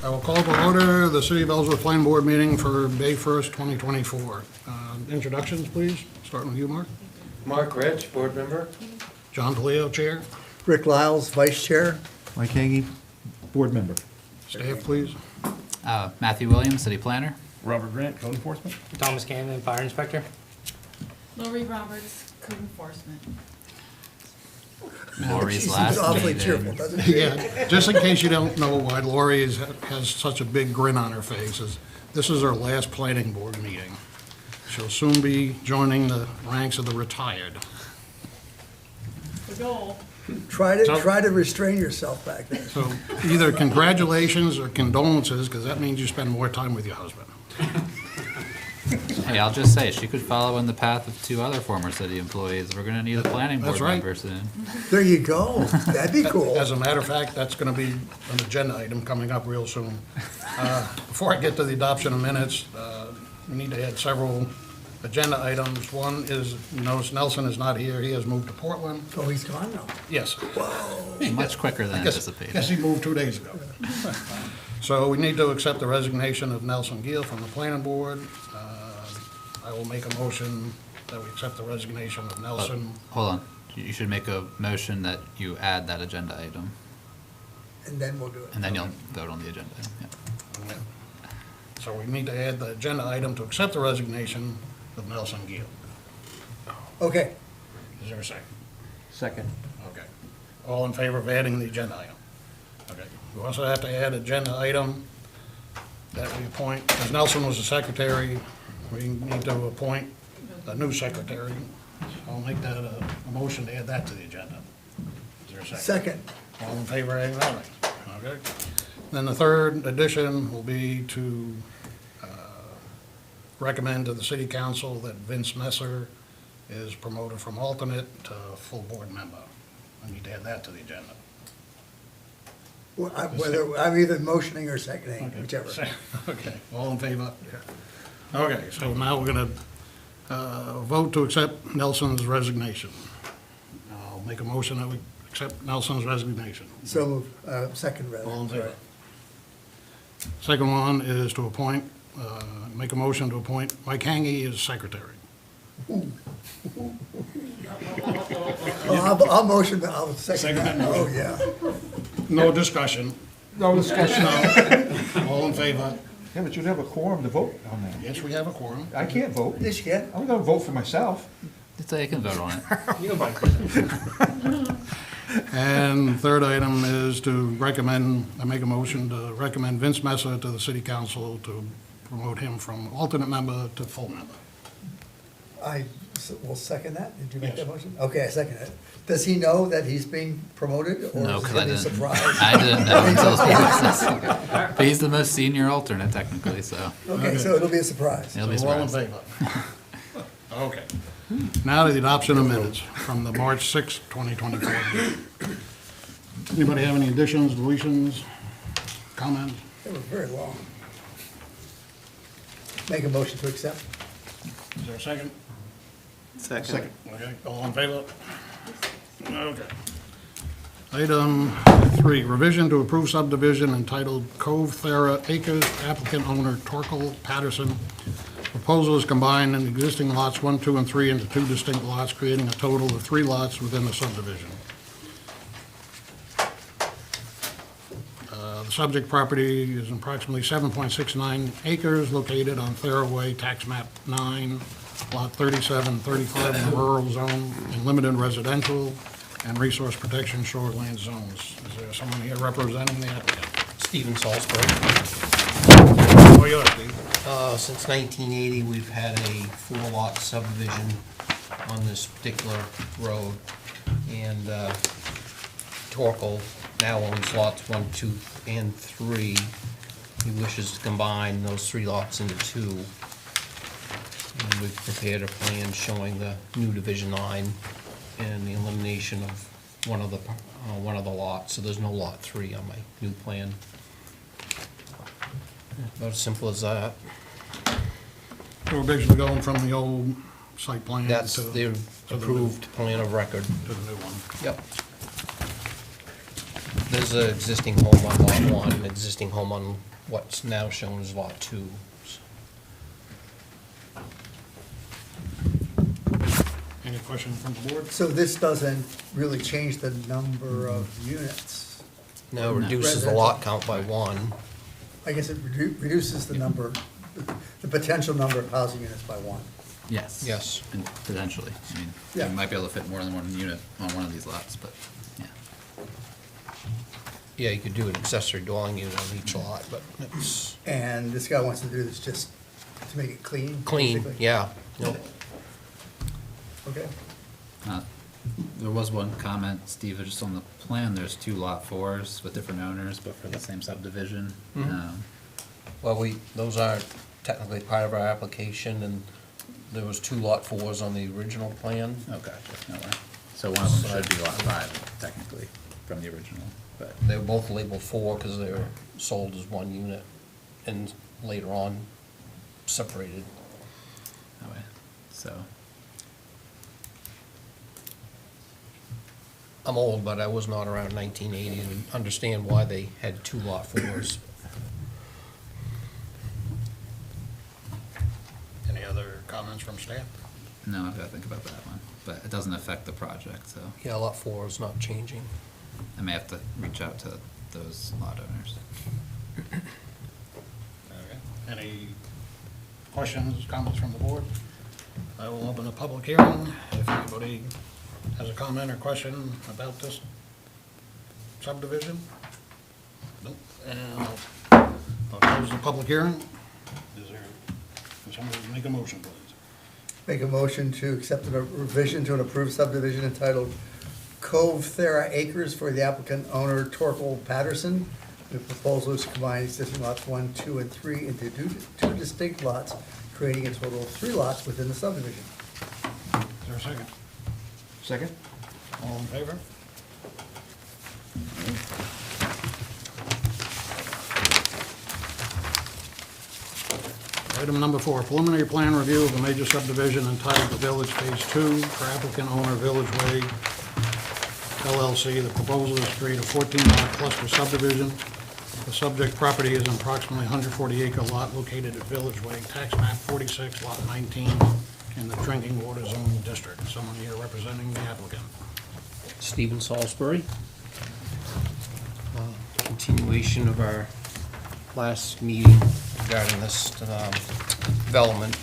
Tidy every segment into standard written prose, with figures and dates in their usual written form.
I will call to order the City of Ellsworth Planning Board meeting for May 1st, 2024. Introductions, please, starting with you, Mark. Mark Rich, board member. John Paleo, Chair. Rick Lyles, Vice Chair. Mike Hangy, board member. Staff, please. Matthew Williams, City Planner. Robert Grant, code enforcement. Thomas Cannon, fire inspector. Lori Roberts, code enforcement. Lori's She last seems awfully meeting. cheerful, doesn't she? Yeah, just in case you don't know why Lori has such a big grin on her face, this is her last planning board meeting. She'll soon be joining the ranks of the retired. The goal. Try to restrain yourself back there. So either congratulations or condolences, because that means you spend more time with your husband. Hey, I'll just say, she could follow in the path of two other former city employees. We're gonna need a planning board That's right. member soon. There you go. That'd be cool. As a matter of fact, that's going to be an agenda item coming up real soon. Before I get to the adoption of minutes, we need to add several agenda items. One is, you notice Nelson is not here. He has moved to Portland. Oh, he's gone now. Yes. Much quicker than Guess anticipated. he moved 2 days ago. So we need to accept the resignation of Nelson Gill from the planning board. I will make a motion that we accept the resignation of Nelson. Hold on, you should make a motion that you add that agenda item, And then we'll do it. and then you'll vote on the agenda. Yeah. So we need to add the agenda item to accept the resignation of Nelson Gill. Okay. Is there a second? Second. Okay. All in favor of adding the agenda item? Okay. We also have to add agenda item that we appoint, because Nelson was the secretary, we need to appoint a new secretary. I'll make that a motion to add that to the agenda. Is there a second? Second. All in favor of adding that? Okay. Then the third addition will be to recommend to the city council that Vince Messer is promoted from alternate to full board member. I need to add that to the agenda. Well, I'm either motioning or seconding, whichever. Okay, all in favor? Okay, so now we're gonna vote to accept Nelson's resignation. I'll make a motion that we accept Nelson's resignation. So move, second rather. All in favor? Second one is to appoint, make a motion to appoint Mike Hangy as secretary. Oh, I'll motion, I'll second that. Oh, yeah. No discussion. No discussion. All in favor? Yeah, but you'd have a quorum to vote on that. Yes, we have a quorum. I can't vote. Yes, you can. I'm gonna vote for myself. So you can vote on it. You can vice president. And third item is to recommend, I make a motion to recommend Vince Messer to the city council to promote him from alternate member to full member. I will second that. Did you make Yes. that motion? Okay, I second it. Does he know that he's being promoted? Or No, is it because I gonna be a didn't. surprise? I didn't know until he was this. But he's the most senior alternate technically, so Okay, so it'll be a surprise. he'll be So all in surprised. favor? Okay. Now to the adoption of minutes from the March 6th, 2024 meeting. Anybody have any additions, deletions, comments? It was very long. Make a motion to accept. Is there a second? Second. Okay, all in favor? Okay. Item 3, revision to approve subdivision entitled Cove Thera Acres, applicant owner Torkel Patterson. Proposal is combined in existing lots 1, 2, and 3 into 2 distinct lots, creating a total of 3 lots within the subdivision. The subject property is approximately 7.69 acres located on Thera Way, tax map 9, lot 37, 35 in the rural zone, and limited residential and resource protection shoreline zones. Is there someone here representing the applicant? Stephen Salzberg. Oh, you're Steve. Since 1980, we've had a 4-lot subdivision on this particular road. And Torkel now owns lots 1, 2, and 3. He wishes to combine those 3 lots into 2. And we've prepared a plan showing the new division line and the elimination of one of the lots. So there's no lot 3 on my new plan. About as simple as that. So we're basically going from the old site plan That's to the the approved plan of record. to the new one. Yep. There's an existing home on lot 1, an existing home on what's now shown as lot 2. Any questions from the board? So this doesn't really change the number of units. Now reduces the lot count by 1. I guess it reduces the number, the potential number of housing units by 1. Yes. Yes. And potentially, I mean, Yeah. you might be able to fit more than one unit on one of these lots, but, yeah. Yeah, you could do an accessory dwelling unit on each lot, but it's And this guy wants to do this just to make it clean? clean, basically? yeah. Nope. Okay. There was one comment, Steve, just on the plan, there's 2 lot 4s with different owners, but for the same subdivision. Well, those aren't technically part of our application, and there was 2 lot 4s on the original plan. Oh, gotcha, no way. So one of them should be lot 5 technically from the original, but, They were both labeled 4 because they were sold as one unit, and later on separated. no way, so. I'm old, but I was not around 1980 and understand why they had 2 lot 4s. Any other comments from staff? No, I've gotta think about that one, but it doesn't affect the project, so Yeah, lot 4 is not changing. I may have to reach out to those lot owners. Okay. Any questions, comments from the board? I will open a public hearing. If anybody has a comment or question about this subdivision? Nope. And I'll close the public hearing. Is there, can somebody make a motion, please? Make a motion to accept a revision to an approved subdivision entitled Cove Thera Acres for the applicant owner Torkel Patterson. The proposal is to combine existing lots 1, 2, and 3 into two distinct lots, creating a total of 3 lots within the subdivision. Is there a second? Second? All in favor? Item number 4, preliminary plan review of a major subdivision entitled The Village Phase 2 for applicant owner Village Way LLC. The proposal is to create a 14-lot cluster subdivision. The subject property is an approximately 140-acre lot located at Village Way, tax map 46, lot 19, in the drinking water zone district. Someone here representing the applicant. Stephen Salisbury. Continuation of our last meeting regarding this development.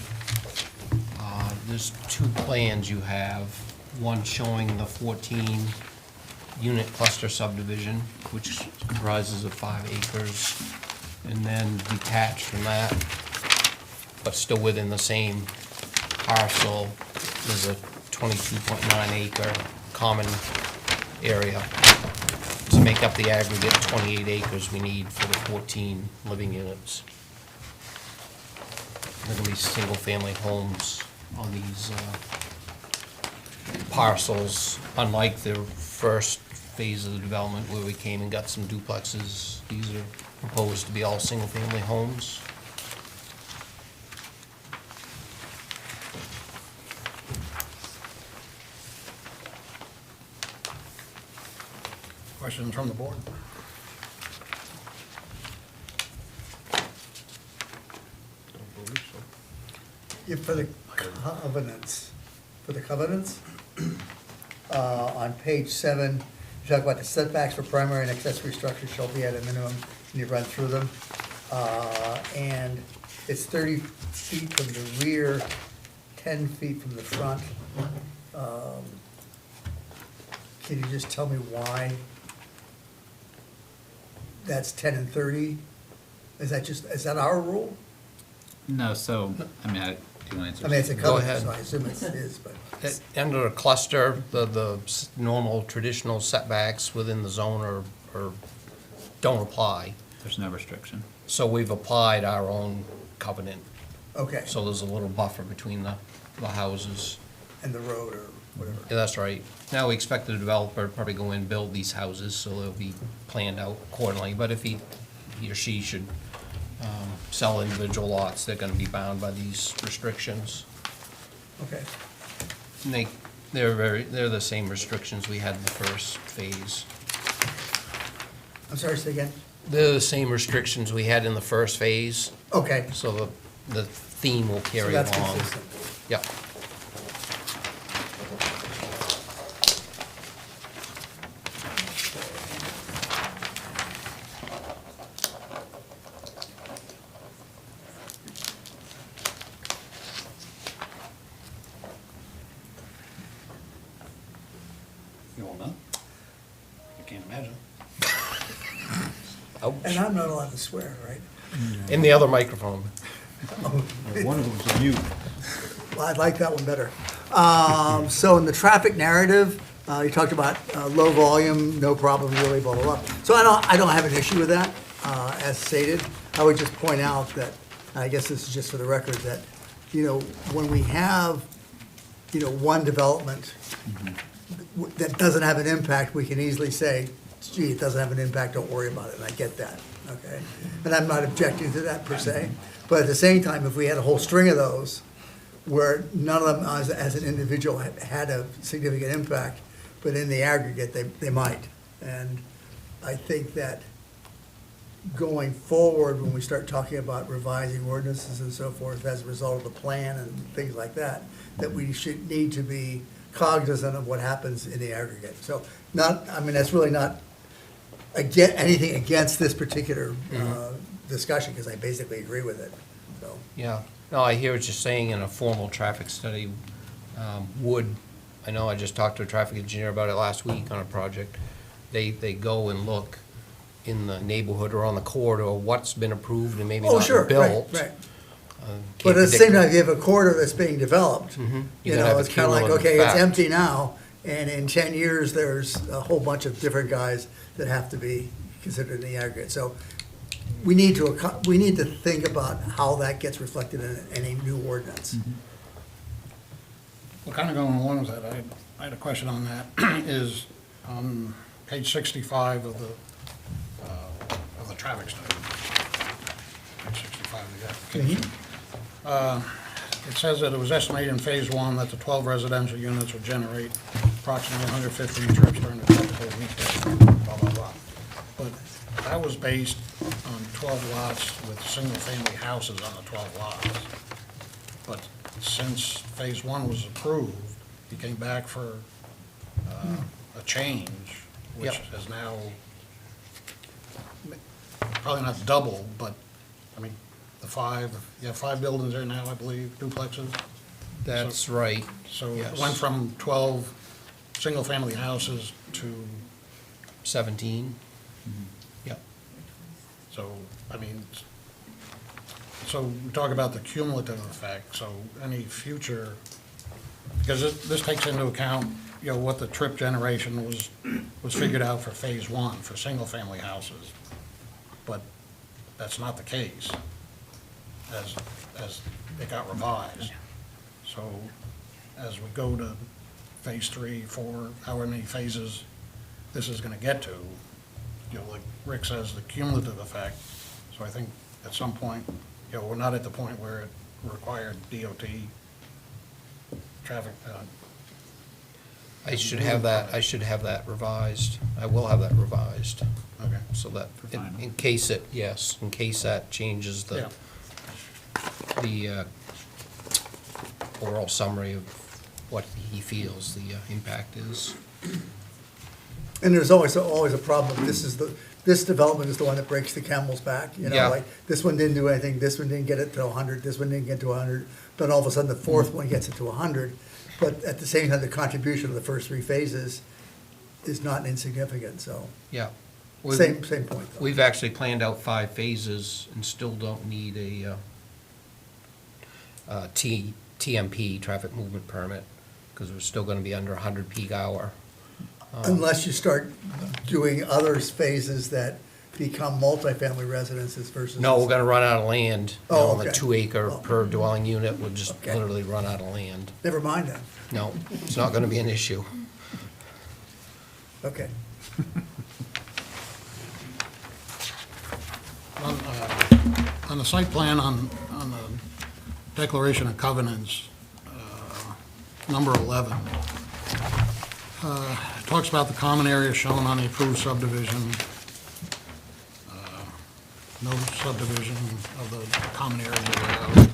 There's 2 plans you have, one showing the 14-unit cluster subdivision, which comprises of 5 acres, and then detached from that, but still within the same parcel, there's a 22.9 acre common area to make up the aggregate 28 acres we need for the 14 living units. There are gonna be single-family homes on these parcels, unlike the first phase of the development where we came and got some duplexes. These are proposed to be all single-family homes. Questions from the board? Don't believe so. Yeah, for the covenants, on page 7, you talk about the setbacks for primary and accessory structures shall be at a minimum, and you run through them. And it's 30 feet from the rear, 10 feet from the front. Can you just tell me why that's 10 and 30? Is that our rule? No, so, I mean, do you want to answer? I mean, it's a Go covenant, ahead. so I assume it is, but. Under a cluster, the normal traditional setbacks within the zone are don't apply. There's no restriction. So we've applied our own covenant. Okay, So there's a little buffer between the houses. and the road or whatever. Yeah, that's right. Now, we expect the developer to probably go in and build these houses, so they'll be planned out accordingly. But if he or she should sell individual lots, they're gonna be bound by these restrictions. Okay, And they're the same restrictions we had in the first phase. I'm sorry, say again? They're the same restrictions we had in the first phase, Okay, so the theme will so carry that's along. consistent. Yep. You all done? I can't imagine. And I'm not allowed to swear, right? In the other microphone. One of them's a mute. Well, I'd like that one better. So in the traffic narrative, you talked about low volume, no problem really, blah, blah, blah. So I don't have an issue with that, as stated. I would just point out that, I guess this is just for the record, that, when we have, one development that doesn't have an impact, we can easily say, gee, it doesn't have an impact, don't worry about it, and I get that, okay? And I'm not objecting to that per se, but at the same time, if we had a whole string of those, where none of them as an individual had a significant impact, but in the aggregate, they might. And I think that going forward, when we start talking about revising ordinances and so forth as a result of the plan and things like that, that we should need to be cognizant of what happens in the aggregate. So that's really not anything against this particular discussion, because I basically agree with it, so. Yeah, no, I hear what you're saying. In a formal traffic study I know I just talked to a traffic engineer about it last week on a project. They go and look in the neighborhood or on the corridor, what's been approved and maybe Oh, not sure, built. right. Can't But at the predict same it. time, if you have a corridor that's being developed, You gotta have a it's kind of like, cumulative okay, it's effect. empty now, and in 10 years, there's a whole bunch of different guys that have to be considered in the aggregate. So we need to think about how that gets reflected in a new ordinance. Well, kind of going along with that, I had a question on that, is on page 65 of the traffic study. Page 65 of the application. It says that it was estimated in phase one that the 12 residential units would generate approximately 115 trips during the typical weekday, blah, blah, blah. But that was based on 12 lots with single-family houses on the 12 lots. But since phase one was approved, he came back for a change, which Yep. has now probably not doubled, but, I mean, you have 5 buildings there now, I believe, duplexes. That's right. So it Yes. went from 12 single-family houses to, 17. Yep. so, I mean, so we talk about the cumulative effect, so any future, because this takes into account, what the trip generation was figured out for phase one, for single-family houses. But that's not the case, as it got revised. So as we go to phase 3, 4, however many phases this is gonna get to, like Rick says, the cumulative effect. So I think at some point, we're not at the point where it required DOT traffic, I should have that revised. I will have that revised, okay. so that, For final. in case that changes Yeah, the overall summary of what he feels the impact is. And there's always a problem. This development is the one that breaks the camel's back, Yeah. like, this one didn't do anything, this one didn't get it to 100, this one didn't get to 100, then all of a sudden the fourth one gets it to 100. But at the same time, the contribution of the first 3 phases is not insignificant, so, Yeah. same point, though. We've actually planned out 5 phases and still don't need a TMP, traffic movement permit, because we're still gonna be under 100 peak hour. Unless you start doing other phases that become multifamily residences versus. No, we're gonna run out of land. Oh, On the okay. 2 acre per dwelling unit, we'll just Okay. literally run out of land. Never mind then, No, it's not gonna be an issue. okay. on the site plan, on the declaration of covenants, number 11, talks about the common area shown on the approved subdivision. no subdivision of the common areas allowed.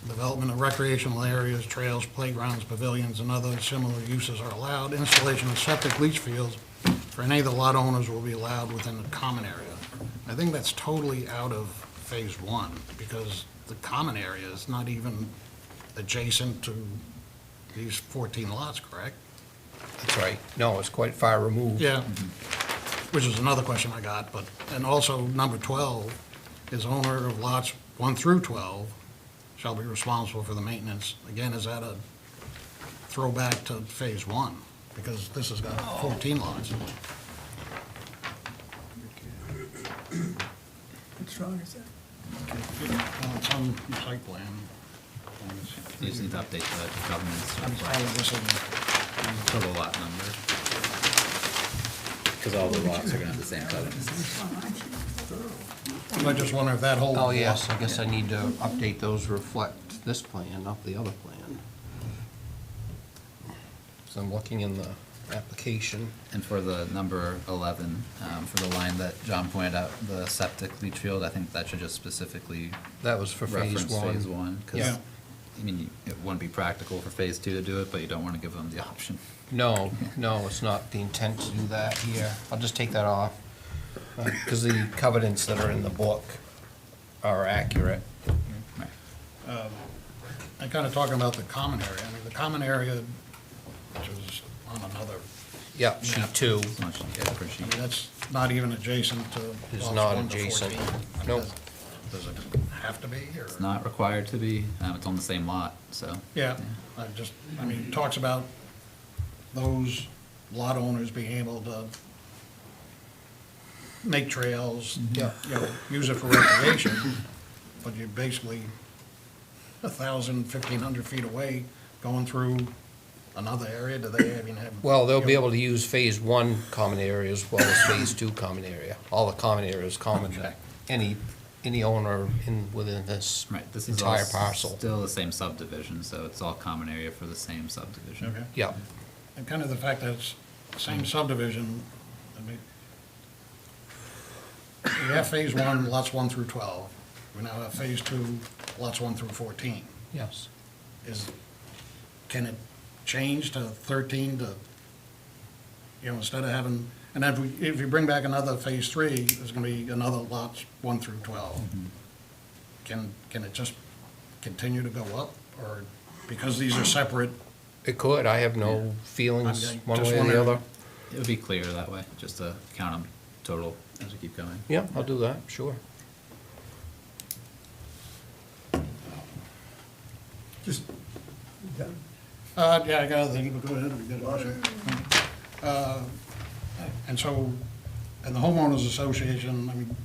Development of recreational areas, trails, playgrounds, pavilions, and other similar uses are allowed. Installation of septic leach fields for any of the lot owners will be allowed within the common area. I think that's totally out of phase one, because the common area is not even adjacent to these 14 lots, correct? That's right. No, it's quite far removed. Yeah, which is another question I got, but, and also number 12 is owner of lots 1 through 12 shall be responsible for the maintenance. Again, is that a throwback to phase one? Because this has got 14 lots. What's wrong is that? Well, it's on the site plan. You just need to update the governance I'm sorry, this is, for the lot number. Because all the lots are gonna have the same covenants. I just wonder if that whole. Oh, yes, I guess I need to update those to reflect this plan, not the other plan. So I'm looking in the application. And for the number 11, for the line that John pointed out, the septic leach field, I think that should just specifically That was for phase reference one. phase one. 'Cause, Yeah. I mean, it wouldn't be practical for phase two to do it, but you don't want to give them the option. No, no, it's not the intent to do that here. I'll just take that off. Because the covenants that are in the book are accurate. Right. I'm kind of talking about the common area. I mean, the common area, which is on another, Yep, sheet 2. As much as you get per I sheet. mean, that's not even adjacent to It's lots not 1 to 14. adjacent. I mean, Nope. Does it have to be, or? It's not required to be, it's on the same lot, so. Yeah, I mean, it talks about those lot owners being able to make trails, Yeah. you know, use it for recreation, but you're basically 1,000, 1,500 feet away going through another area. Do they even have? Well, they'll be able to use phase 1 common area as well as phase 2 common area. All the common areas common to Okay. any owner within this Right, this is all entire parcel. still the same subdivision, so it's all common area for the same subdivision. Okay. Yep, And kind of the fact that it's the same subdivision, I mean, we have phase 1, lots 1 through 12. We now have phase 2, lots 1 through 14. yes. Can it change to 13 to, you know, instead of having, and if you bring back another phase 3, there's gonna be another lots 1 through 12. Can it just continue to go up, or, because these are separate? It could, I have no feelings I'm one just way or the wondering. other. It would be clear that way, just to count them total as we keep going. Yeah, I'll do that, sure. Just, done. Yeah, I got other things, but go ahead. We got a motion. And so, and the homeowners association, I mean,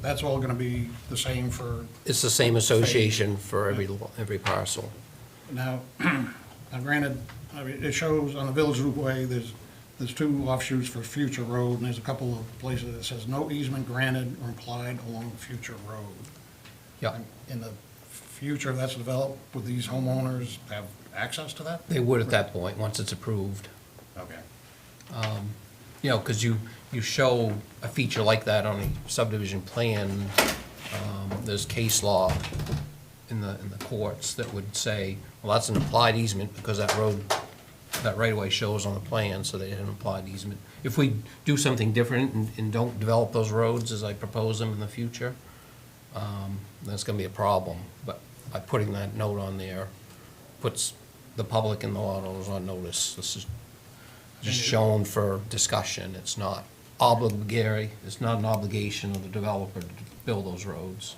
that's all gonna be the same for, It's the same association for every parcel. now, now granted, I mean, it shows on the Village Loop Way, there's 2 offshoots for future road, and there's a couple of places that says no easement granted or implied along future road. Yeah, In the future, if that's developed, would these homeowners have access to that? they would at that point, once it's approved. Okay. You know, because you show a feature like that on a subdivision plan, there's case law in the courts that would say, well, that's an implied easement because that road, that right-of-way shows on the plan, so they had an implied easement. If we do something different and don't develop those roads as I propose them in the future, that's gonna be a problem. But by putting that note on there, puts the public and the lot owners on notice. This is just shown for discussion. It's not obligatory, it's not an obligation of the developer to build those roads.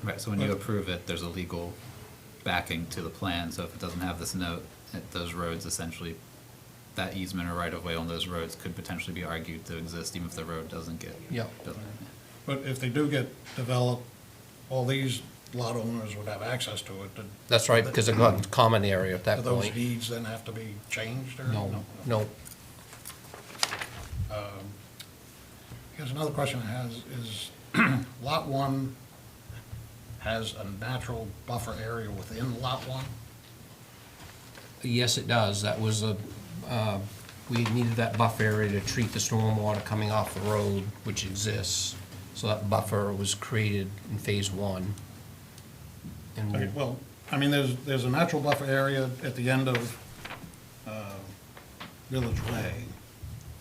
Right, so when you approve it, there's a legal backing to the plan, so if it doesn't have this note, those roads essentially, that easement or right-of-way on those roads could potentially be argued to exist even if the road doesn't get Yeah. built. But if they do get developed, all these lot owners would have access to it. That's right, because they've got common area at Do that those point. deeds then have to be changed, or? No. Here's another question I have is, Lot 1 has a natural buffer area within Lot 1? Yes, it does. That was we needed that buffer area to treat the stormwater coming off the road, which exists. So that buffer was created in phase one. And Okay, well, I mean, there's a natural buffer area at the end of Village Way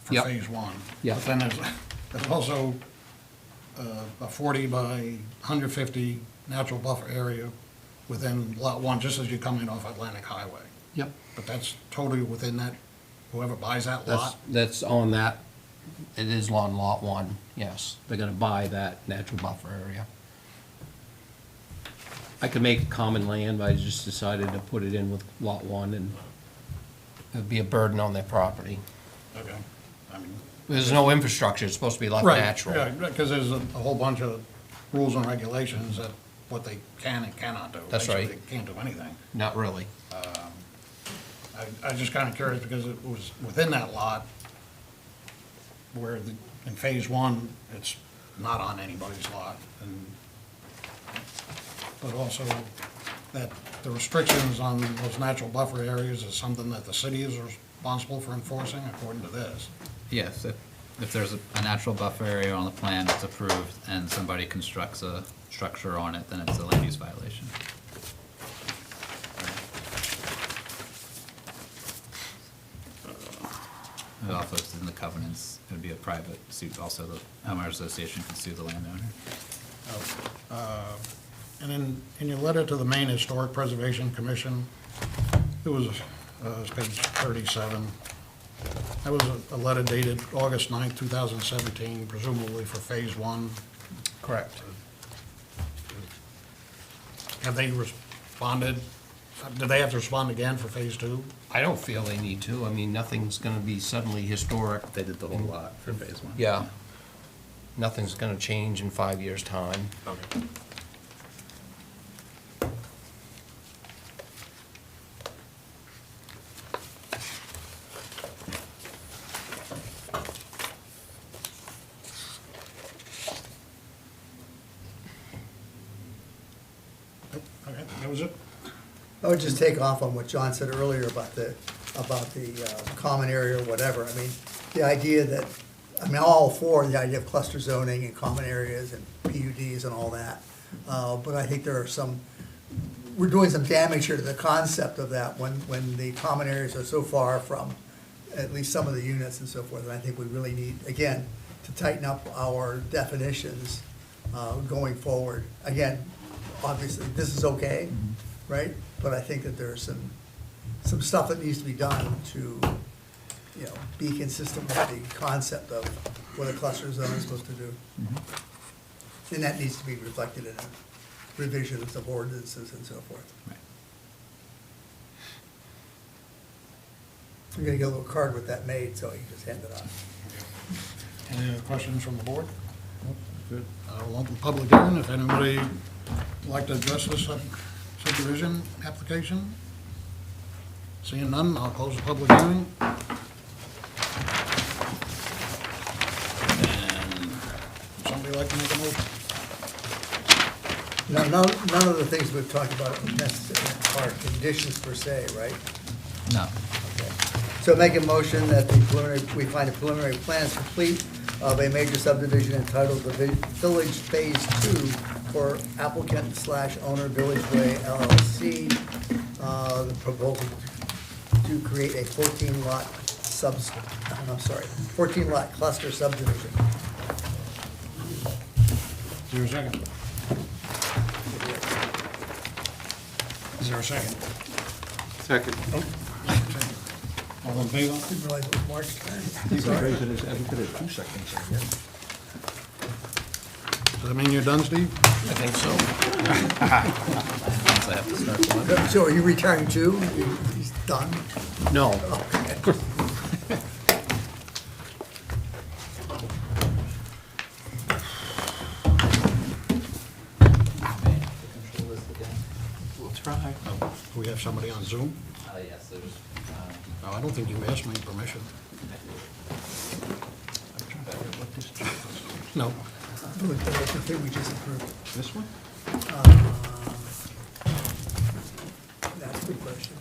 for Yep. phase one. Yep. But then there's also a 40 by 150 natural buffer area within Lot 1, just as you're coming off Atlantic Highway. Yep. But that's totally within that, whoever buys that That's, lot. that's on that, it is on lot one, yes. They're gonna buy that natural buffer area. I could make it common land, but I just decided to put it in with lot one, and it'd be a burden on their property. Okay. I mean, There's no infrastructure, it's supposed to be left right, natural. right, because there's a whole bunch of rules and regulations that what they can and cannot do. That's Basically, right. They can't do anything. Not really. I just kind of curious because it was within that lot where in phase one, it's not on anybody's lot. But also that the restrictions on those natural buffer areas is something that the city is responsible for enforcing according to this. Yes, if there's a natural buffer area on the plan that's approved and somebody constructs a structure on it, then it's a land use violation. It also is in the covenants, it would be a private suit, also the homeowners association can sue the landowner. And in your letter to the Maine Historic Preservation Commission, it was page 37. That was a letter dated August 9th, 2017, presumably for phase one. Correct. Have they responded? Do they have to respond again for phase two? I don't feel they need to, I mean, nothing's gonna be suddenly historic. They did the whole lot for phase one. Yeah. Nothing's gonna change in 5 years' time. Okay. Okay, that was it? I would just take off on what John said earlier about the common area or whatever. I mean, the idea that, I mean, all for the idea of cluster zoning and common areas and PUDs and all that. But I think there are we're doing some damage here to the concept of that when the common areas are so far from at least some of the units and so forth. And I think we really need, again, to tighten up our definitions going forward. Again, obviously, this is okay, right? But I think that there's some stuff that needs to be done to, be consistent with the concept of what a cluster zone is supposed to do. And that needs to be reflected in revisions of ordinances and so forth. Right. I'm gonna get a little card with that made, so you can just hand it on. Any other questions from the board? Good. I'll open the public hearing. If anybody would like to address this subdivision application? Seeing none, I'll close the public hearing. And would somebody like to make a motion? Now, none of the things we've talked about are conditions per se, right? No. Okay. So make a motion that we find the preliminary plans complete of a major subdivision entitled the Village Phase 2 for applicant/owner Village Way LLC. The proposal to create a 14-lot 14-lot cluster subdivision. Is there a second? Is there a second? Second. Oh, second. All in favor? Didn't realize it was March 10th. He's raised it, I think it 2 seconds, I guess. Does that mean you're done, Steve? I think so. Once I have to start the one. So are you retiring too? He's done? No, Okay. we'll try. Do we have somebody on Zoom? Yes, there's, Oh, I don't think you asked me permission. No. Village Way, I think we just approved. This one? That's a good question.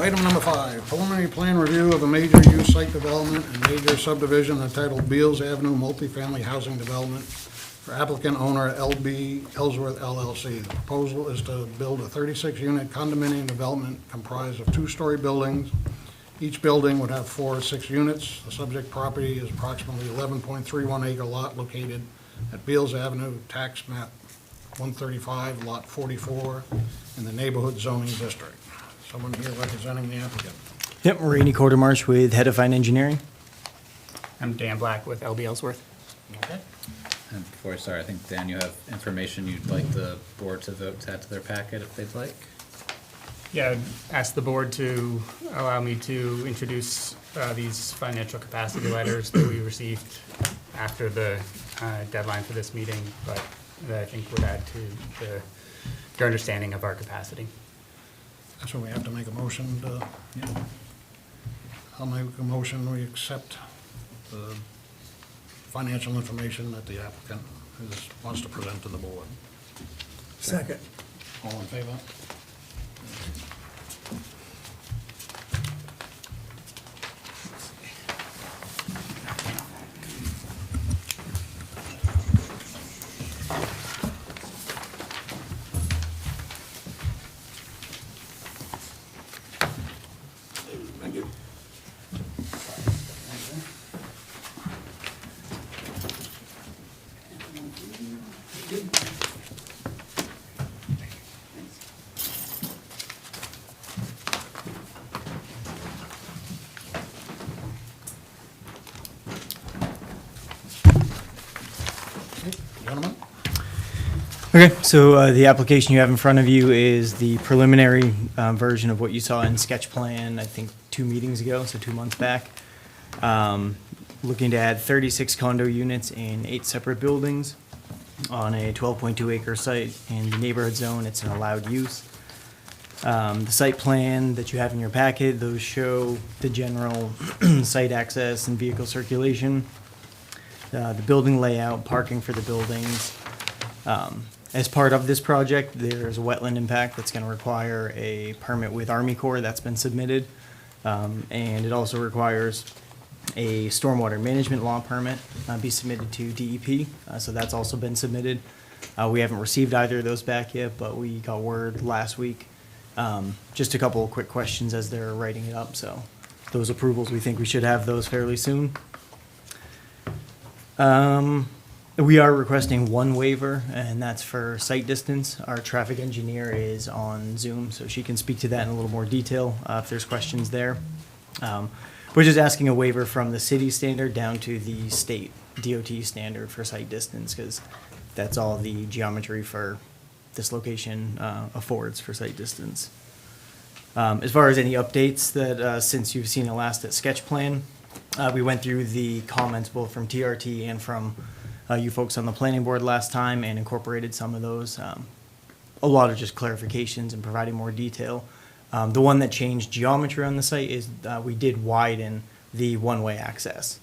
item number 5, preliminary plan review of a major use site development and major subdivision entitled Beals Avenue Multifamily Housing Development for applicant owner LB Ellsworth LLC. The proposal is to build a 36-unit condominium development comprised of 2-story buildings. Each building would have 4 to 6 units. The subject property is approximately 11.31 acre lot located at Beals Avenue, tax map 135, lot 44, in the neighborhood zoning district. Someone here representing the applicant. Yep, Rainey Quartermarsh with Head of Fine Engineering. I'm Dan Black with LB Ellsworth. Okay. And before I start, I think, Dan, you have information you'd like the board to vote to add to their packet if they'd like. Yeah, I'd ask the board to allow me to introduce these financial capacity letters that we received after the deadline for this meeting, but that I think would add to your understanding of our capacity. So we have to make a motion to, I'll make a motion, we accept the financial information that the applicant wants to present to the board. Second. All in favor? Thank you. Gentlemen? Okay, so the application you have in front of you is the preliminary version of what you saw in sketch plan, I think 2 meetings ago, so 2 months back. Looking to add 36 condo units in 8 separate buildings on a 12.2 acre site in the neighborhood zone. It's an allowed use. The site plan that you have in your packet, those show the general site access and vehicle circulation, the building layout, parking for the buildings. As part of this project, there's a wetland impact that's going to require a permit with Army Corps that's been submitted. And it also requires a stormwater management law permit be submitted to DEP. So that's also been submitted. We haven't received either of those back yet, but we got word last week. Just a couple of quick questions as they're writing it up. So those approvals, we think we should have those fairly soon. We are requesting one waiver, and that's for site distance. Our traffic engineer is on Zoom, so she can speak to that in a little more detail if there's questions there. We're just asking a waiver from the city standard down to the state DOT standard for site distance, because that's all the geometry for this location affords for site distance. As far as any updates that since you've seen it last at sketch plan, we went through the comments both from TRT and from you folks on the planning board last time and incorporated some of those. A lot of just clarifications and providing more detail. The one that changed geometry on the site is we did widen the one-way access.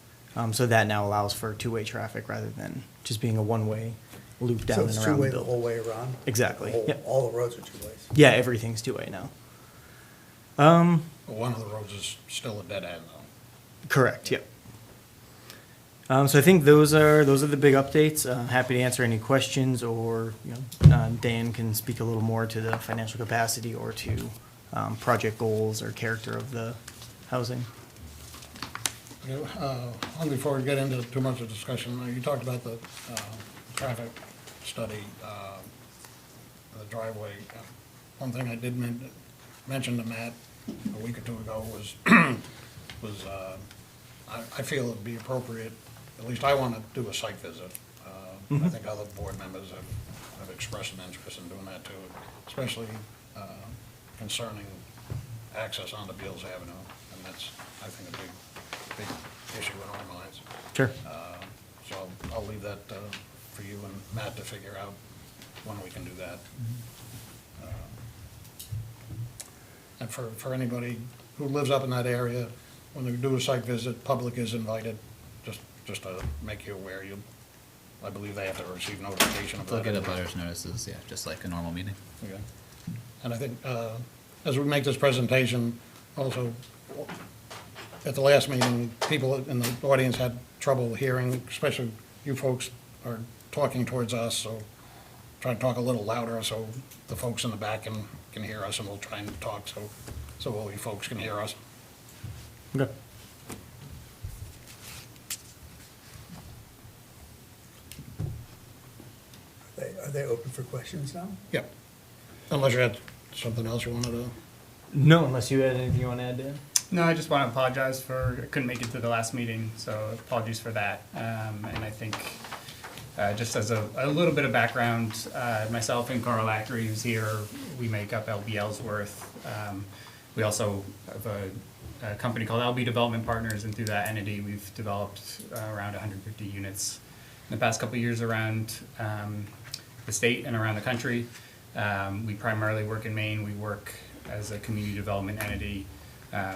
So that now allows for 2-way traffic rather than just being a one-way loop down So and it's around the 2-way the building. whole way around? Exactly. Yep. All the roads are 2 ways? Yeah, everything's 2-way now. One of the roads is still a dead end, though. Correct, yep. So I think those are the big updates. Happy to answer any questions, or Dan can speak a little more to the financial capacity or to project goals or character of the housing. Before we get into too much of discussion, you talked about the traffic study, the driveway. One thing I did mention to Matt a week or two ago was, I feel it'd be appropriate, at least I want to do a site visit. I think other board members have expressed an interest in doing that too, especially concerning access onto Beals Avenue. And that's, I think, a big issue in our minds. Sure. So I'll leave that for you and Matt to figure out when we can do that. And for anybody who lives up in that area, when they do a site visit, public is invited, just to make you aware. I believe they have to receive notification of that. They'll get a butter's notices, yeah, just like a normal meeting. Okay. And I think, as we make this presentation, also, at the last meeting, people in the audience had trouble hearing, especially you folks are talking towards us, so try to talk a little louder so the folks in the back can hear us, and we'll try and talk so all you folks can hear us. Okay. Are they open for questions now? Yep. Unless you had something else you wanted to, No, unless you had anything you want to add, Dan? No, I just want to apologize I couldn't make it to the last meeting, so apologies for that. And I think, just as a little bit of background, myself and Carl Ackery, who's here, we make up LB Ellsworth. We also have a company called LB Development Partners, and through that entity, we've developed around 150 units in the past couple of years around the state and around the country. We primarily work in Maine. We work as a community development entity.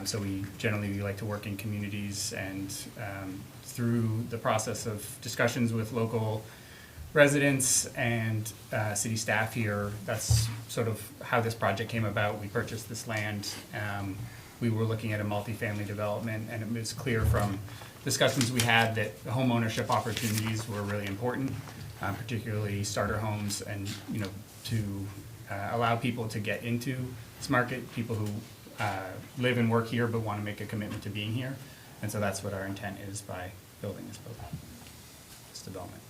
So we generally like to work in communities, and through the process of discussions with local residents and city staff here, that's sort of how this project came about. We purchased this land. We were looking at a multifamily development, and it was clear from discussions we had that home ownership opportunities were really important, particularly starter homes, and to allow people to get into this market, people who live and work here but want to make a commitment to being here. And so that's what our intent is by building this development.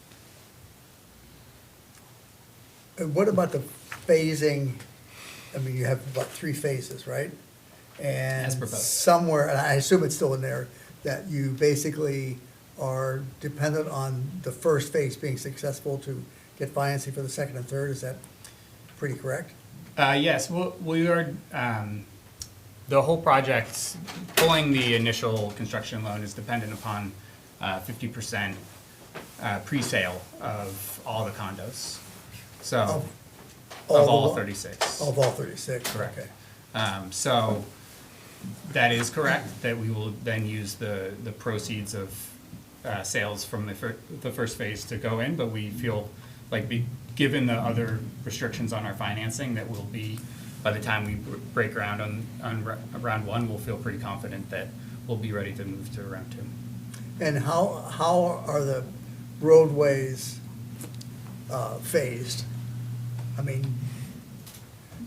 And what about the phasing? I mean, you have about 3 phases, right? As And proposed. somewhere, and I assume it's still in there, that you basically are dependent on the first phase being successful to get financing for the second and third. Is that pretty correct? Yes, we are, the whole project, pulling the initial construction loan is dependent upon 50% pre-sale of all the condos. So, Of of the all lo- 36. Of all 36? Correct. Okay. So that is correct, that we will then use the proceeds of sales from the first phase to go in, but we feel like given the other restrictions on our financing, that we'll be, by the time we break ground on round 1, we'll feel pretty confident that we'll be ready to move to round 2. And how are the roadways phased? I mean,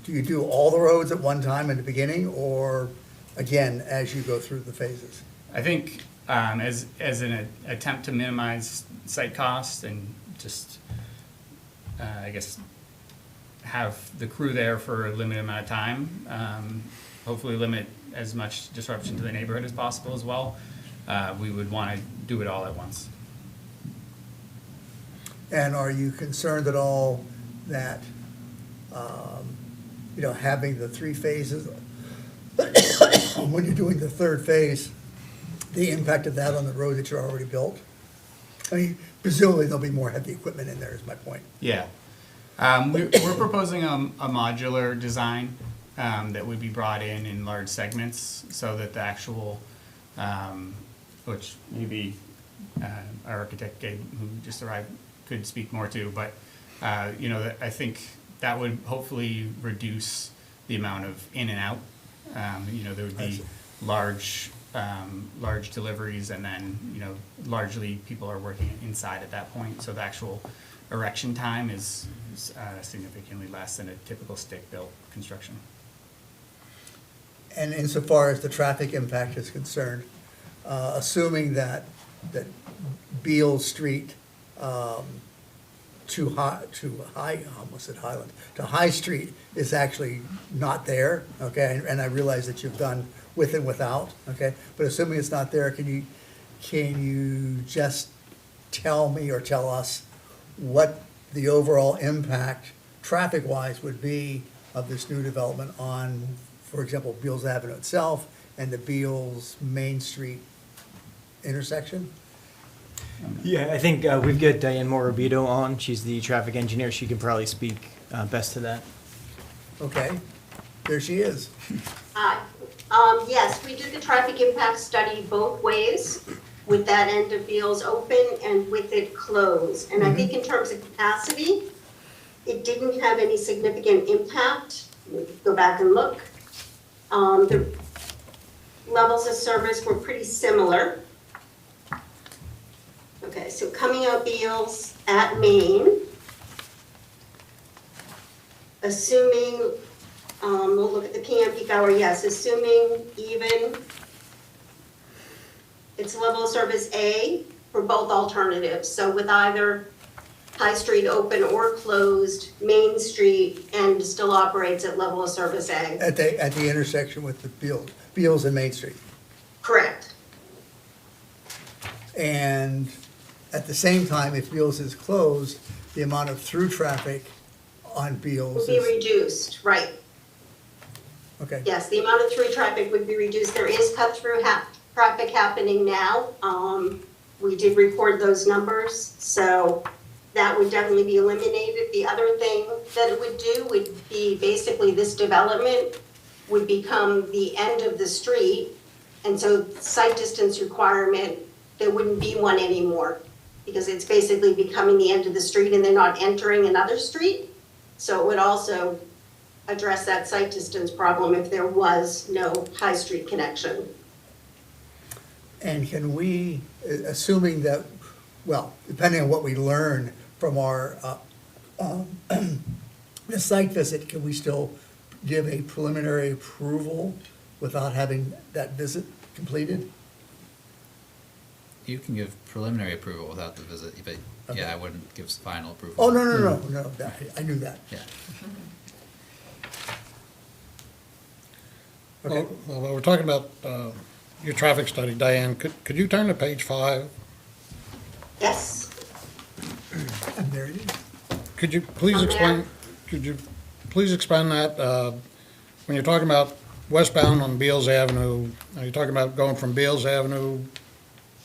do you do all the roads at one time in the beginning, or again, as you go through the phases? I think as an attempt to minimize site costs and just, I guess, have the crew there for a limited amount of time, hopefully limit as much disruption to the neighborhood as possible as well, we would want to do it all at once. And are you concerned at all that, having the 3 phases, when you're doing the third phase, the impact of that on the road that you're already built? I mean, presumably there'll be more heavy equipment in there, is my point. Yeah. We're proposing a modular design that would be brought in large segments so that the actual, which maybe our architect Gabe, who just arrived, could speak more to, but I think that would hopefully reduce the amount of in and out. There would be large deliveries, and then largely people are working inside at that point, so the actual erection time is significantly less than a typical stick-built construction. And insofar as the traffic impact is concerned, assuming that Beale Street to High Street is actually not there, okay? And I realize that you've done with and without, okay? But assuming it's not there, can you just tell me or tell us what the overall impact, traffic-wise, would be of this new development on, for example, Beals Avenue itself and the Beals Main Street intersection? Yeah, I think we've got Diane Morabito on. She's the traffic engineer. She can probably speak best to that. Okay, there she is. Hi. Yes, we did the traffic impact study both ways, with that end of Beals open and with it closed. And I think in terms of capacity, it didn't have any significant impact. We could go back and look. levels of service were pretty similar. Okay, so coming out Beals at Main, assuming, we'll look at the PM peak hour, yes, assuming even, it's level of service A for both alternatives. So with either High Street open or closed, Main Street and still operates at level of service A. At the intersection with the Beals and Main Street. Correct. And at the same time, if Beals is closed, the amount of through traffic on Beals Will be is, reduced, right. okay. Yes, the amount of through traffic would be reduced. There is cut-through traffic happening now. We did record those numbers, so that would definitely be eliminated. The other thing that it would do would be basically this development would become the end of the street, and so site distance requirement, there wouldn't be one anymore, because it's basically becoming the end of the street and they're not entering another street. So it would also address that site distance problem if there was no High Street connection. And can we, assuming that, well, depending on what we learn from our, the site visit, can we still give a preliminary approval without having that visit completed? You can give preliminary approval without the visit, but Okay. yeah, I wouldn't give final approval. Oh, no, I knew that. Yeah. Okay. Well, while we're talking about your traffic study, Diane, could you turn to page 5? Yes, And there it is. Could you please Okay. explain, could you please expand that, when you're talking about westbound on Beals Avenue, are you talking about going from Beals Avenue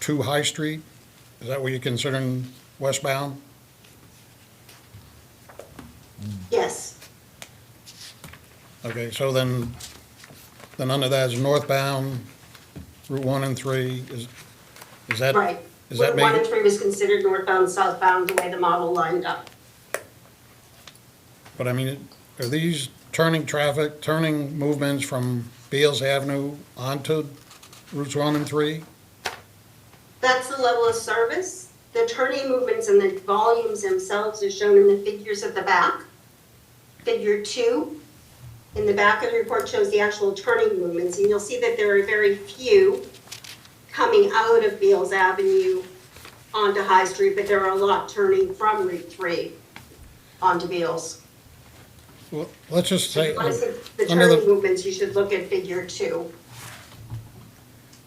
to High Street? Is that what you're considering westbound? yes, Okay, so then under that is northbound, Route 1 and 3, is that? right. Is that Route 1 and making, 3 was considered northbound, southbound, the way the model lined up. but I mean, are these turning movements from Beals Avenue onto Routes 1 and 3? That's the level of service. The turning movements and the volumes themselves are shown in the figures at the back. Figure 2 in the back of the report shows the actual turning movements, and you'll see that there are very few coming out of Beals Avenue onto High Street, but there are a lot turning from Route 3 onto Beals. Well, let's just So if say, you want to see the under turning the, movements, you should look at figure 2.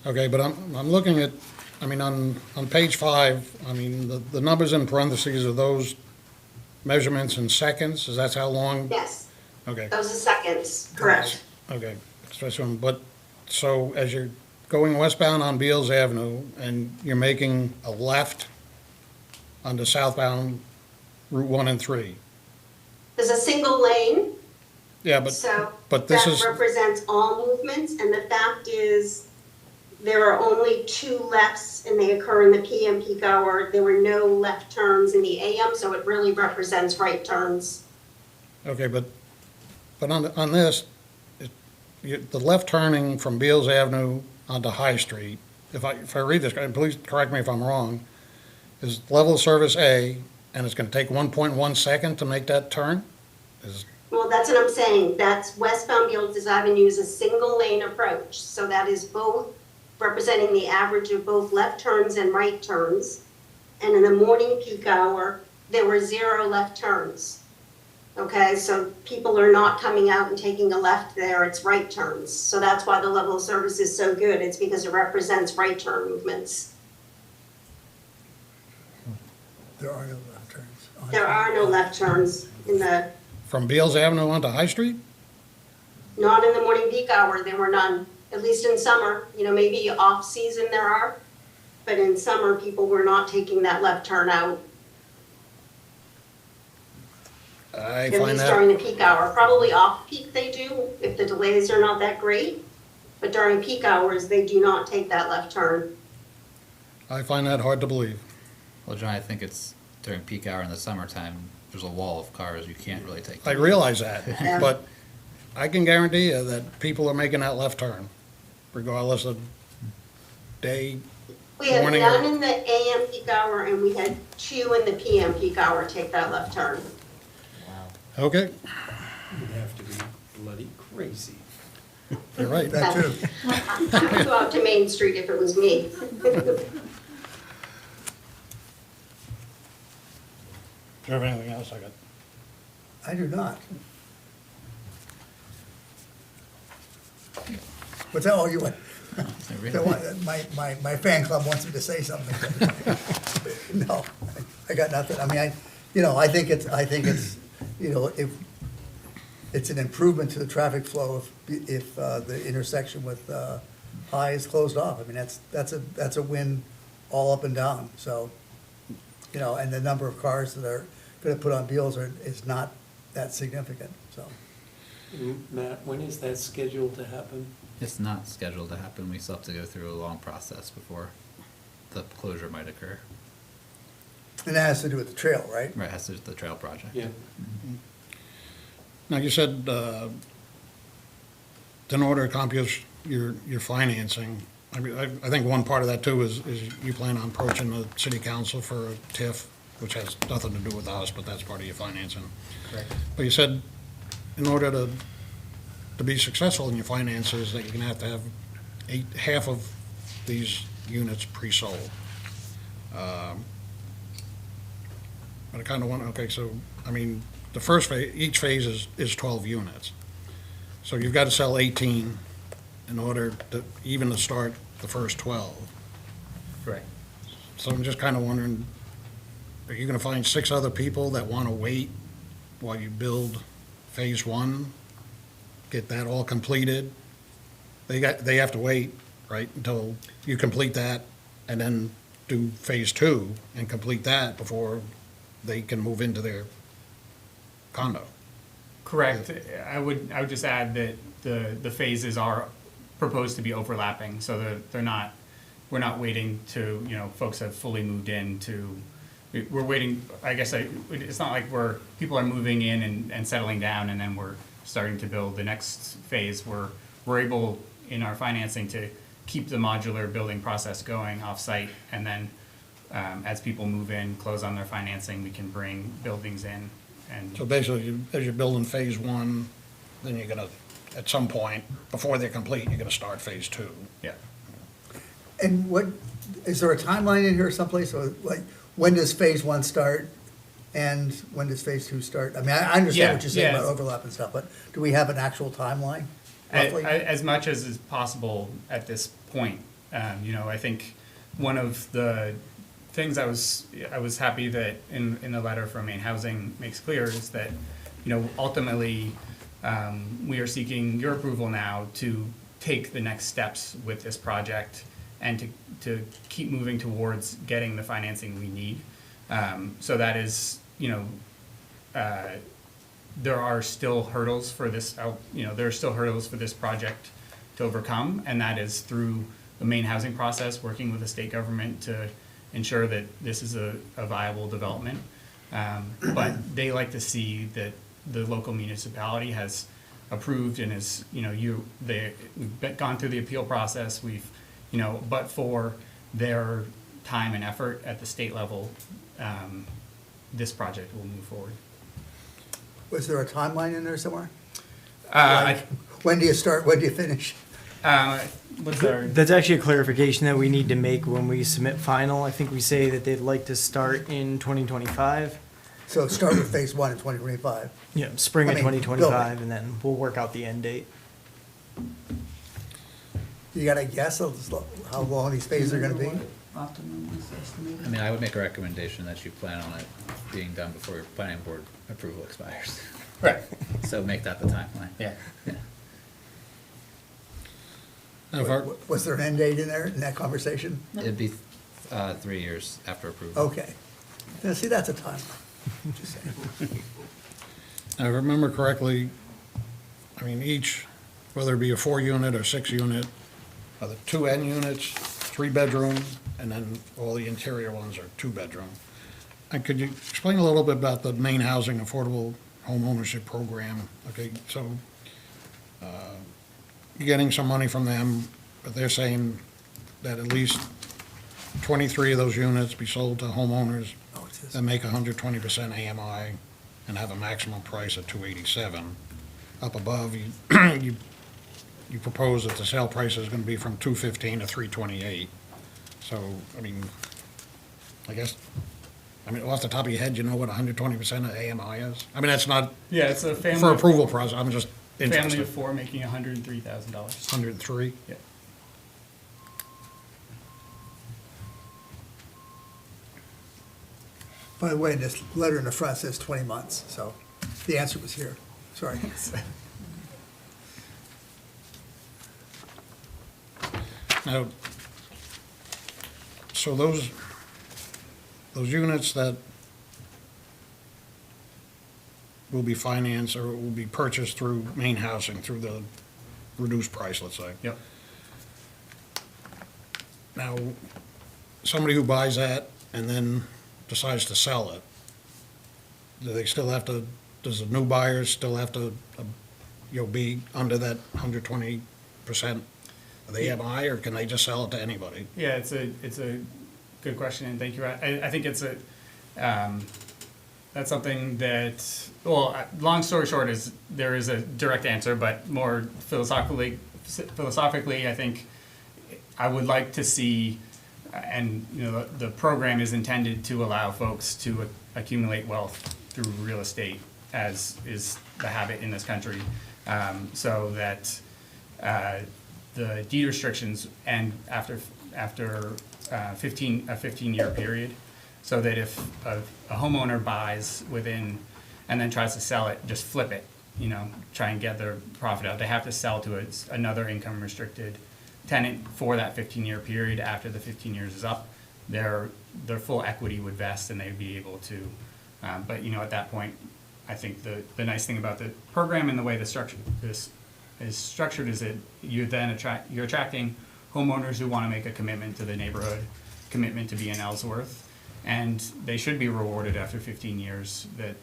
okay, but I'm looking at, I mean, on page 5, I mean, the numbers in parentheses are those measurements in seconds? Is that how long? Yes, Okay, those are seconds, correct. okay. But, so as you're going westbound on Beals Avenue and you're making a left onto southbound Route 1 and 3. There's a single lane. Yeah, So but this that is, represents all movements, and the fact is, there are only 2 lefts, and they occur in the PM peak hour. There were no left turns in the AM, so it really represents right turns. okay, but on this, the left turning from Beals Avenue onto High Street, if I read this, and please correct me if I'm wrong, is level of service A, and it's gonna take 1.1 second to make that turn? Well, that's what I'm saying. That's westbound Beals Avenue is a single lane approach. So that is both representing the average of both left turns and right turns. And in the morning peak hour, there were 0 left turns. Okay, so people are not coming out and taking a left there, it's right turns. So that's why the level of service is so good. It's because it represents right turn movements. There are no left turns. There are no left turns in the, From Beals Avenue onto High Street? not in the morning peak hour, there were none. At least in summer, maybe off season there are, but in summer, people were not taking that left turn out. I At find least that, during the peak hour. Probably off peak they do, if the delays are not that great. But during peak hours, they do not take that left turn. I find that hard to believe. Well, John, I think it's during peak hour in the summertime, there's a wall of cars, you can't really take. I realize that, Yeah. but I can guarantee you that people are making that left turn. regardless of day, We had morning? none in the AM peak hour, and we had 2 in the PM peak hour take that left turn. Okay, You'd have to be bloody crazy. you're right. That too. I would go out to Main Street if it was me. Do you have anything else? I got, I do not. What's that, oh, you went, my fan club wants me to say something. No, I got nothing. I mean, I think it's, if, it's an improvement to the traffic flow if the intersection with High is closed off. I mean, that's a win all up and down, so, and the number of cars that are gonna put on Beals is not that significant, so. Matt, when is that scheduled to happen? It's not scheduled to happen. We still have to go through a long process before the closure might occur. And that has to do with the trail, right? Right, has to do with the trail project. Yeah. now you said, in order to accomplish your financing, I mean, I think one part of that too is you plan on approaching the city council for a TIF, which has nothing to do with us, but that's part of your financing. Correct. But you said, in order to be successful in your finances, that you're gonna have to have half of these units pre-sold. But I kinda want, okay, so, I mean, the first phase, each phase is 12 units. So you've gotta sell 18 in order to, even to start the first 12. Correct. So I'm just kinda wondering, are you gonna find 6 other people that wanna wait while you build phase 1? Get that all completed? They have to wait, right, until you complete that, and then do phase 2 and complete that before they can move into their condo. Correct. I would just add that the phases are proposed to be overlapping, so that we're not waiting to, folks have fully moved in to, we're waiting, I guess, it's not like people are moving in and settling down and then we're starting to build the next phase. We're able, in our financing, to keep the modular building process going off-site, and then as people move in, close on their financing, we can bring buildings in. And So basically, as you're building phase 1, then you're gonna, at some point, before they're complete, you're gonna start phase 2. yeah. And is there a timeline in here someplace, or like, when does phase 1 start, and when does phase 2 start? I mean, I understand what you're saying about overlap and stuff, but do we have an actual timeline, roughly? As much as is possible at this point. I think one of the things I was happy that in the letter from Maine Housing makes clear is that, ultimately, we are seeking your approval now to take the next steps with this project and to keep moving towards getting the financing we need. So that is, there are still hurdles for this, there are still hurdles for this project to overcome, and that is through the Maine housing process, working with the state government to ensure that this is a viable development. But they like to see that the local municipality has approved and is, we've gone through the appeal process, but for their time and effort at the state level, this project will move forward. Was there a timeline in there somewhere? I- When do you start, when do you finish? What's our? That's actually a clarification that we need to make when we submit final. I think we say that they'd like to start in 2025. So start with phase 1 in 2025. Yeah, spring I of mean, 2025, and then we'll work out the end date. You got a guess of how long these phases are gonna be? I mean, I would make a recommendation that you plan on it being done before your planning board approval expires. Right. So make that the timeline. Yeah. Now, if our- Was there an end date in there, in that conversation? It'd be 3 years after approval. Okay. Now, see, that's a timeline. Just saying. If I remember correctly, I mean, each, whether it be a 4-unit or 6-unit, are the 2 end units, 3-bedroom, and then all the interior ones are 2-bedroom. And could you explain a little bit about the Maine Housing Affordable Home Ownership Program? Okay, so you're getting some money from them. but they're saying that at least 23 of those units be sold to homeowners Oh, it says- that make 120% AMI and have a maximum price of $287. Up above, you propose that the sale price is gonna be from $215 to $328. So, I mean, off the top of your head, you know what 120% of AMI is? I mean, that's not Yeah, it's a family. for approval process, I'm just Family interested. of four making $103,000. 103? Yeah. By the way, this letter in the front says 20 months, so the answer was here. Sorry. Now, so those units that will be financed or will be purchased through main housing, through the reduced price, let's say. Yep. Now, somebody who buys that and then decides to sell it, do they still have to, does the new buyers still have to, be under that 120% of the AMI, or can they just sell it to anybody? Yeah, it's a good question, and thank you. I think it's that's something that, well, long story short is there is a direct answer, but more philosophically, I think I would like to see, and the program is intended to allow folks to accumulate wealth through real estate, as is the habit in this country, so that the deed restrictions end after a 15-year period, so that if a homeowner buys within and then tries to sell it, just flip it, try and get their profit out, they have to sell to another income restricted tenant for that 15-year period. After the 15 years is up, their full equity would vest and they'd be able to, but at that point, I think the nice thing about the program and the way this is structured is that you're attracting homeowners who want to make a commitment to the neighborhood, commitment to be in Ellsworth, and they should be rewarded after 15 years that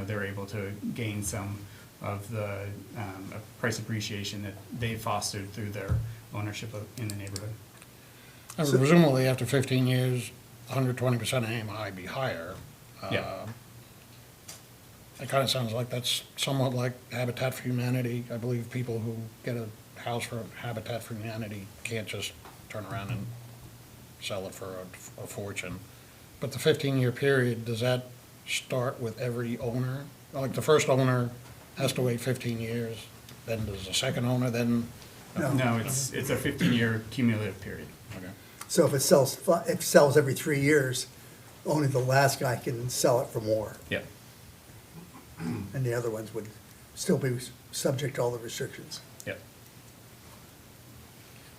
they're able to gain some of the price appreciation that they've fostered through their ownership in the neighborhood. And presumably, after 15 years, 120% AMI be higher. Yeah. It kind of sounds like that's somewhat like Habitat for Humanity. I believe people who get a house for Habitat for Humanity can't just turn around and sell it for a fortune. But the 15-year period, does that start with every owner? Like the first owner has to wait 15 years, then does the second owner then? No, it's a 15-year cumulative period. Okay. So if it sells every 3 years, only the last guy can sell it for more, Yeah. and the other ones would still be subject to all the restrictions. Yep.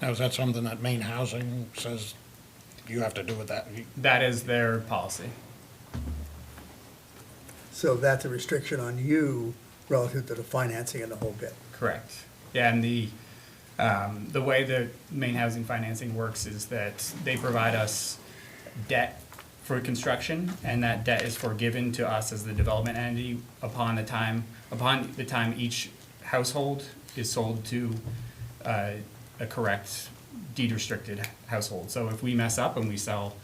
Now, is that something that main housing says you have to do with that? That is their policy. So that's a restriction on you relative to the financing and the whole bit. Correct. Yeah, and the way the main housing financing works is that they provide us debt for construction, and that debt is forgiven to us as the development entity upon the time each household is sold to a correct deed restricted household. So if we mess up and we sell,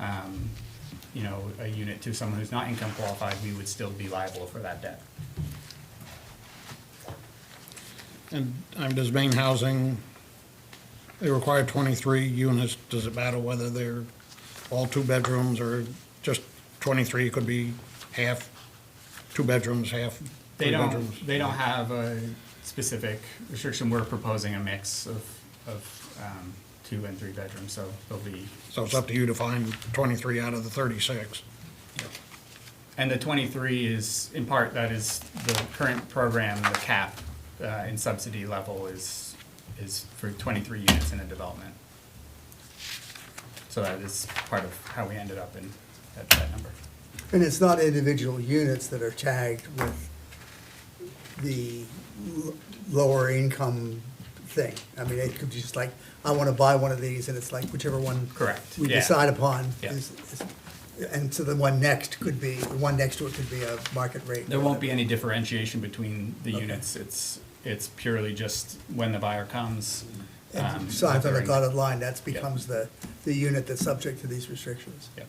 a unit to someone who's not income qualified, we would still be liable for that debt. And does main housing, they require 23 units, does it matter whether they're all 2 bedrooms or just 23, it could be half 2 bedrooms, half 3 bedrooms? They don't have a specific restriction. We're proposing a mix of 2 and 3 bedrooms, so they'll be. So it's up to you to find 23 out of the 36. And the 23 is, in part, that is the current program, the cap in subsidy level is for 23 units in a development. So that is part of how we ended up at that number. And it's not individual units that are tagged with the lower income thing. I mean, it could be just like, I want to buy one of these, and it's like whichever one Correct. we Yeah. decide upon Yeah. is, and so the one next to it could be a market rate. There won't be any differentiation between the Okay. units. It's purely just when the buyer comes, And signs on the during- dotted line, that becomes the unit that's subject to these restrictions. Yep.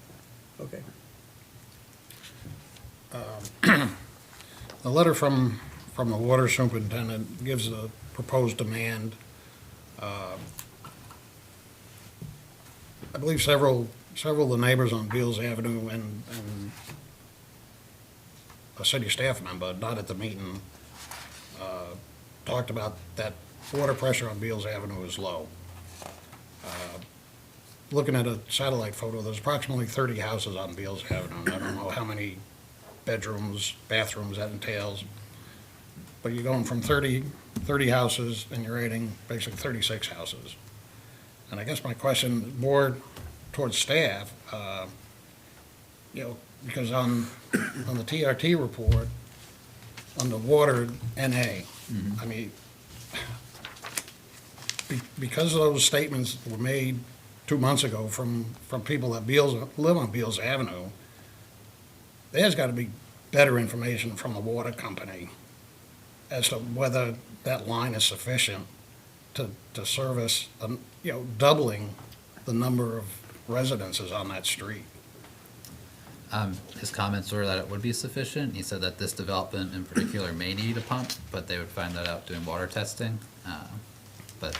Okay. The letter from the water superintendent gives a proposed demand. I believe several of the neighbors on Beals Avenue and a city staff member, not at the meeting, talked about that water pressure on Beals Avenue is low. Looking at a satellite photo, there's approximately 30 houses on Beals Avenue. I don't know how many bedrooms, bathrooms that entails, but you're going from 30 houses and you're adding basically 36 houses. And I guess my question more towards staff, because on the TRT report, on the water NA, I mean, because those statements were made 2 months ago from people that live on Beals Avenue, there's got to be better information from the water company as to whether that line is sufficient to service, doubling the number of residences on that street. His comments were that it would be sufficient. He said that this development in particular may need a pump, but they would find that out doing water testing. But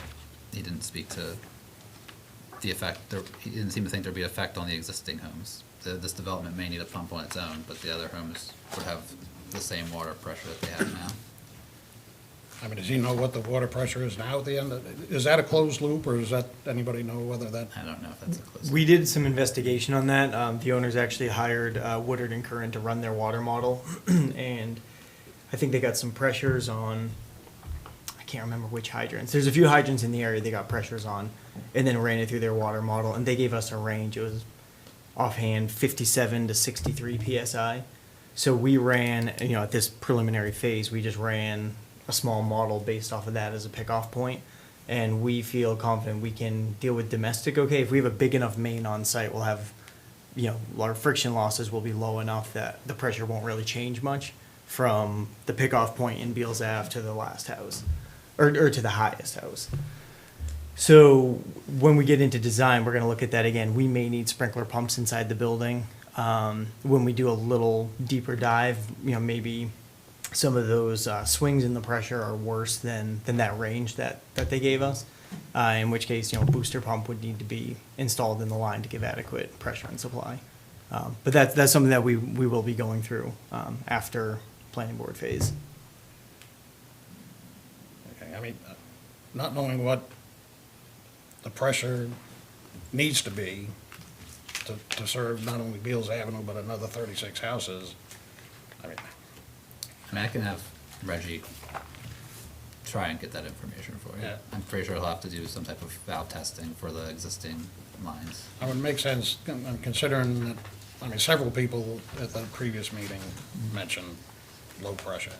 he didn't speak to the effect, he didn't seem to think there'd be effect on the existing homes. This development may need a pump on its own, but the other homes would have the same water pressure that they have now. I mean, does he know what the water pressure is now at the end? Is that a closed loop, or does that, anybody know whether that? I don't know if that's a close. We did some investigation on that. The owners actually hired Woodard and Curran to run their water model, and I think they got some pressures on, I can't remember which hydrants. There's a few hydrants in the area they got pressures on, and then ran it through their water model, and they gave us a range. It was offhand 57 to 63 PSI. So we ran, at this preliminary phase, we just ran a small model based off of that as a pickoff point, and we feel confident we can deal with domestic okay. If we have a big enough main on site, we'll have, our friction losses will be low enough that the pressure won't really change much from the pickoff point in Beals Ave to the last house, or to the highest house. So when we get into design, we're gonna look at that again. We may need sprinkler pumps inside the building. When we do a little deeper dive, maybe some of those swings in the pressure are worse than that range that they gave us. In which case, a booster pump would need to be installed in the line to give adequate pressure and supply. But that's something that we will be going through after planning board phase. Okay, I mean, not knowing what the pressure needs to be to serve not only Beals Avenue, but another 36 houses, I mean, I can have Reggie try and get that information for you. Yeah. I'm pretty sure he'll have to do some type of valve testing for the existing lines. it would make sense, considering that, I mean, several people at the previous meeting mentioned low pressure.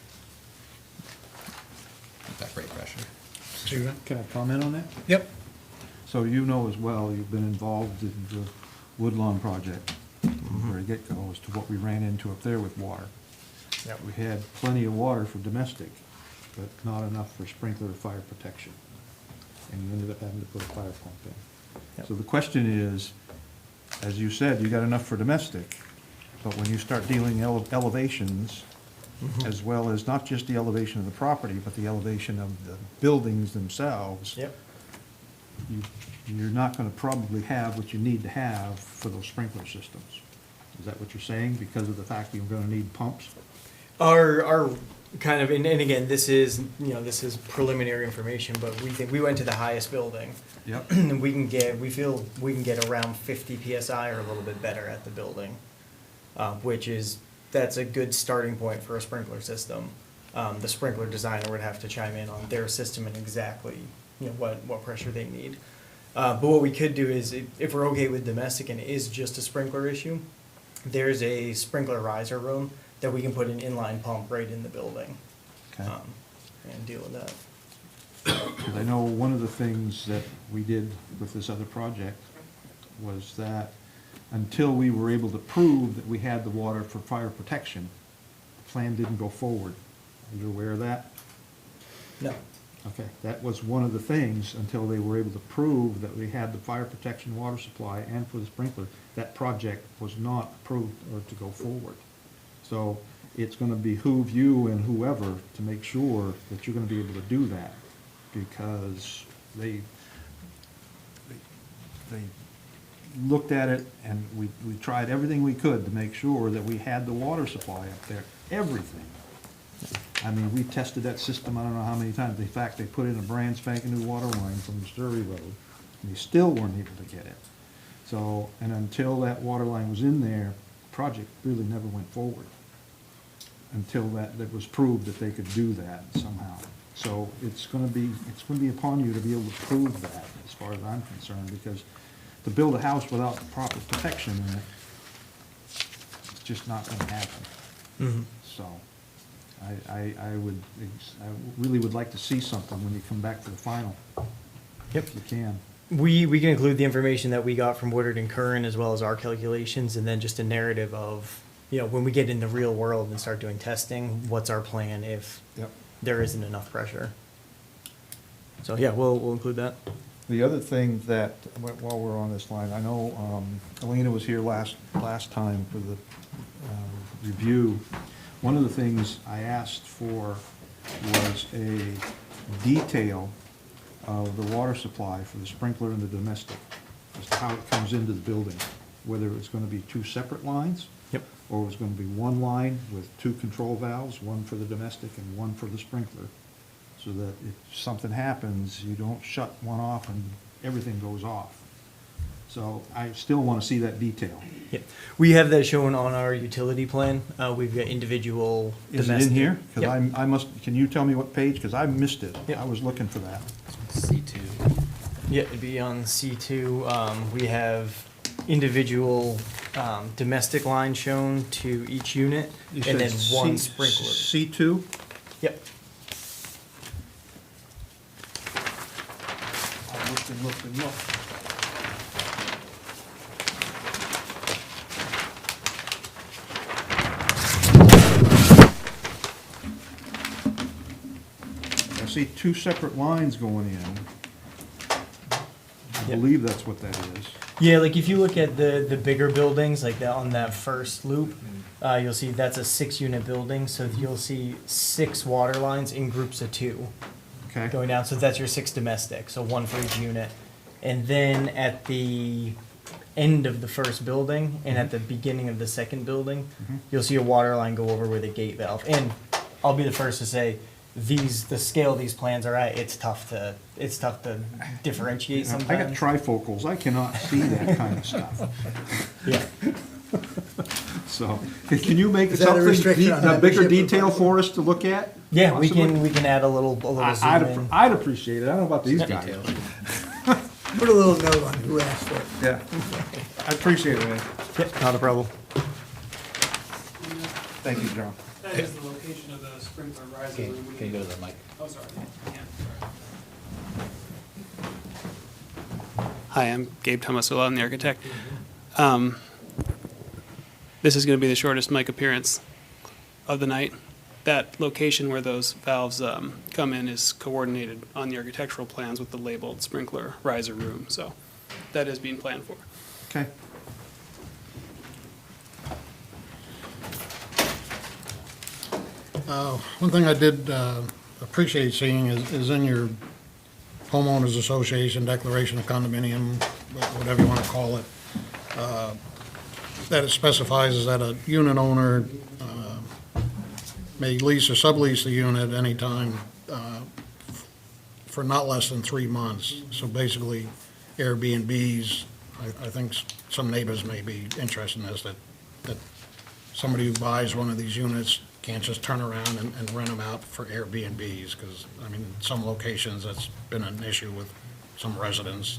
That rate pressure. Excuse me? Can I comment on that? Yep. So you know as well, you've been involved in the Woodlawn project from the very get-go as to what we ran into up there with water. Yep. We had plenty of water for domestic, but not enough for sprinkler fire protection. And you ended up having to put a fire pump in. Yep. So the question is, as you said, you got enough for domestic, but when you start dealing elevations, as well as not just the elevation of the property, but the elevation of the buildings themselves, Yep. you're not gonna probably have what you need to have for those sprinkler systems. Is that what you're saying, because of the fact you're gonna need pumps? Our kind of, and again, this is preliminary information, but we went to the highest building. Yep. And we feel we can get around 50 PSI or a little bit better at the building, that's a good starting point for a sprinkler system. The sprinkler designer would have to chime in on their system and exactly, what pressure they need. But what we could do is, if we're okay with domestic and it is just a sprinkler issue, there's a sprinkler riser room that we can put an inline pump right in the building. Okay. And deal with that. Because I know one of the things that we did with this other project was that until we were able to prove that we had the water for fire protection, the plan didn't go forward. Are you aware of that? No. Okay, that was one of the things until they were able to prove that we had the fire protection water supply and for the sprinkler. That project was not approved or to go forward. So it's gonna behoove you and whoever to make sure that you're gonna be able to do that, because they looked at it, and we tried everything we could to make sure that we had the water supply up there, everything. I mean, we tested that system, I don't know how many times. In fact, they put in a brand spanking new water line from Missouri Road, and they still weren't able to get it. So, and until that water line was in there, the project really never went forward. Until that was proved that they could do that somehow. So it's gonna be upon you to be able to prove that, as far as I'm concerned, because to build a house without proper protection in it, it's just not gonna happen. So, I really would like to see something when you come back to the final. Yep. If you can. We can include the information that we got from Woodard and Curran, as well as our calculations, and then just a narrative of, when we get in the real world and start doing testing, what's our plan if Yep. there isn't enough pressure? So, yeah, we'll include that. The other thing that, while we're on this line, I know Elena was here last time for the review. One of the things I asked for was a detail of the water supply for the sprinkler and the domestic, as to how it comes into the building, whether it's gonna be two separate lines, Yep. or it's gonna be one line with two control valves, one for the domestic and one for the sprinkler, so that if something happens, you don't shut one off and everything goes off. So I still wanna see that detail. Yep. We have that shown on our utility plan. We've got individual Is it domestic. in here? Because Yep. I must, can you tell me what page? Because I missed it. Yep. I was looking for that. C2. Yeah, it'd be on C2. We have individual domestic lines shown to each unit, You and then said one C- sprinkler. C2? Yep. I looked and looked and looked. I see two separate lines going in. I Yep. believe that's what that is. Yeah, like if you look at the bigger buildings, like that on that first loop, you'll see that's a 6-unit building, so you'll see 6 water lines in groups of 2 Okay? going down. So that's your 6 domestic, so 1 for each unit. And then at the end of the first building and at the beginning of the second building, you'll see a water line go over with a gate valve. And I'll be the first to say, the scale these plans are at, it's tough to differentiate I got sometimes. trifocals. I cannot see that kind of stuff. Yeah. So, can you make Is that a something, restriction on a bigger membership? detail for us to look at? Yeah, we Possibly? can add a little zoom in. I'd appreciate it. I don't know about these guys. Detail. Put a little note on who asked for it. Yeah. I appreciate it, man. Yep, not a problem. Thank you, John. That is the location of the sprinkler riser room. Can you go to the mic? Oh, sorry. Hi, I'm Gabe Tomasula. I'm the architect. This is going to be the shortest mic appearance of the night. That location where those valves come in is coordinated on the architectural plans with the labeled sprinkler riser room. So that is being planned for. Okay. One thing I did appreciate seeing is in your homeowners association declaration of condominium, whatever you want to call it, that it specifies is that a unit owner may lease or sublease the unit anytime for not less than 3 months. So basically Airbnbs, I think some neighbors may be interested in this, that somebody who buys one of these units can't just turn around and rent them out for Airbnbs, because, I mean, in some locations, that's been an issue with some residents.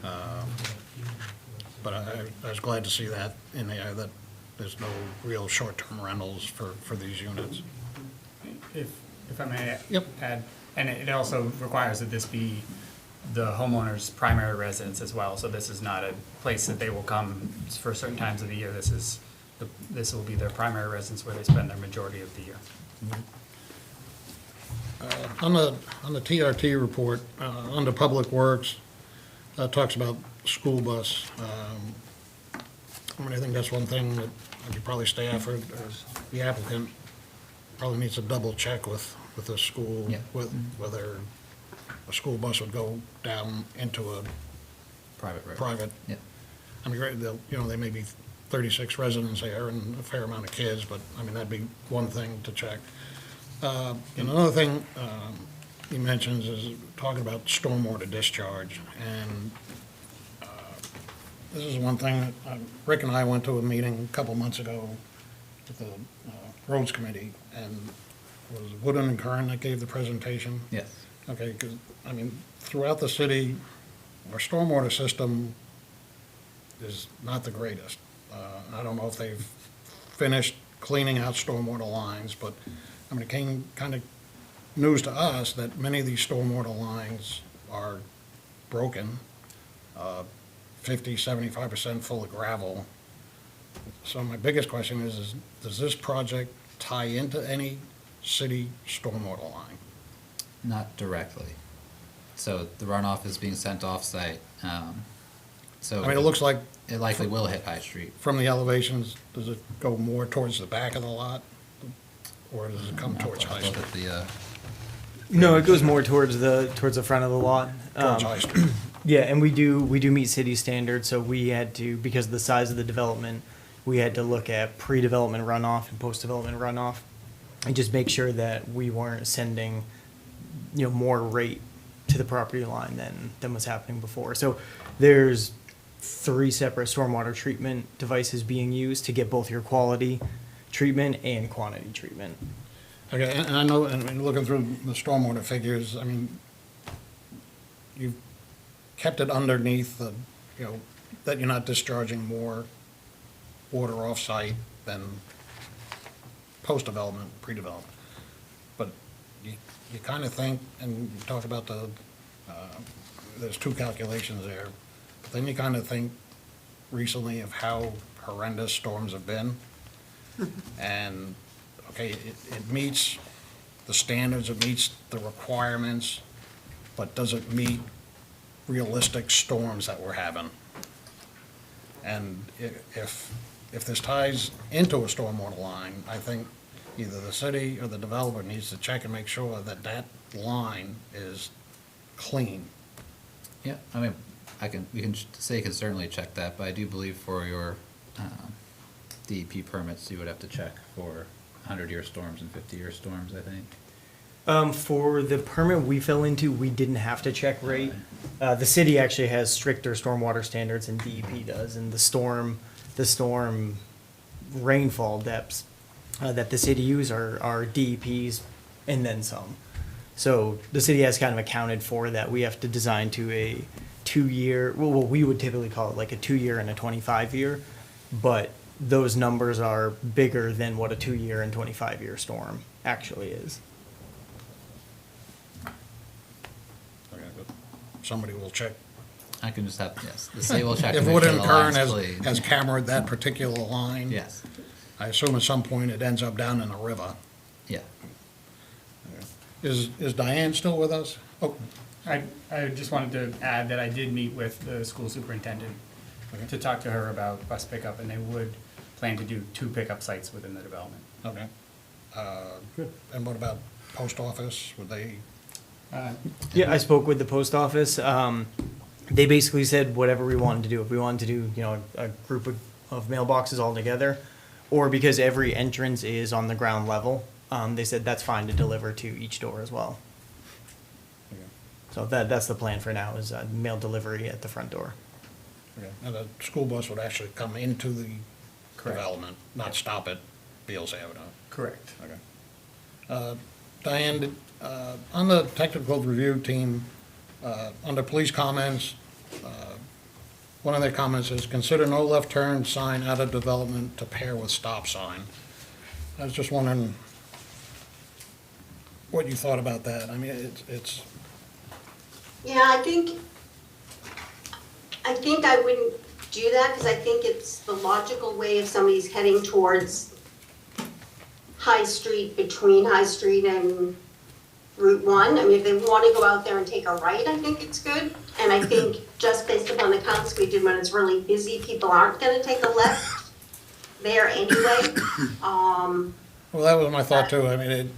But I was glad to see that in there, that there's no real short-term rentals for these units. If I may Yep. add, and it also requires that this be the homeowner's primary residence as well. So this is not a place that they will come for certain times of the year. This will be their primary residence where they spend their majority of the year. On the TRT report, under Public Works, talks about school bus. I mean, I think that's one thing that you probably staff or the applicant probably needs to double check with the school, Yeah. with whether a school bus would go down into a Private road. private. Yeah. I mean, there may be 36 residents there and a fair amount of kids, but, I mean, that'd be one thing to check. And another thing he mentions is talking about stormwater discharge, and this is one thing that Rick and I went to a meeting a couple months ago with the Roads Committee, and was Wooden and Kern that gave the presentation? Yes. Okay, because, I mean, throughout the city, our stormwater system is not the greatest. I don't know if they've finished cleaning out stormwater lines, but, I mean, it came kind of news to us that many of these stormwater lines are broken, 50-75% full of gravel. So my biggest question is does this project tie into any city stormwater line? Not directly. So the runoff is being sent off-site, so. I mean, it looks like It likely will hit High Street. from the elevations, does it go more towards the back of the lot? Or does it come towards High Look Street? at the, No, it goes more towards the front of the lot. Towards High Street. Yeah, and we do meet city standards, so we had to, because of the size of the development, we had to look at pre-development runoff and post-development runoff, and just make sure that we weren't sending, more rate to the property line than was happening before. So there's 3 separate stormwater treatment devices being used to get both your quality treatment and quantity treatment. Okay, and I know, and I mean, looking through the stormwater figures, I mean, you've kept it underneath the, that you're not discharging more water off-site than post-development, pre-development. But you kind of think, and you talk about there's 2 calculations there, but then you kind of think recently of how horrendous storms have been. And, okay, it meets the standards, it meets the requirements, but does it meet realistic storms that we're having? And if this ties into a stormwater line, I think either the city or the developer needs to check and make sure that that line is clean. yeah, I mean, we can certainly check that, but I do believe for your DEP permits, you would have to check for 100-year storms and 50-year storms, I think. For the permit we fell into, we didn't have to check rate. The city actually has stricter stormwater standards than DEP does, and the storm rainfall depths that the city use are DEP's and then some. So the city has kind of accounted for that. We have to design to a 2-year, well, we would typically call it like a 2-year and a 25-year, but those numbers are bigger than what a 2-year and 25-year storm actually is. Okay, but somebody will check. I can just have, yes, the city will check. to If make Wood sure and the Kern line's clean. has cambered that particular line. Yes, I assume at some point it ends up down in a river. yeah. Is Diane still with us? Oh, I just wanted to add that I did meet with the school superintendent to talk to her about bus pickup, and they would plan to do 2 pickup sites within the development. okay. And what about post office? Would they, Yeah, I spoke with the post office. They basically said whatever we wanted to do. If we wanted to do, a group of mailboxes all together, or because every entrance is on the ground level, they said that's fine to deliver to each door as well. okay, So that's the plan for now, is mail delivery at the front door. okay. And the school bus would actually come into the Correct. development, not stop at Beals Avenue? Correct. Okay. Diane, on the technical review team, under police comments, one of their comments is, consider no left turn sign out of development to pair with stop sign. I was just wondering what you thought about that. I mean, it's, Yeah, I think I wouldn't do that, because I think it's the logical way if somebody's heading towards High Street, between High Street and Route 1. I mean, if they want to go out there and take a right, I think it's good. And I think just based upon the counts we did, when it's really busy, people aren't going to take a left there anyway. Well, that was my thought too. I mean,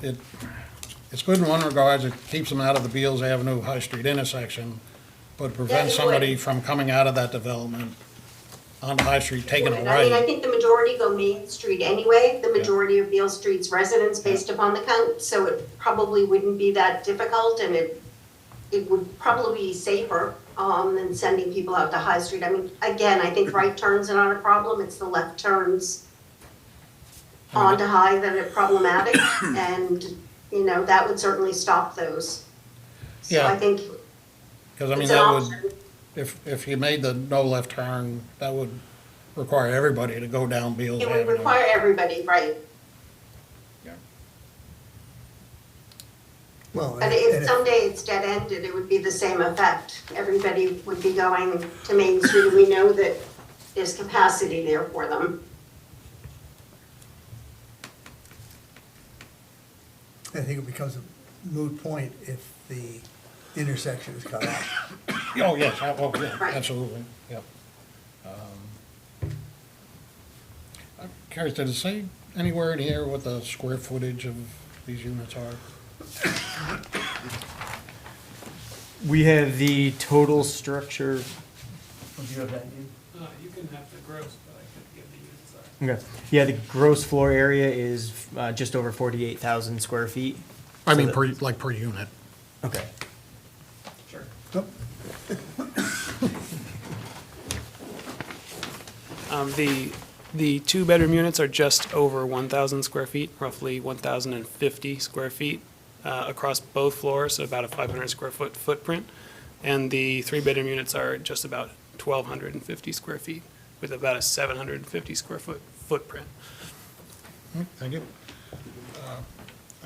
it's good in one regard, it keeps them out of the Beals Avenue High Street intersection, but prevents Yeah, it would. somebody from coming out of that development onto High Street, taking a I mean, I right. think the majority go Main Street anyway, the majority of Beale Street's residents based upon the count, so it probably wouldn't be that difficult, and it would probably be safer, than sending people out to High Street. I mean, again, I think right turns are not a problem, it's the left turns onto High that are problematic, and, you know, that would certainly stop those. So Yeah. I think Because I mean, it's an that would, option. if you made the no left turn, that would require everybody to go down Beals It Avenue. would require everybody, right? Yeah. Well, But and if someday it's dead-ended, it would be the same effect. Everybody would be going to Main Street, and we know that there's capacity there for them. I think it becomes a moot point if the intersection is cut off. Oh, yes, oh, yeah, Right. absolutely, yep. I'm curious, did it say anywhere in here what the square footage of these units are? We have the total structure. Do you have that? You can have the gross, but I couldn't give the units. Okay. Yeah, the gross floor area is just over 48,000 square feet. I So mean, that- like per unit. Okay. Sure. Oh, The two-bedroom units are just over 1,000 square feet, roughly 1,050 square feet across both floors, so about a 500 square foot footprint. And the three-bedroom units are just about 1,250 square feet with about a 750 square foot footprint. Thank you.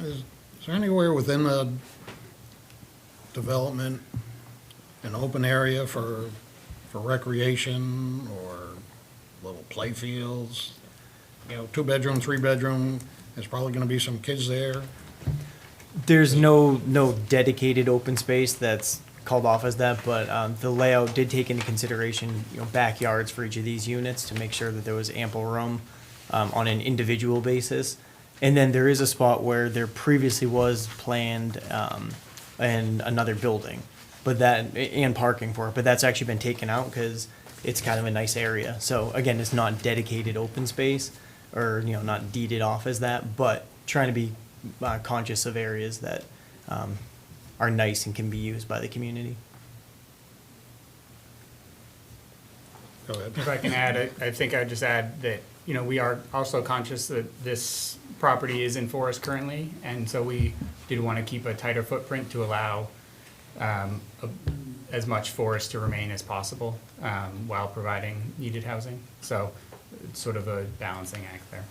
Is there anywhere within the development an open area for recreation or little play fields? You know, two-bedroom, three-bedroom, there's probably gonna be some kids there. There's no dedicated open space that's called off as that, but the layout did take into consideration, backyards for each of these units to make sure that there was ample room on an individual basis. And then there is a spot where there previously was planned and another building, and parking for it, but that's actually been taken out because it's kind of a nice area. So again, it's not dedicated open space or, not deeded off as that, but trying to be conscious of areas that are nice and can be used by the community. Go ahead. If I can add, I think I'd just add that, we are also conscious that this property is in forest currently, and so we did want to keep a tighter footprint to allow as much forest to remain as possible while providing needed housing. So it's sort of a balancing act there.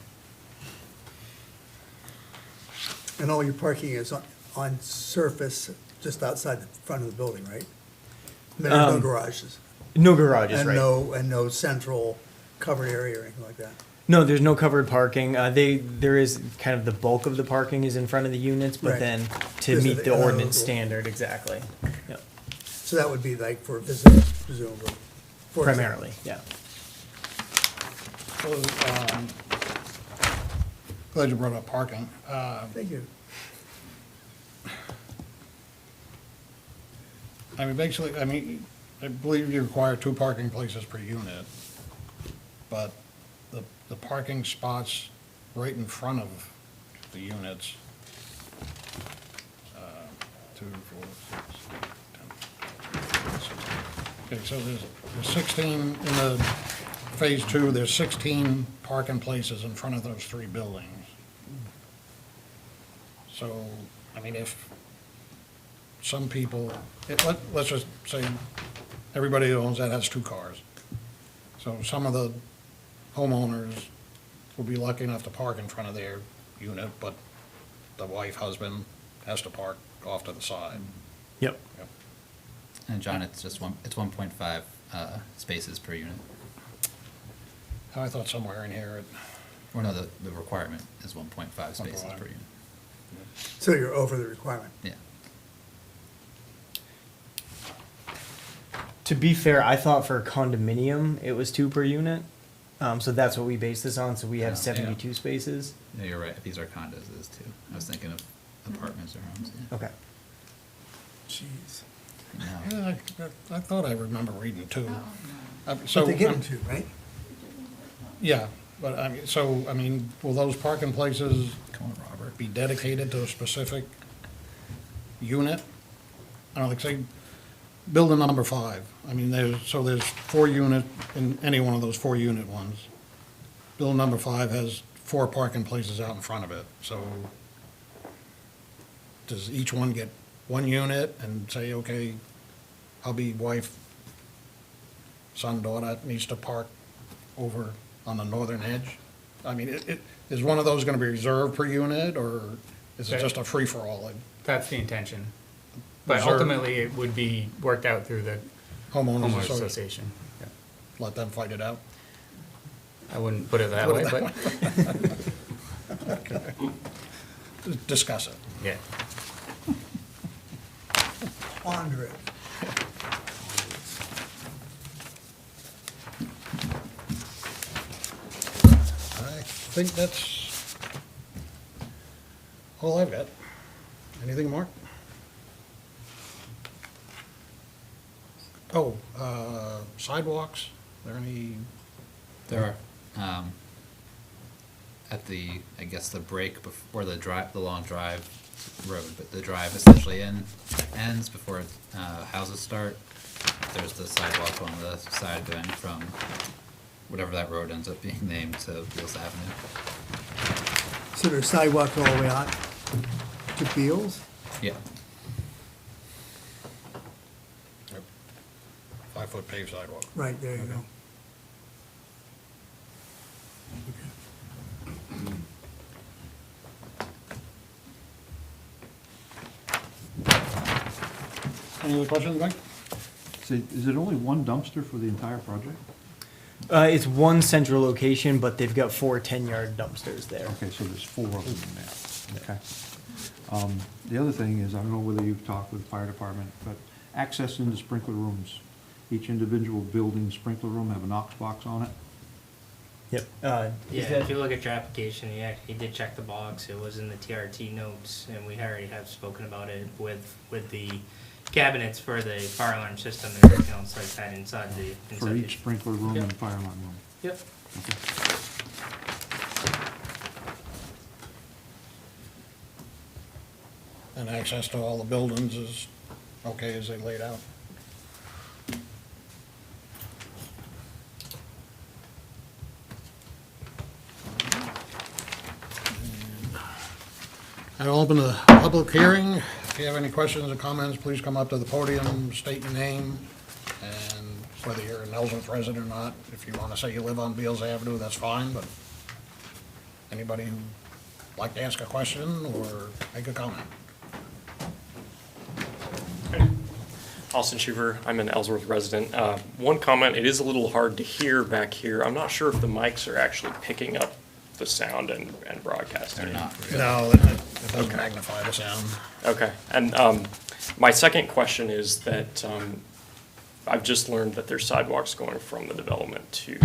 and all your parking is on surface, just outside the front of the building, right? There are no garages. No garages, right? And no central covered area or anything like that. No, there's no covered parking. There is kind of the bulk of the parking is in front of the units, but Right. then to There's meet an- the ordinance standard, exactly. Yep. So that would be like for visitors, presumably. for example. Primarily, yeah. So, glad you brought up parking. Thank you. I mean, basically, I believe you require 2 parking places per unit, but the parking spots right in front of the units, 2, 4, 6, 10, 16. Okay, so there's 16, in the phase 2, there's 16 parking places in front of those 3 buildings. So, I mean, if some people, let's just say everybody who owns that has 2 cars. So some of the homeowners will be lucky enough to park in front of their unit, but the wife, husband has to park off to the side. Yep. Yep. And John, it's 1.5 spaces per unit. I thought somewhere in here, Or no, the requirement is 1.5 spaces per 1.5. unit. So you're over the requirement. Yeah. To be fair, I thought for condominium, it was 2 per unit. So that's what we base this on, so we have Yeah. 72 spaces. Yeah, you're right, these are condos, it is too. I was thinking of apartments or homes, yeah. Okay. Jeez. No. Yeah, I thought I remember reading two. But So, they give them to, right? yeah, but I mean, will those parking places Come on, Robert. be dedicated to a specific unit? I don't think, say, building number 5, I mean, there's 4 unit in any one of those 4 unit ones. Building number 5 has 4 parking places out in front of it, so does each one get 1 unit and say, okay, hubby, wife, son, daughter needs to park over on the northern edge? I mean, is one of those gonna be reserved per unit, or is it just a free-for-all? Like, That's the intention. But Reserve- ultimately, it would be worked out through the Homeowners homeowners association, association. Yeah. let them fight it out? I wouldn't put it that Put way, it that but, Discuss it. yeah. Ponder it. I think that's all I've got. Anything more? Oh, sidewalks, are there any, There are, at the, I guess, the break before the drive, the long drive road, but the drive essentially ends before, houses start. There's the sidewalk on the side going from whatever that road ends up being named to Beals Avenue. So there's sidewalk all the way out to Beals? Yeah, 5-foot paved sidewalk? Right, there you go. Any other questions, Mike? See, is it only one dumpster for the entire project? It's one central location, but they've got 4 10-yard dumpsters there. Okay, so there's 4 of them now. Okay. The other thing is, I don't know whether you've talked with the fire department, but access into sprinkler rooms. Each individual building sprinkler room have a Knox box on it. Yep. Yeah, if you look at your application, he did check the box, it was in the TRT notes, and we already have spoken about it with the cabinets for the fire alarm system, and everything else like that inside the. For inside each the- sprinkler room Yep. and fire alarm room. Yep. Okay. And access to all the buildings is okay as they laid out? I'll open the public hearing. If you have any questions or comments, please come up to the podium, state your name, and whether you're an Ellsworth resident or not. If you want to say you live on Beals Avenue, that's fine, but anybody who'd like to ask a question or make a comment? Austin Schuver, I'm an Ellsworth resident. One comment, it is a little hard to hear back here. I'm not sure if the mics are actually picking up the sound and broadcasting. they're not. No, it doesn't magnify the sound. Okay, and my second question is that I've just learned that there's sidewalks going from the development to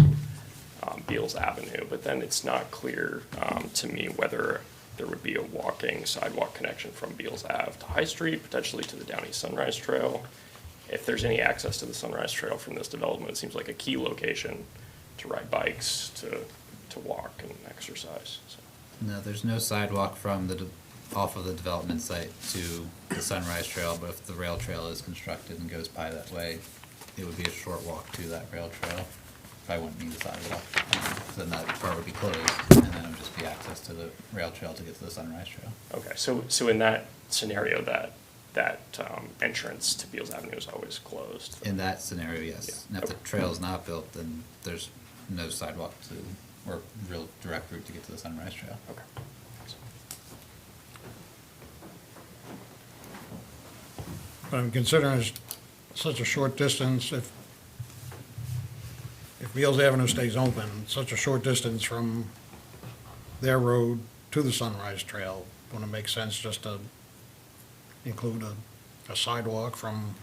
Beals Avenue, but then it's not clear to me whether there would be a walking sidewalk connection from Beals Ave to High Street, potentially to the Downey Sunrise Trail. If there's any access to the Sunrise Trail from this development, it seems like a key location to ride bikes, to walk and exercise. So. No, there's no sidewalk from off of the development site to the Sunrise Trail, but if the rail trail is constructed and goes by that way, it would be a short walk to that rail trail. I wouldn't need a sidewalk, then that part would be closed, and then it would just be access to the rail trail to get to the Sunrise Trail. Okay, so in that scenario, that entrance to Beals Avenue is always closed? In that scenario, yes. Yeah. And if the trail is not built, then there's no sidewalk or real direct route to get to the Sunrise Trail. Okay. But I'm considering it's such a short distance, if Beals Avenue stays open, such a short distance from their road to the Sunrise Trail, wouldn't it make sense just to include a sidewalk from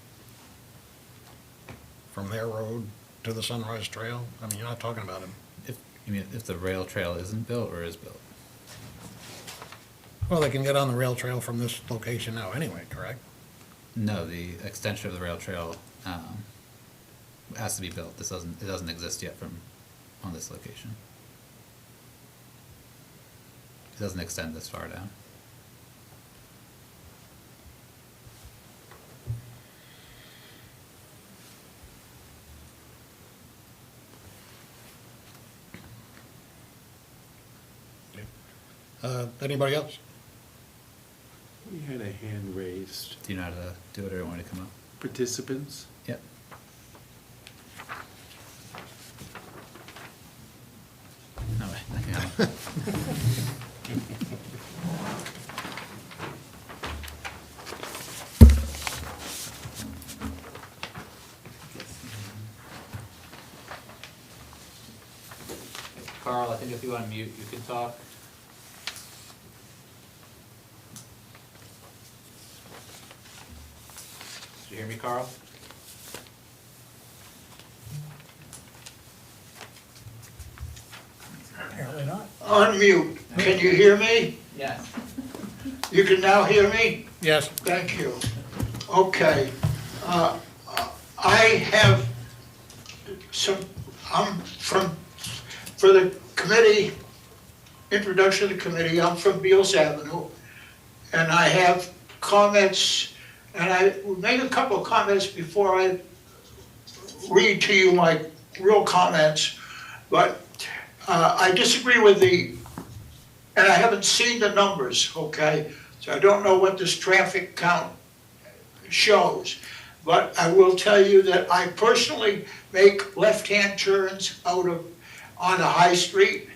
from their road to the Sunrise Trail? I mean, you're not talking about If, you mean, if the rail trail isn't built or is built? well, they can get on the rail trail from this location now anyway, correct? No, the extension of the rail trail, has to be built. It doesn't exist yet on this location. It doesn't extend this far down. Anybody else? We had a hand raised. Do you know how to do it, or want me to come up? Participants? Yep. No way. Yeah. Carl, I think if you unmute, you can talk. Did you hear me, Carl? Apparently not. Unmute. Can you hear me? Yes. You can now hear me? Yes. Thank you. Okay. I have I'm for the committee, introduction to the committee, I'm from Beals Avenue, and I have comments, and I will make a couple of comments before I read to you my real comments, but I disagree with and I haven't seen the numbers, okay? So I don't know what this traffic count shows. But I will tell you that I personally make left-hand turns on the High Street.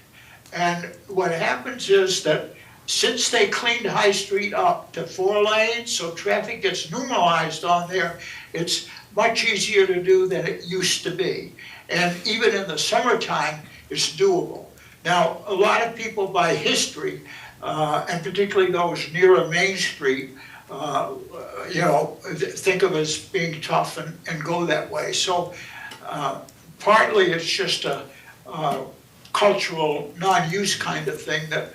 And what happens is that since they cleaned High Street up to 4 lanes, so traffic gets normalized on there, it's much easier to do than it used to be. And even in the summertime, it's doable. Now, a lot of people by history, and particularly those nearer Main Street, think of as being tough and go that way. So partly it's just a cultural non-use kind of thing that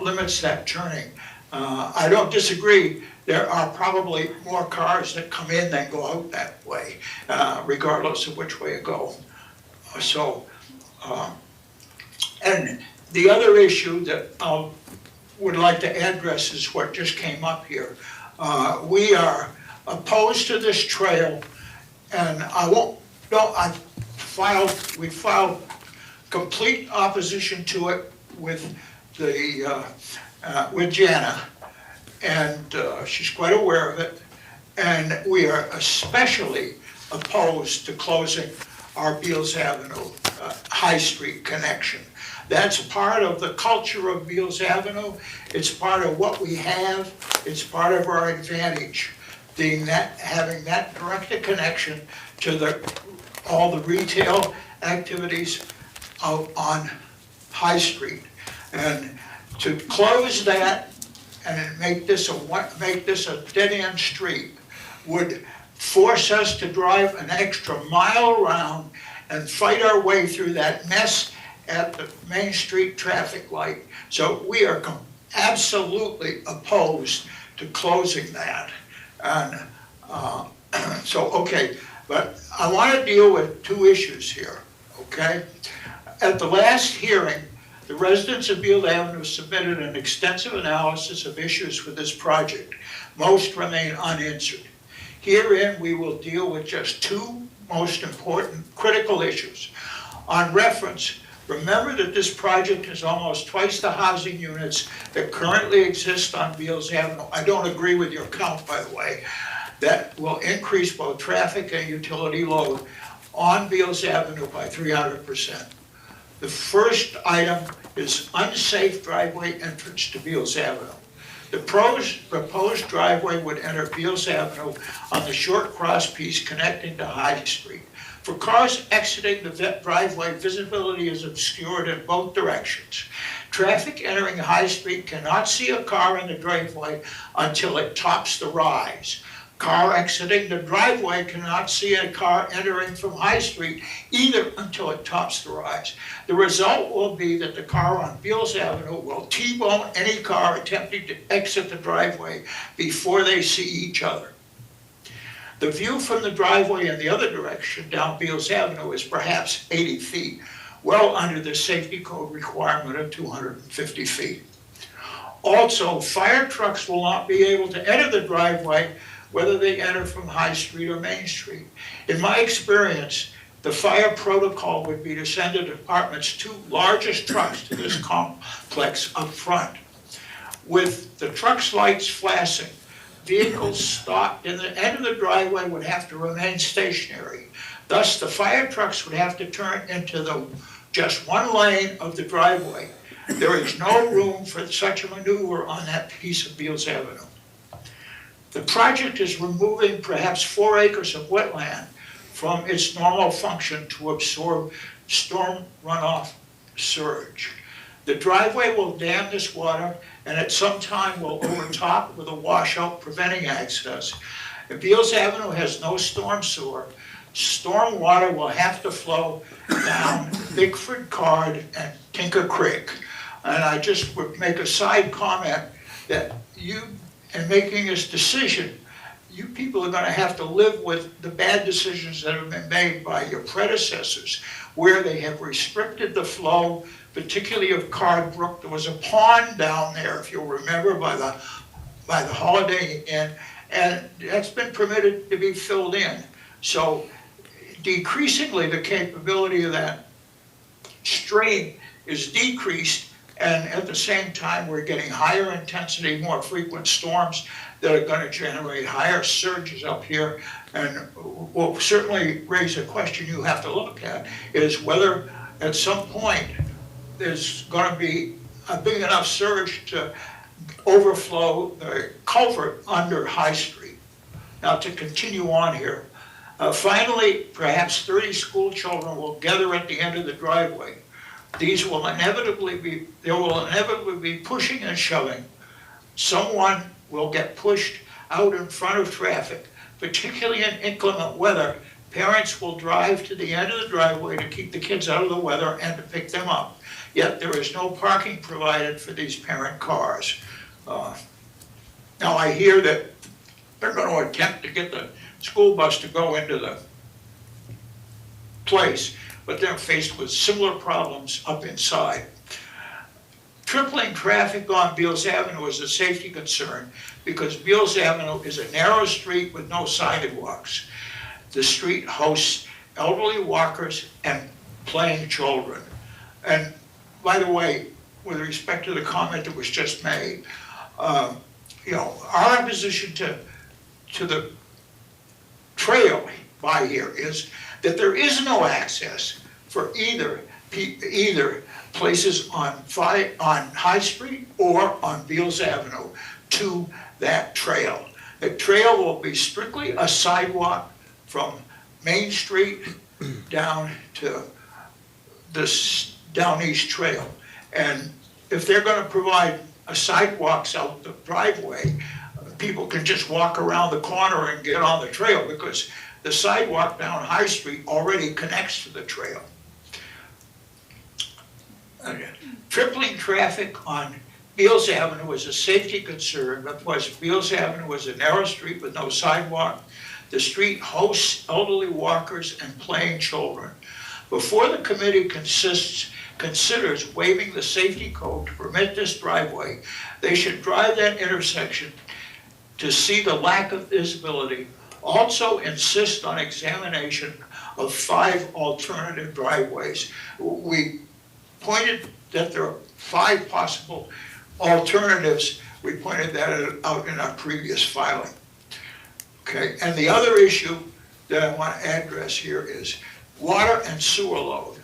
limits that turning. I don't disagree. There are probably more cars that come in than go out that way, regardless of which way you go. So, and the other issue that I would like to address is what just came up here. We are opposed to this trail, and we filed complete opposition to it with Jana, and she's quite aware of it. And we are especially opposed to closing our Beals Avenue High Street connection. That's part of the culture of Beals Avenue. It's part of what we have. It's part of our advantage, having that direct connection to all the retail activities out on High Street. And to close that and make this a dead-end street would force us to drive an extra mile around and fight our way through that mess at the Main Street traffic light. So we are absolutely opposed to closing that. And okay, but I want to deal with 2 issues here, okay? At the last hearing, the residents of Beals Avenue submitted an extensive analysis of issues with this project. Most remain unanswered. Herein, we will deal with just 2 most important critical issues. On reference, remember that this project is almost twice the housing units that currently exist on Beals Avenue. I don't agree with your count, by the way. That will increase both traffic and utility load on Beals Avenue by 300%. The first item is unsafe driveway entrance to Beals Avenue. The proposed driveway would enter Beals Avenue on the short cross piece connecting to High Street. For cars exiting the driveway, visibility is obscured in both directions. Traffic entering High Street cannot see a car in the driveway until it tops the rise. car exiting the driveway cannot see a car entering from High Street either until it tops the rise. The result will be that the car on Beals Avenue will T-bone any car attempting to exit the driveway before they see each other. The view from the driveway in the other direction down Beals Avenue is perhaps 80 feet, well under the safety code requirement of 250 feet. Also, fire trucks will not be able to enter the driveway whether they enter from High Street or Main Street. In my experience, the fire protocol would be to send the department's two largest trucks to this complex up front. With the truck's lights flashing, vehicles stopped in the end of the driveway would have to remain stationary. Thus, the fire trucks would have to turn into just one lane of the driveway. There is no room for such a maneuver on that piece of Beals Avenue. The project is removing perhaps 4 acres of wetland from its normal function to absorb storm runoff surge. The driveway will dam this water and at some time will overtop with a washout preventing access. If Beals Avenue has no storm sewer, storm water will have to flow down Bickford Card and Tinker Creek. And I just would make a side comment that you, in making this decision, you people are gonna have to live with the bad decisions that have been made by your predecessors, where they have restricted the flow, particularly of Card Brook. There was a pond down there, if you'll remember, by the Holiday Inn, and that's been permitted to be filled in. So decreasingly, the capability of that stream is decreased, and at the same time, we're getting higher intensity, more frequent storms that are going to generate higher surges up here, and will certainly raise a question you have to look at, is whether at some point there's going to be a big enough surge to overflow the culvert under High Street. Now, to continue on here, finally, perhaps 30 school children will gather at the end of the driveway. There will inevitably be pushing and shoving. Someone will get pushed out in front of traffic, particularly in inclement weather. Parents will drive to the end of the driveway to keep the kids out of the weather and to pick them up. Yet there is no parking provided for these parent cars. Now I hear that they're going to attempt to get the school bus to go into the place, but they're faced with similar problems up inside. Tripling traffic on Beals Avenue is a safety concern because Beals Avenue is a narrow street with no sidewalks. The street hosts elderly walkers and playing children. And by the way, with respect to the comment that was just made, our opposition to the trail by here is that there is no access for either places on High Street or on Beals Avenue to that trail. The trail will be strictly a sidewalk from Main Street down to this Down East Trail. And if they're going to provide sidewalks out the driveway, people can just walk around the corner and get on the trail because the sidewalk down High Street already connects to the trail. Tripling traffic on Beals Avenue is a safety concern because Beals Avenue is a narrow street with no sidewalk. The street hosts elderly walkers and playing children. Before the committee considers waiving the safety code to permit this driveway, they should drive that intersection to see the lack of visibility. Also insist on examination of 5 alternative driveways. We pointed that there are 5 possible alternatives. We pointed that out in our previous filing. Okay, and the other issue that I want to address here is water and sewer load.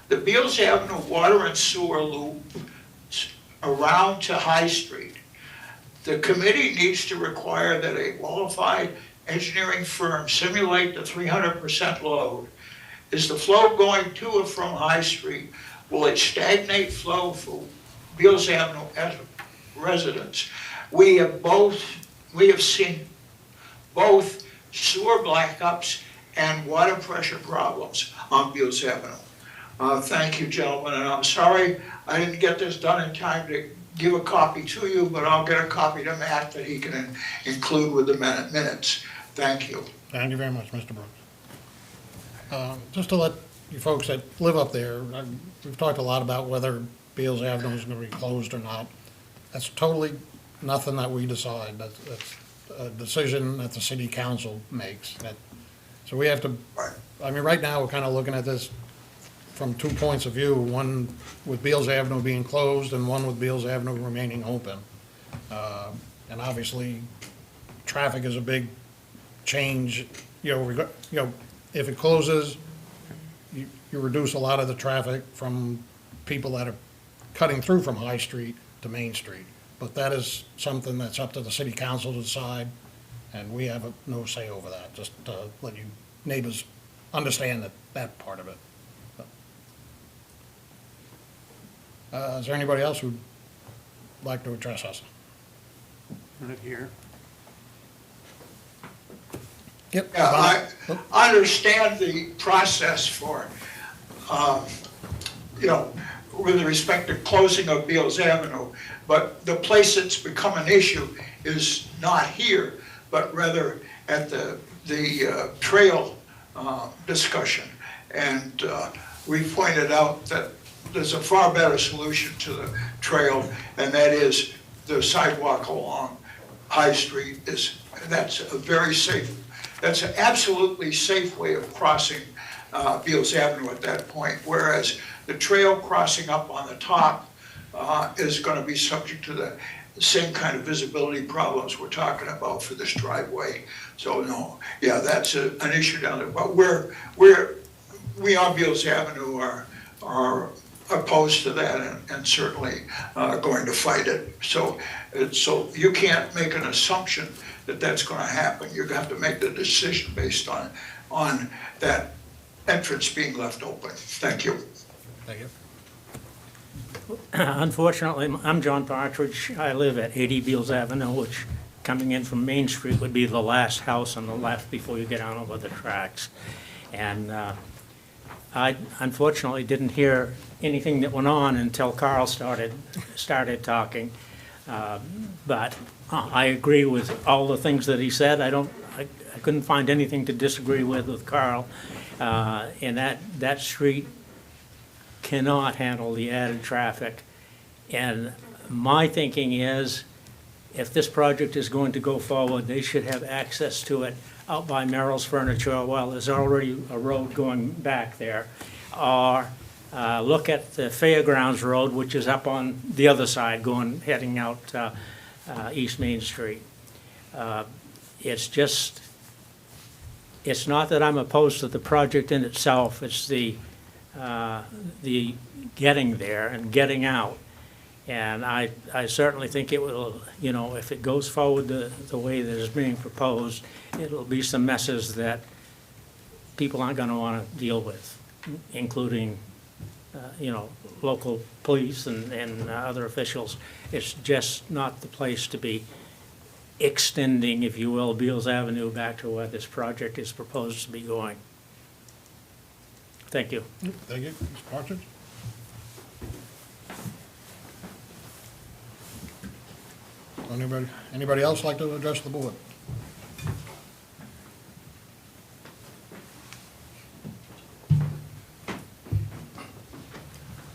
The Beals Avenue water and sewer loop around to High Street. The committee needs to require that a qualified engineering firm simulate the 300% load. Is the flow going to or from High Street? Will it stagnate flow for Beals Avenue as residents? We have seen both sewer blackups and water pressure problems on Beals Avenue. Thank you, gentlemen, and I'm sorry I didn't get this done in time to give a copy to you, but I'll get a copy to Matt that he can include with the minutes. Thank you. Thank you very much, Mr. Brooks. Just to let you folks that live up there, we've talked a lot about whether Beals Avenue is going to be closed or not. That's totally nothing that we decide. That's a decision that the city council makes. So we have to, I mean, right now, we're kind of looking at this from 2 points of view, one with Beals Avenue being closed and one with Beals Avenue remaining open. And obviously, traffic is a big change. If it closes, you reduce a lot of the traffic from people that are cutting through from High Street to Main Street. But that is something that's up to the city council to decide, and we have no say over that, just to let you neighbors understand that part of it. Is there anybody else who'd like to address us? Right here. Yep. Yeah, I understand the process for, with respect to closing of Beals Avenue, but the place that's become an issue is not here, but rather at the trail discussion. And we pointed out that there's a far better solution to the trail, and that is the sidewalk along High Street that's an absolutely safe way of crossing Beals Avenue at that point, whereas the trail crossing up on the top is going to be subject to the same kind of visibility problems we're talking about for this driveway. So no, yeah, that's an issue down there. But we on Beals Avenue are opposed to that and certainly going to fight it. So you can't make an assumption that that's going to happen. You have to make the decision based on that entrance being left open. Thank you. Thank you. Unfortunately, I'm John Partridge. I live at 80 Beals Avenue, which coming in from Main Street would be the last house on the left before you get on over the tracks. And I unfortunately didn't hear anything that went on until Carl started talking. But I agree with all the things that he said. I couldn't find anything to disagree with Carl. And that street cannot handle the added traffic. And my thinking is, if this project is going to go forward, they should have access to it out by Merrill's Furniture. Well, there's already a road going back there. Or look at the Fairgrounds Road, which is up on the other side, heading out East Main Street. It's not that I'm opposed to the project in itself. It's the getting there and getting out. And I certainly think it will, if it goes forward the way that is being proposed, it'll be some messes that people aren't going to want to deal with, including, local police and other officials. It's just not the place to be extending, if you will, Beals Avenue back to where this project is proposed to be going. Thank you. Thank you. Mr. Partridge? Anybody else like to address the board?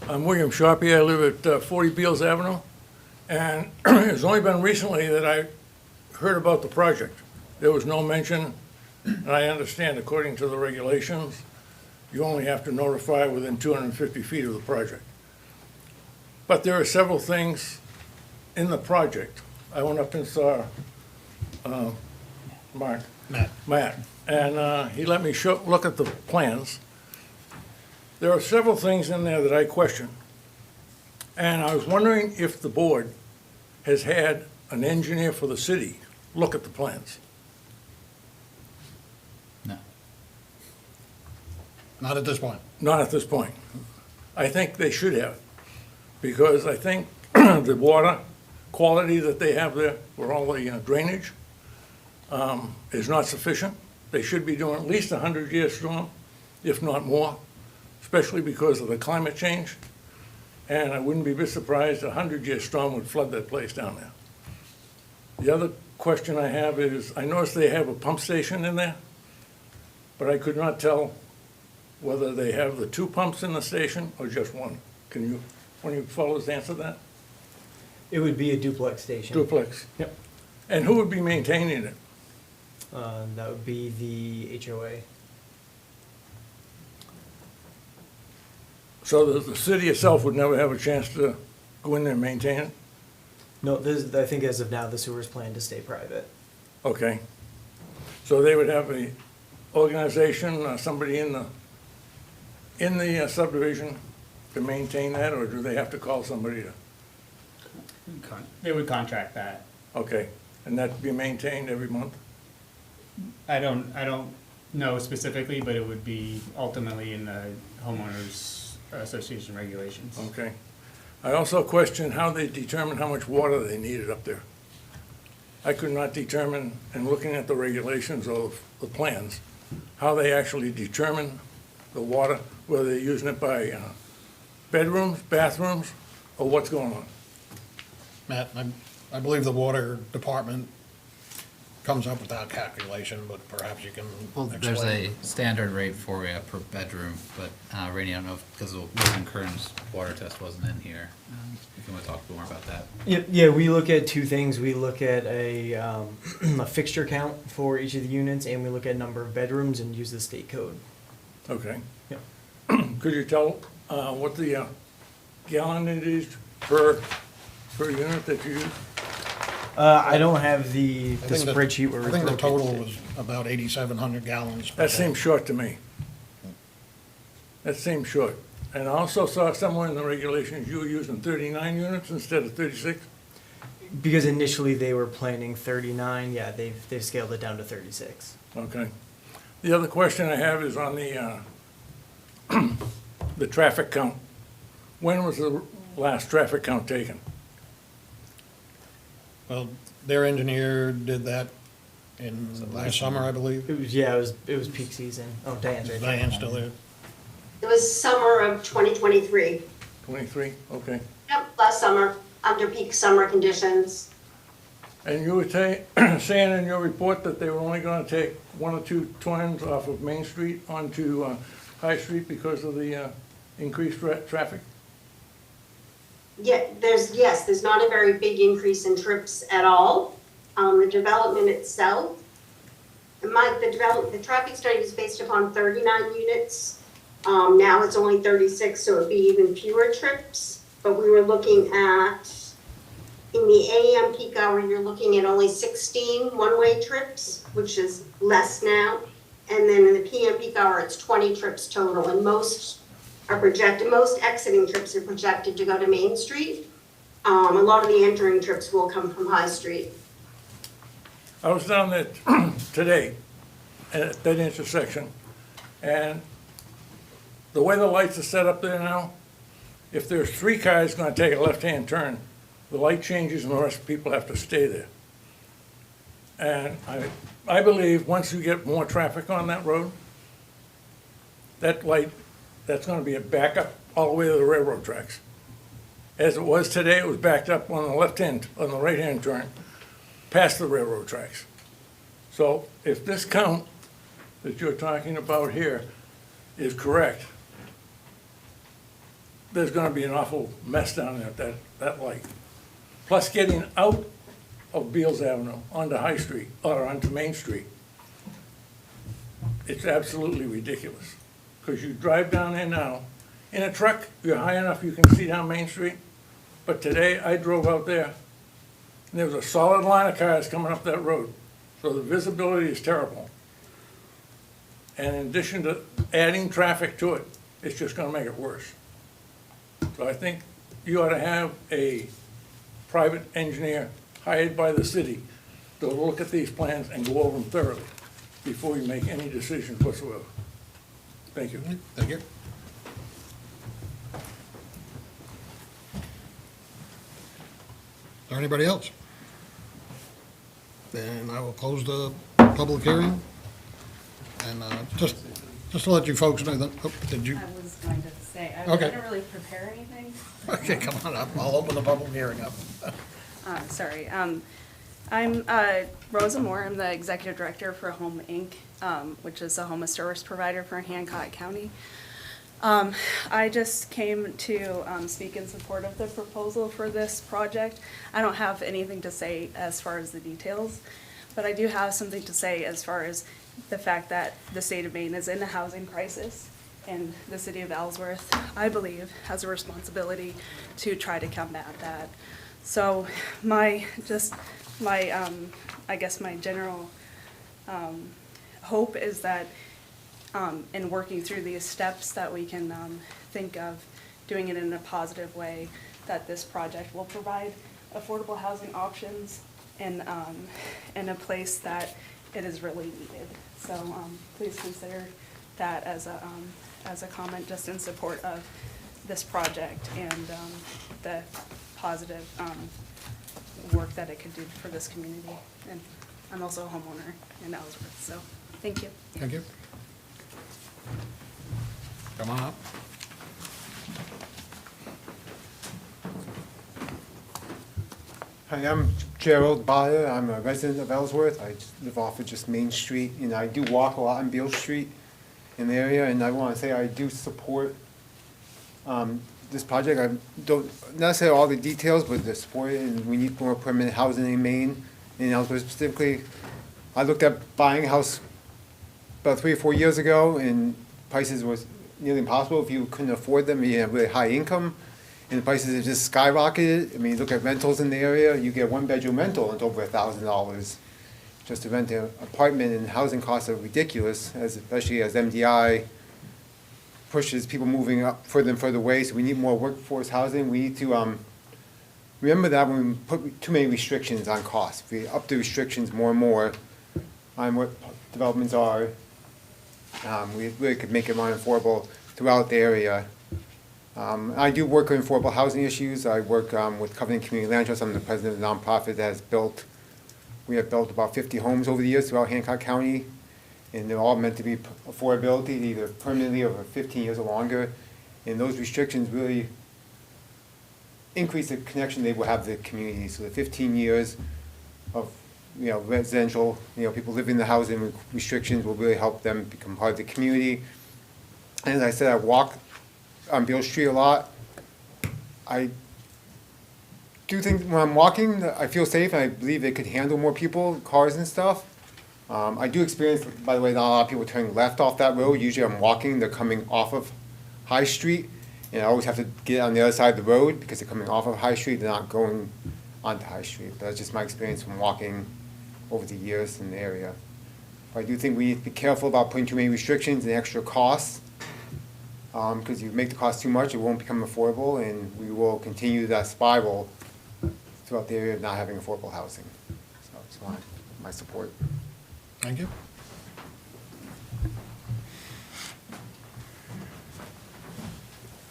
I'm William Sharpie. I live at 40 Beals Avenue, and it's only been recently that I heard about the project. There was no mention, and I understand according to the regulations, you only have to notify within 250 feet of the project. But there are several things in the project. I went up and saw Matt, and he let me look at the plans. There are several things in there that I question. And I was wondering if the board has had an engineer for the city look at the plans. No. Not at this point. Not at this point. I think they should have, because I think the water quality that they have there for all the drainage, is not sufficient. They should be doing at least a 100-year storm, if not more, especially because of the climate change. And I wouldn't be surprised a 100-year storm would flood that place down there. The other question I have is, I noticed they have a pump station in there, but I could not tell whether they have the 2 pumps in the station or just one. Can you, one of you fellows answer that? It would be a duplex station. Duplex? Yep. And who would be maintaining it? That would be the HOA. So the city itself would never have a chance to go in there and maintain it? No, this, I think as of now, the sewer's planned to stay private. Okay. So they would have a organization, somebody in the subdivision to maintain that, or do they have to call somebody to? They would contract that. Okay, and that'd be maintained every month? I don't know specifically, but it would be ultimately in the homeowners association regulations. Okay. I also question how they determine how much water they needed up there. I could not determine, in looking at the regulations of the plans, how they actually determine the water, whether they're using it by bedrooms, bathrooms, or what's going on. Matt, I believe the water department comes up with that calculation, but perhaps you can Well, explain. there's a standard rate for you per bedroom, but Rainey, I don't know, because Wilson Kern's water test wasn't in here. If you want to talk more about that. Yeah, we look at 2 things. We look at a, a fixture count for each of the units, and we look at number of bedrooms and use the state code. Okay. Yeah. Could you tell what the gallon it is per unit that you use? I don't have the I think the- spreadsheet where we I think the broke it. total was about 8,700 gallons. per That day. seems short to me. That seems short. And I also saw somewhere in the regulations you were using 39 units instead of 36? Because initially they were planning 39, yeah, they've scaled it down to 36. Okay. The other question I have is on the, the traffic count. When was the last traffic count taken? Well, their engineer did that in last summer, I believe. It was, it was peak season. Oh, Diane's right Is there. Diane still there? It was summer of 2023. 23, okay. Yep, last summer, under peak summer conditions. And you were saying in your report that they were only gonna take 1 or 2 turns off of Main Street onto High Street because of the increased traffic? Yeah, there's not a very big increase in trips at all. The development itself, the traffic study was based upon 39 units. Now it's only 36, so it'd be even fewer trips. But we were looking at, in the AM peak hour, you're looking at only 16 one-way trips, which is less now. And then in the PM peak hour, it's 20 trips total, and most exiting trips are projected to go to Main Street. A lot of the entering trips will come from High Street. I was down there today at that intersection, and the way the lights are set up there now, if there's 3 cars gonna take a left-hand turn, the light changes and the rest of the people have to stay there. And I believe once you get more traffic on that road, that light, that's gonna be a backup all the way to the railroad tracks. As it was today, it was backed up on the left-hand, on the right-hand turn, past the railroad tracks. So if this count that you're talking about here is correct, there's gonna be an awful mess down there at that light. Plus getting out of Beals Avenue onto High Street, or onto Main Street, it's absolutely ridiculous. Because you drive down there now, in a truck, you're high enough you can see down Main Street, but today I drove out there, and there was a solid line of cars coming up that road, so the visibility is terrible. And in addition to adding traffic to it, it's just gonna make it worse. So I think you ought to have a private engineer hired by the city to look at these plans and go over them thoroughly before you make any decisions whatsoever. Thank you. Thank you. Is there anybody else? then I will close the public hearing. And just to let you folks know that, oh, did you? I was going to say, I Okay. didn't really prepare anything. Okay, come on up. I'll open the public hearing up. Sorry. I'm Rosa Moore. I'm the executive director for Home Inc., which is a home service provider for Hancock County. I just came to speak in support of the proposal for this project. I don't have anything to say as far as the details, but I do have something to say as far as the fact that the state of Maine is in a housing crisis, and the city of Ellsworth, I believe, has a responsibility to try to combat that. So I guess my general hope is that in working through these steps that we can think of doing it in a positive way, that this project will provide affordable housing options in a place that it is really needed. So please consider that as a comment just in support of this project and the positive work that it could do for this community. And I'm also a homeowner in Ellsworth, so thank you. Thank you. Come on up. Hi, I'm Gerald Byer. I'm a resident of Ellsworth. I live off of just Main Street, and I do walk a lot on Beale Street in the area, and I want to say I do support this project. I don't not say all the details, but the support it, and we need more permanent housing in Maine, in Ellsworth specifically. I looked at buying a house about 3 or 4 years ago, and prices was nearly impossible if you couldn't afford them, you have really high income. And the prices have just skyrocketed. I mean, look at rentals in the area. You get 1-bedroom rental, and it's over $1,000 just to rent an apartment, and housing costs are ridiculous, especially as MDI pushes people moving up further and further away. So we need more workforce housing. We need to remember that when we put too many restrictions on costs. If we up the restrictions more and more on what developments are, we really could make it more affordable throughout the area. I do work on affordable housing issues. I work with Covenant Community Land Trust. I'm the president of a nonprofit that has we have built about 50 homes over the years throughout Hancock County, and they're all meant to be affordability, either permanently or for 15 years or longer. And those restrictions really increase the connection they will have to the community. So the 15 years of residential, people living in the housing restrictions will really help them become part of the community. And as I said, I walk on Beale Street a lot. I do think when I'm walking, I feel safe, and I believe they could handle more people, cars and stuff. I do experience, by the way, not a lot of people turning left off that road. Usually I'm walking, they're coming off of High Street, and I always have to get on the other side of the road because they're coming off of High Street, they're not going onto High Street. But that's just my experience from walking over the years in the area. But I do think we need to be careful about putting too many restrictions and extra costs. Because if you make the cost too much, it won't become affordable, and we will continue that spiral throughout the area of not having affordable housing. So that's my support. Thank you.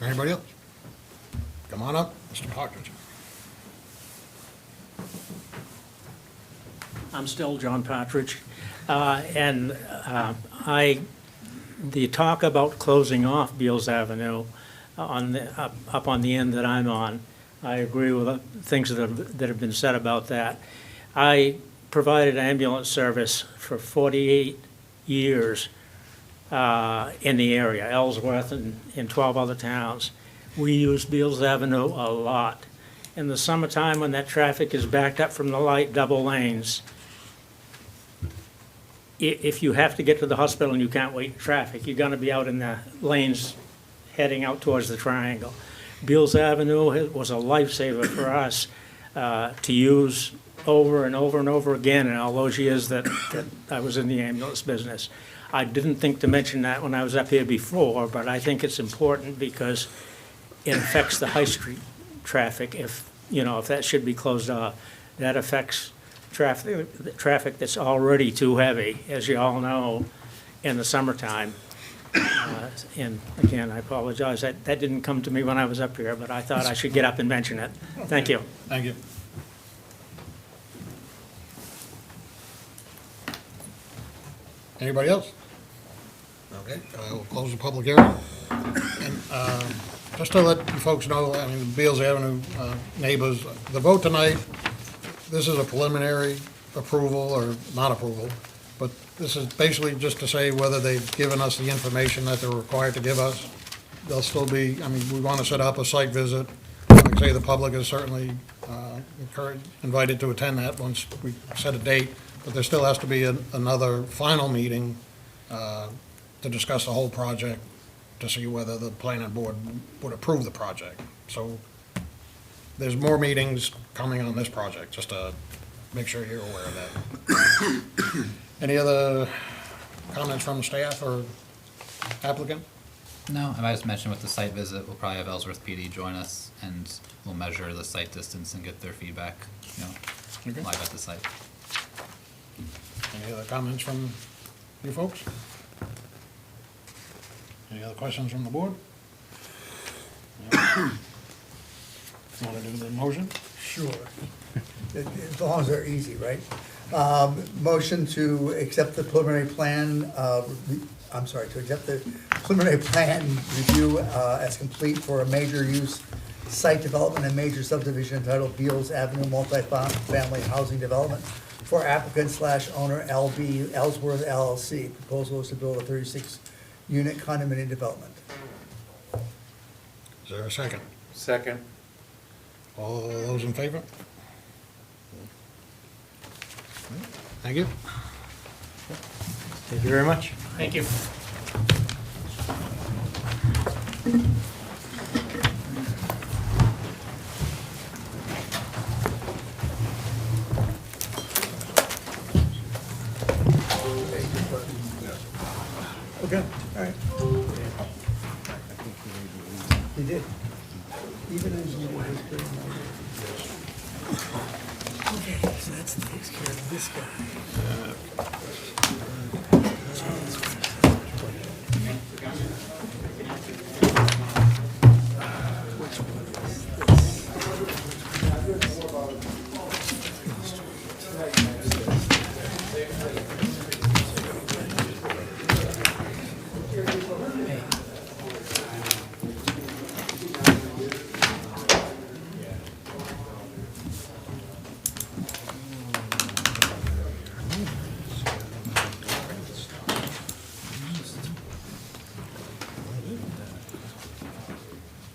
Anybody else? Come on up, Mr. Partridge. I'm still John Partridge, and the talk about closing off Beals Avenue up on the end that I'm on, I agree with the things that have been said about that. I provided ambulance service for 48 years in the area, Ellsworth and in 12 other towns. We use Beals Avenue a lot. In the summertime, when that traffic is backed up from the light, double lanes, if you have to get to the hospital and you can't wait in traffic, you're gonna be out in the lanes heading out towards the triangle. Beals Avenue was a lifesaver for us to use over and over and over again in all those years that I was in the ambulance business. I didn't think to mention that when I was up here before, but I think it's important because it affects the High Street traffic. If that should be closed off, that affects traffic that's already too heavy, as you all know, in the summertime. And again, I apologize, that didn't come to me when I was up here, but I thought I should get up and mention it. Thank you. Thank you. Anybody else? Okay, we'll close the public hearing. And just to let you folks know, I mean, Beals Avenue neighbors, the vote tonight, this is a preliminary approval or not approval, but this is basically just to say whether they've given us the information that they're required to give us. They'll still be, I mean, we want to set up a site visit. Like I say, the public is certainly invited to attend that once we set a date, but there still has to be another final meeting to discuss the whole project, to see whether the planning board would approve the project. So there's more meetings coming on this project, just to make sure you're aware of that. Any other comments from staff or applicant? No, I might just mention with the site visit, we'll probably have Ellsworth PD join us, and we'll measure the site distance and get their feedback, Okay. live at the site. Any other comments from you folks? Any other questions from the board? Want to do the motion? Sure. As long as they're easy, right? Motion to accept the preliminary plan, to accept the preliminary plan review as complete for a major use site development and major subdivision entitled Beals Avenue Multifamily Housing Development for applicant/owner LB Ellsworth LLC. Proposal is to build a 36-unit condominium development. Is there a second? Second. All those in favor? Thank you. Thank you very much. Thank you. Okay, all right. He did. Even as you were okay, so that takes care of this guy. Which one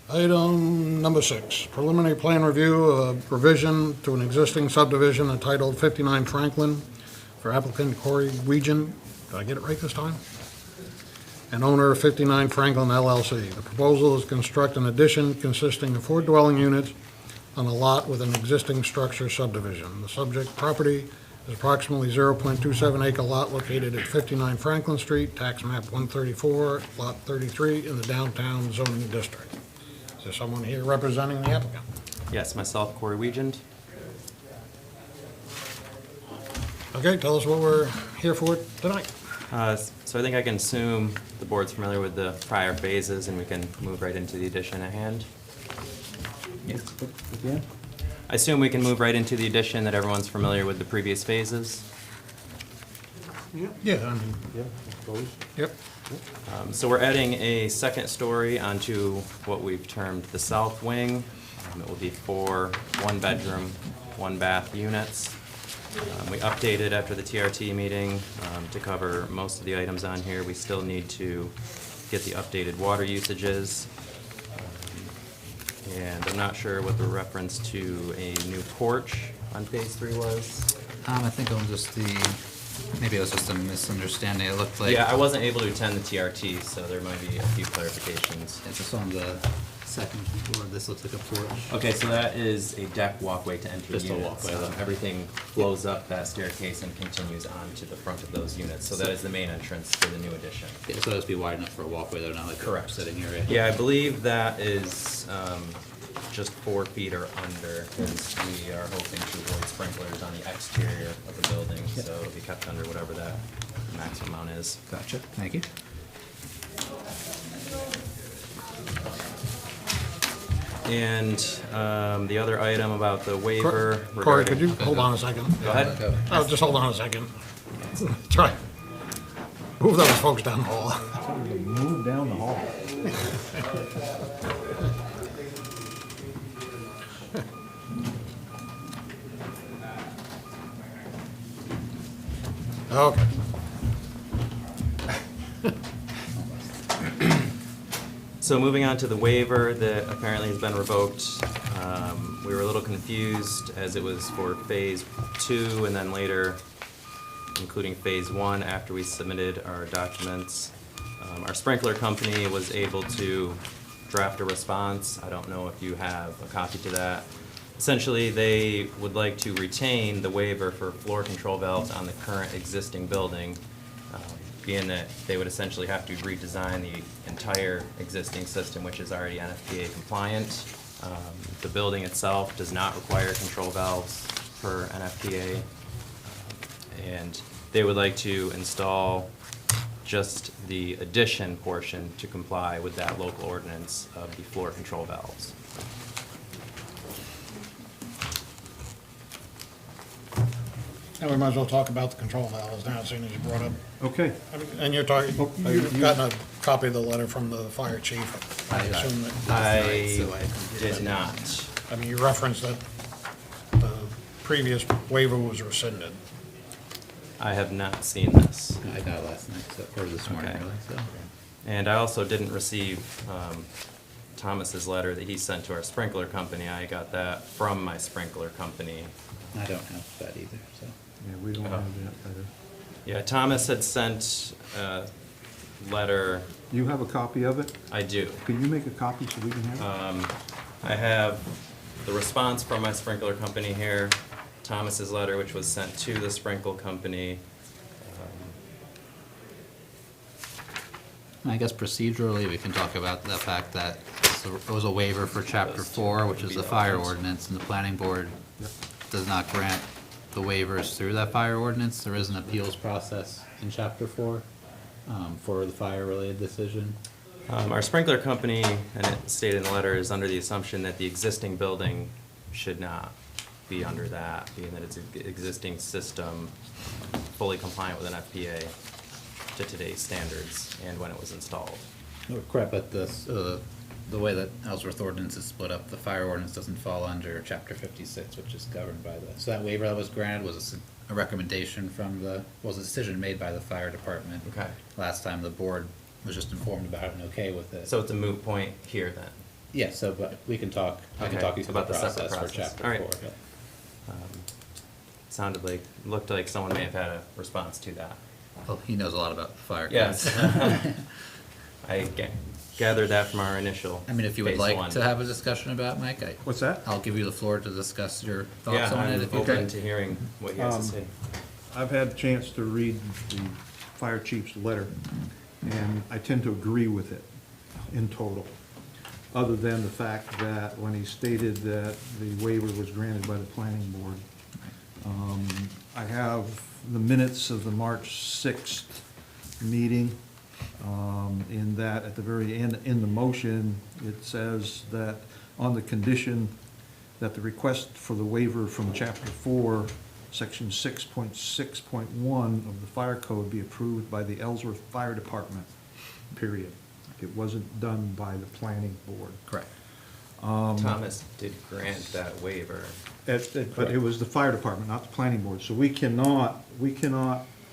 Item number 6, preliminary plan review, revision to an existing subdivision entitled 59 Franklin for applicant Corey Weegan. Did I get it right this time? And owner of 59 Franklin LLC. The proposal is to construct an addition consisting of 4 dwelling units on a lot with an existing structure subdivision. The subject property is approximately 0.27 acre lot located at 59 Franklin Street, tax map 134, lot 33 in the downtown zoning district. Is there someone here representing the applicant? Yes, myself, Corey Weegan. Okay, tell us what we're here for tonight. So I think I can assume the board's familiar with the prior phases and we can move right into the addition at hand. Yes. I assume we can move right into the addition, that everyone's familiar with the previous phases. Yeah, I mean, yep. So we're adding a second story onto what we've termed the south wing. It will be 4 one-bedroom, 1-bath units. We updated after the TRT meeting to cover most of the items on here. We still need to get the updated water usages. And I'm not sure what the reference to a new porch on phase 3 was. I think it was just maybe it was just a misunderstanding. It looked like. Yeah, I wasn't able to attend the TRT, so there might be a few clarifications. It's just on the second floor. This looks like a porch. Okay, so that is a deck walkway to enter Just a units. walkway, though. Everything flows up that staircase and continues on to the front of those units. So that is the main entrance to the new addition. Yeah, so it'll be wide enough for a walkway, though, not like Correct. sitting here. Right? Yeah, I believe that is just 4 feet or under, because we are hoping to avoid sprinklers on the exterior of the building, so it'll be kept under whatever that maximum amount is. Gotcha. Thank you. And the other item about the waiver. Corey, could you regarding- hold on a second? Go ahead. Oh, just hold on a second. Try. Move those folks down the hall. Move down the hall. Okay. So moving on to the waiver that apparently has been revoked. We were a little confused as it was for phase 2 and then later including phase 1 after we submitted our documents. Our sprinkler company was able to draft a response. I don't know if you have a copy to that. Essentially, they would like to retain the waiver for floor control valves on the current existing building, being that they would essentially have to redesign the entire existing system, which is already NFPA compliant. The building itself does not require control valves per NFPA. And they would like to install just the addition portion to comply with that local ordinance of the floor control valves. And we might as well talk about the control valves now, seeing as you brought up. Okay. And you're talking, you've gotten a copy of the letter from the fire chief. I assume that. I did not. I mean, you referenced that the previous waiver was rescinded. I have not seen this. I got it last night, or this morning, Okay. really, so. And I also didn't receive Thomas's letter that he sent to our sprinkler company. I got that from my sprinkler company. I don't have that either, so. Yeah, we don't have that letter. Yeah, Thomas had sent a letter. You have a copy of it? I do. Can you make a copy so we can have it? I have the response from my sprinkler company here, Thomas's letter, which was sent to the sprinkler company. I guess procedurally, we can talk about the fact that it was a waiver for chapter 4, which is the fire ordinance, and the planning board does not grant the waivers through that fire ordinance. There is an appeals process in chapter 4 for the fire-related decision. Our sprinkler company, and it stated in the letter, is under the assumption that the existing building should not be under that, being that it's an existing system fully compliant with an FPA to today's standards and when it was installed. Correct, but the way that Ellsworth ordinance is split up, the fire ordinance doesn't fall under chapter 56, which is governed by the, so that waiver that was granted was a recommendation from was a decision made by the fire department. Okay. Last time the board was just informed about it and okay with it. So it's a moot point here then? Yeah, so, but we can talk, I can Okay, talk you through about the the separate process for process. chapter All right. 4. Sounded looked like someone may have had a response to that. Well, he knows a lot about the fire. Yes. codes. I gathered that from our initial I mean, if you would phase like one. to have a discussion about it, Mike, What's that? I'll give you the floor to discuss your thoughts Yeah, on it. I'm if you open could. to hearing what he has to say. I've had a chance to read the fire chief's letter, and I tend to agree with it in total, other than the fact that when he stated that the waiver was granted by the planning board. I have the minutes of the March 6th meeting, in that at the very end, in the motion, it says that on the condition that the request for the waiver from chapter 4, section 6.6.1 of the fire code be approved by the Ellsworth Fire Department, period. It wasn't done by the planning board. Correct. Thomas did grant that waiver. But it was the fire department, not the planning board, so we cannot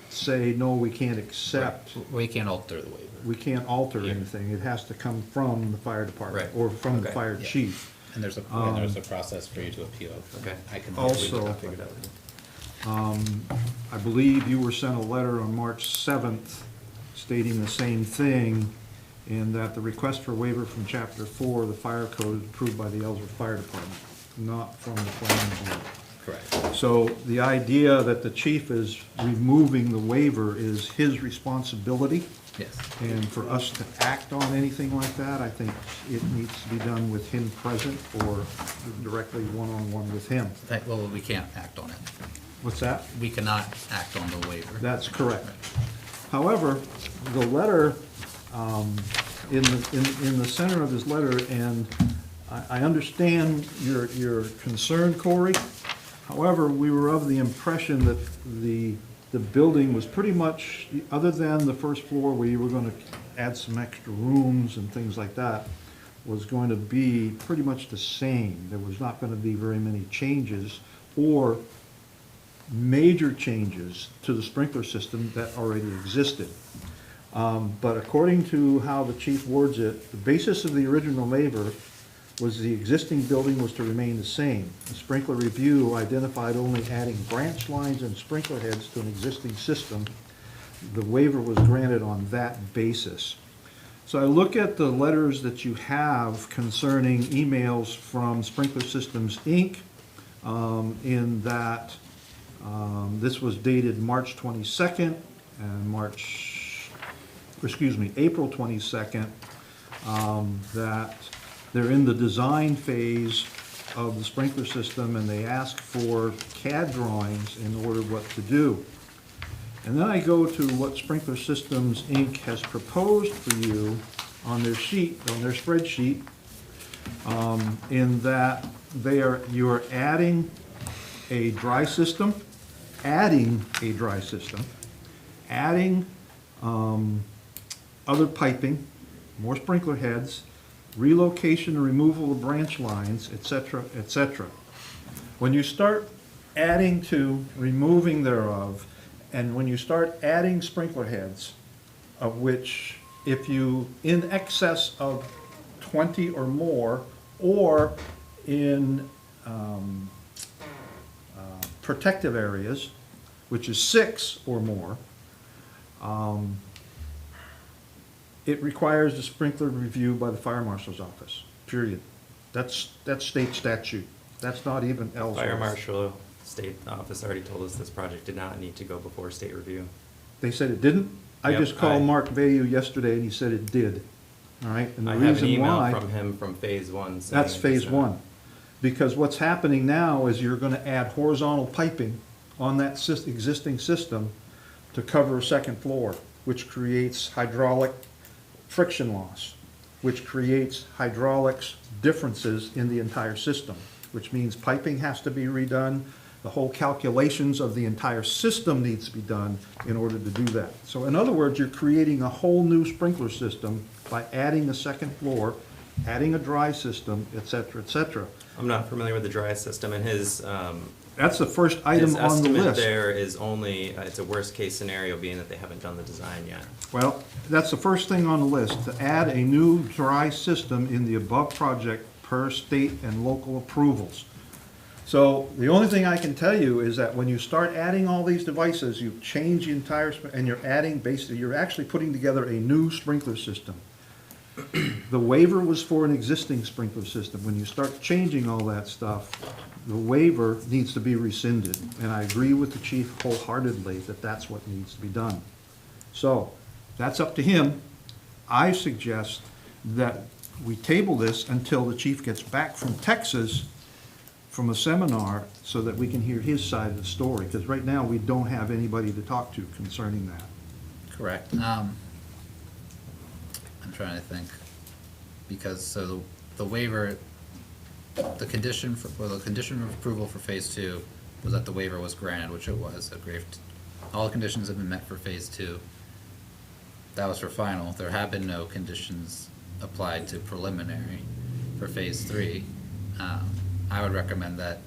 say, no, we can't accept. We can't alter the waiver. We can't alter anything, it has to come from the fire department, Right. or from the Okay. fire Yeah. chief. And there's a process for you to appeal. Okay. I can. Also, I believe you were sent a letter on March 7th stating the same thing, and that the request for waiver from chapter 4 of the fire code is approved by the Ellsworth Fire Department, not from the planning board. Correct. So the idea that the chief is removing the waiver is his responsibility. Yes. And for us to act on anything like that, I think it needs to be done with him present or directly one-on-one with him. Well, we can't act on it. What's that? We cannot act on the waiver. That's correct. However, the letter, in the center of his letter, and I understand your concern, Corey. However, we were of the impression that the the building was pretty much, other than the first floor where you were gonna add some extra rooms and things like that, was going to be pretty much the same. There was not gonna be very many changes or major changes to the sprinkler system that already existed. But according to how the chief words it, the basis of the original waiver was the existing building was to remain the same. The sprinkler review identified only adding branch lines and sprinkler heads to an existing system. The waiver was granted on that basis. So I look at the letters that you have concerning emails from Sprinkler Systems, Inc., in that this was dated March 22nd and April 22nd, that they're in the design phase of the sprinkler system and they ask for CAD drawings in order what to do. And then I go to what Sprinkler Systems, Inc. has proposed for you on their sheet, on their spreadsheet, in that you're adding a dry system, adding other piping, more sprinkler heads, relocation and removal of branch lines, etc., etc. When you start adding to, removing thereof, and when you start adding sprinkler heads, of which if you in excess of 20 or more, or in protective areas, which is 6 or more, it requires a sprinkler review by the fire marshal's office, period. That's state statute. That's not even Ellsworth. Fire marshal, state office already told us this project did not need to go before state review. They said it didn't? I Yep, just called Mark Vayu yesterday and he said it did. All right, and the I have an reason email why. from him from phase 1 saying That's it phase does not. 1. Because what's happening now is you're gonna add horizontal piping on that existing system to cover a second floor, which creates hydraulic friction loss, which creates hydraulics differences in the entire system, which means piping has to be redone. The whole calculations of the entire system needs to be done in order to do that. So in other words, you're creating a whole new sprinkler system by adding a second floor, adding a dry system, et cetera, et cetera. I'm not familiar with the dry system, and his, That's the first item his on the estimate list. there is only, it's a worst-case scenario, being that they haven't done the design yet. Well, that's the first thing on the list, to add a new dry system in the above project per state and local approvals. So the only thing I can tell you is that when you start adding all these devices, you change the entire, and you're adding, basically, you're actually putting together a new sprinkler system. The waiver was for an existing sprinkler system. When you start changing all that stuff, the waiver needs to be rescinded. And I agree with the chief wholeheartedly that that's what needs to be done. So, that's up to him. I suggest that we table this until the chief gets back from Texas from a seminar so that we can hear his side of the story, because right now we don't have anybody to talk to concerning that. Correct. I'm trying to think, because, so the waiver, the condition for, well, the condition of approval for phase 2 was that the waiver was granted, which it was. All the conditions have been met for phase 2. That was for final. There have been no conditions applied to preliminary for phase 3. I would recommend that,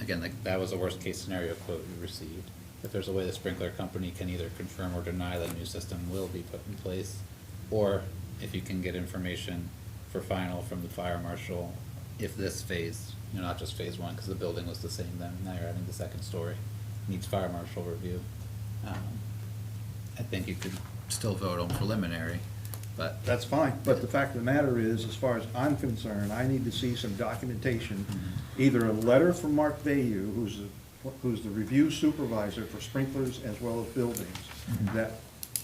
again, like, that was a worst-case scenario quote we received. If there's a way the sprinkler company can either confirm or deny that a new system will be put in place, or if you can get information for final from the fire marshal, if this phase, not just phase 1, because the building was the same then, now you're adding the second story, needs fire marshal review. I think you could still vote on preliminary, but. That's fine, but the fact of the matter is, as far as I'm concerned, I need to see some documentation, either a letter from Mark Vayu, who's the review supervisor for sprinklers as well as buildings, that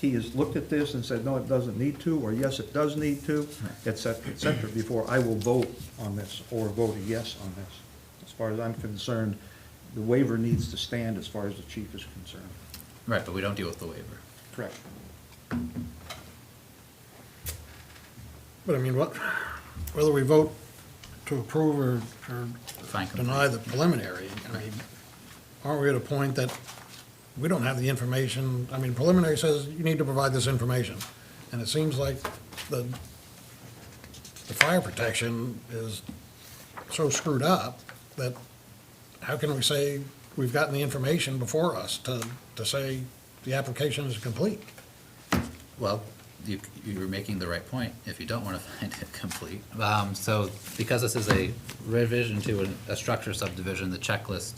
he has looked at this and said, no, it doesn't need to, or yes, it does need to, et cetera, before I will vote on this, or vote a yes on this. As far as I'm concerned, the waiver needs to stand as far as the chief is concerned. Right, but we don't deal with the waiver. Correct. But I mean, whether we vote to approve or Fine, deny the preliminary, I mean, aren't we at a point that we don't have the information. I mean, preliminary says you need to provide this information. And it seems like the fire protection is so screwed up that how can we say we've gotten the information before us to say the application is complete? Well, you're making the right point if you don't want to find it complete. So because this is a revision to a structure subdivision, the checklist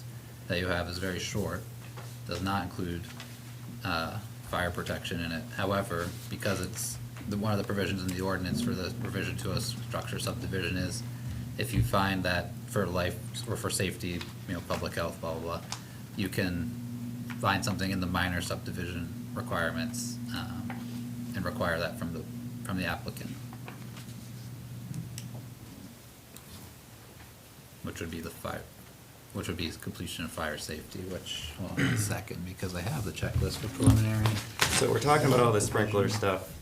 that you have is very short, does not include fire protection in it. However, because it's one of the provisions in the ordinance for the revision to a structure subdivision is if you find that for life or for safety, public health, blah, blah, blah, you can find something in the minor subdivision requirements, and require that from the applicant. Which would be completion of fire safety, which, hold on a second, because I have the checklist for preliminary. So we're talking about all this sprinkler stuff.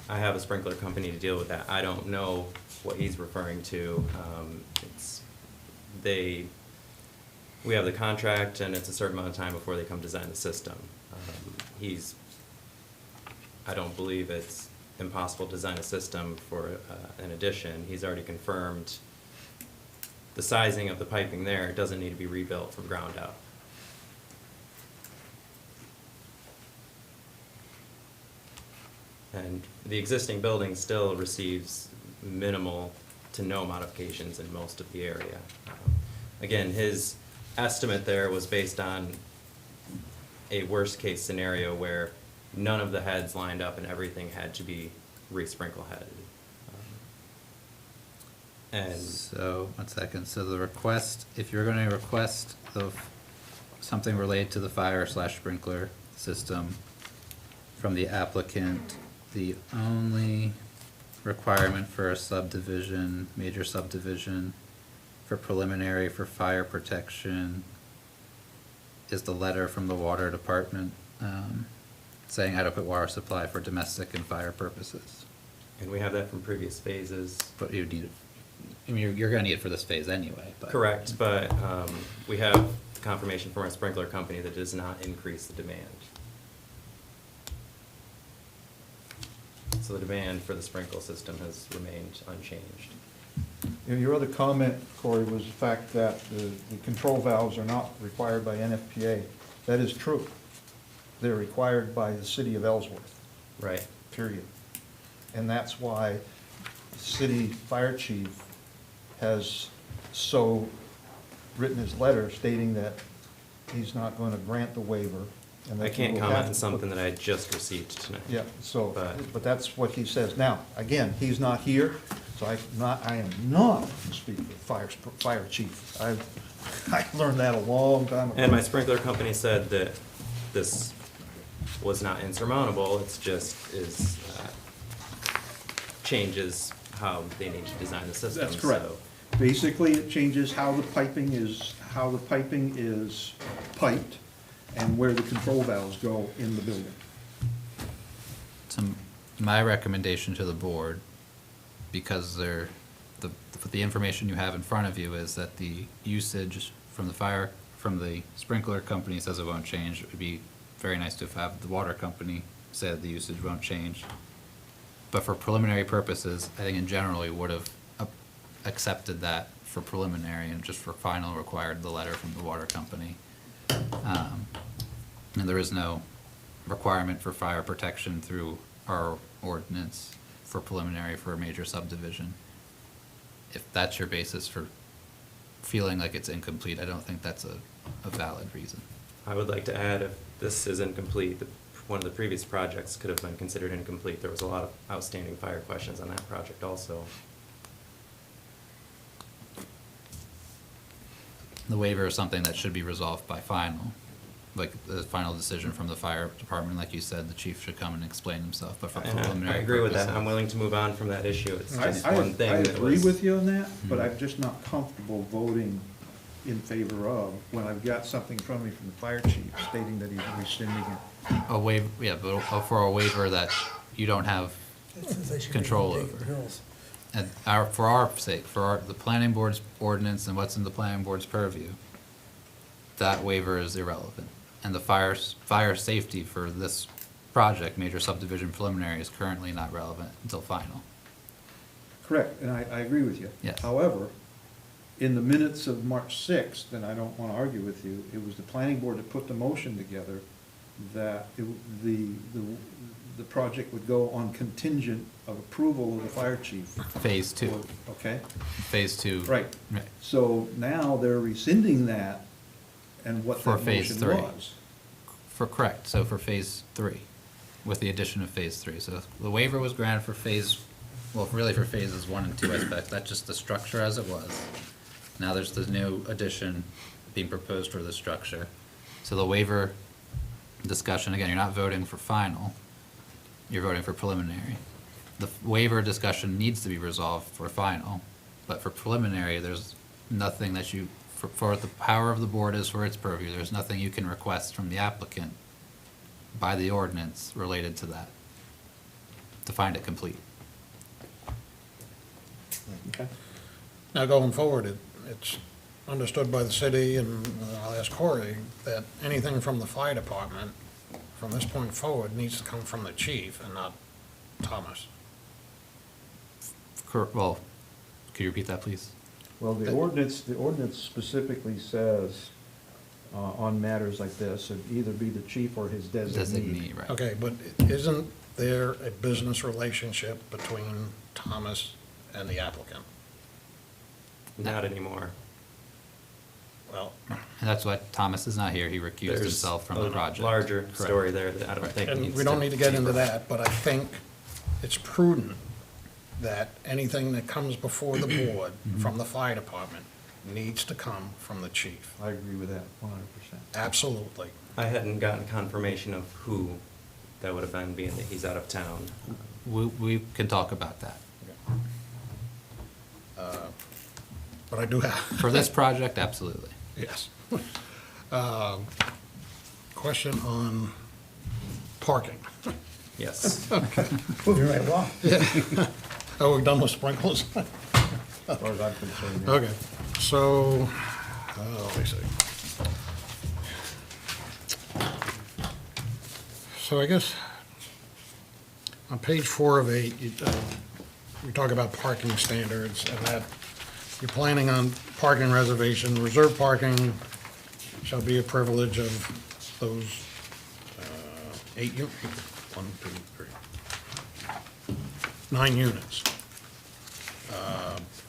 I have a sprinkler company to deal with that. I don't know what he's referring to. We have the contract and it's a certain amount of time before they come design the system. I don't believe it's impossible to design a system for an addition. He's already confirmed the sizing of the piping there. It doesn't need to be rebuilt from ground up. And the existing building still receives minimal to no modifications in most of the area. Again, his estimate there was based on a worst-case scenario where none of the heads lined up and everything had to be re-sprinkle headed. And So, one second, so the request, if you're gonna request something related to the fire/sprinkler system from the applicant, the only requirement for a subdivision, major subdivision, for preliminary for fire protection is the letter from the water department, saying adequate water supply for domestic and fire purposes. And we have that from previous phases. But you need it, I mean, you're gonna need it for this phase anyway, but. Correct, but we have confirmation from our sprinkler company that does not increase the demand. So the demand for the sprinkle system has remained unchanged. And your other comment, Corey, was the fact that the control valves are not required by NFPA. That is true. They're required by the city of Ellsworth. Right. Period. And that's why the city fire chief has so written his letter stating that he's not going to grant the waiver. And that I can't he will comment have on to something put- that I just received tonight. Yeah, so, But- but that's what he says. Now, again, he's not here, so I am not going to speak for fire chief. I learned that a long time ago. And my sprinkler company said that this was not insurmountable, it's just changes how they need to design the system. That's correct. So Basically, it changes how the piping is piped and where the control valves go in the building. So my recommendation to the board, because the information you have in front of you is that the usage from the sprinkler company says it won't change. It would be very nice to have the water company say that the usage won't change. But for preliminary purposes, I think in general, we would have accepted that for preliminary, and just for final required the letter from the water company. And there is no requirement for fire protection through our ordinance for preliminary for a major subdivision. If that's your basis for feeling like it's incomplete, I don't think that's a valid reason. I would like to add, if this is incomplete, one of the previous projects could have been considered incomplete. There was a lot of outstanding fire questions on that project also. The waiver is something that should be resolved by final, like the final decision from the fire department. Like you said, the chief should come and explain himself, but for And preliminary I agree with that. purposes- I'm willing to move on from that issue. It's just I one thing that was. agree with you on that, but Mhm. I'm just not comfortable voting in favor of when I've got something from me from the fire chief stating that he's rescinding it. A waiver, yeah, but for a waiver that you don't have control over. And for our sake, the planning board's ordinance and what's in the planning board's purview, that waiver is irrelevant. And the fire safety for this project, major subdivision preliminary, is currently not relevant until final. Correct, and I agree with you. Yes. However, in the minutes of March 6th, and I don't want to argue with you, it was the planning board that put the motion together that the project would go on contingent of approval of the fire chief. Phase 2. Okay? Phase 2. Right. Right. So now they're rescinding that and what For that phase motion 3. was. Correct, so for phase 3, with the addition of phase 3. So the waiver was granted for really for phases 1 and 2 aspects, that's just the structure as it was. Now there's the new addition being proposed for the structure. So the waiver discussion, again, you're not voting for final, you're voting for preliminary. The waiver discussion needs to be resolved for final, but for preliminary, there's nothing that you, for the power of the board is for its purview, there's nothing you can request from the applicant by the ordinance related to that, to find it complete. Okay. Now, going forward, it's understood by the city, and I'll ask Corey, that anything from the fire department, from this point forward, needs to come from the chief and not Thomas. Well, could you repeat that, please? Well, the ordinance specifically says, on matters like this, it'd either be the chief or his designee. Right. Okay, but isn't there a business relationship between Thomas and the applicant? Not anymore. Well, And that's why Thomas is not here, he recused There's himself from the a project. larger Correct. story there that I don't think and needs we don't need to get be into brought. that, but I think it's prudent that anything that comes before the board from the fire department needs to come from the chief. I agree with that 100%. Absolutely. I hadn't gotten confirmation of who that would have been, being that he's out of town. We can talk about that. But I do have. For this project, absolutely. Yes. Question on parking. Yes. Okay. Moving right along. Yeah. Oh, we're done with sprinklers? As far as I'm concerned. yeah. Okay, so, let me see. So I guess on page 4 of 8, we talk about parking standards and that you're planning on parking reservation. Reserved parking shall be a privilege of those 9 units.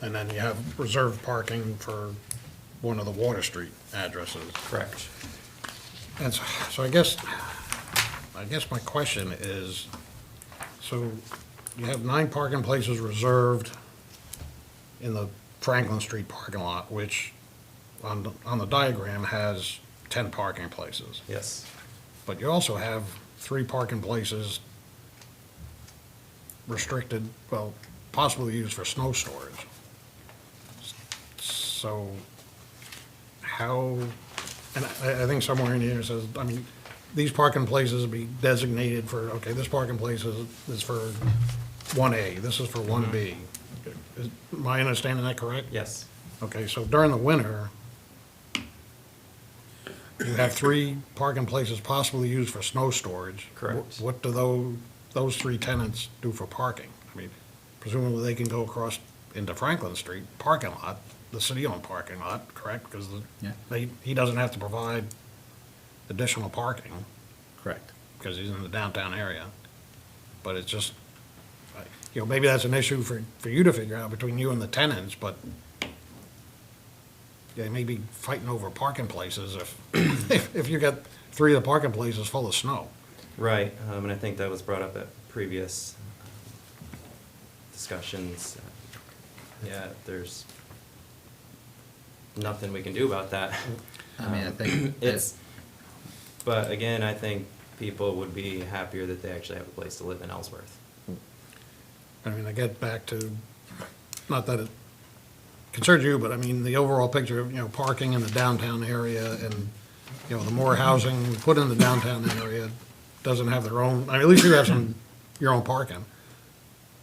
And then you have reserved parking for one of the Water Street addresses. Correct. And so I guess my question is, so you have 9 parking places reserved in the Franklin Street parking lot, which on the diagram has 10 parking places. Yes. But you also have 3 parking places restricted, well, possibly used for snow storage. So how, and I think somewhere in here it says, I mean, these parking places will be designated for, okay, this parking place is for 1A, this is for 1B. Am I understanding that correct? Yes. Okay, so during the winter, you have 3 parking places possibly used for snow storage. Correct. What do those 3 tenants do for parking? I mean, presumably they can go across into Franklin Street parking lot, the city-owned parking lot, correct? Because he doesn't have to provide additional parking. Correct. Because he's in the downtown area. But it's just, maybe that's an issue for you to figure out between you and the tenants, but they may be fighting over parking places if you got 3 of the parking places full of snow. Right, and I think that was brought up at previous discussions. Yeah, there's nothing we can do about that. I mean, I think but again, I think people would be happier that they actually have a place to live in Ellsworth. I mean, I get back to, not that it concerns you, but I mean, the overall picture of, parking in the downtown area and, the more housing we put in the downtown area doesn't have their own, I mean, at least you have your own parking.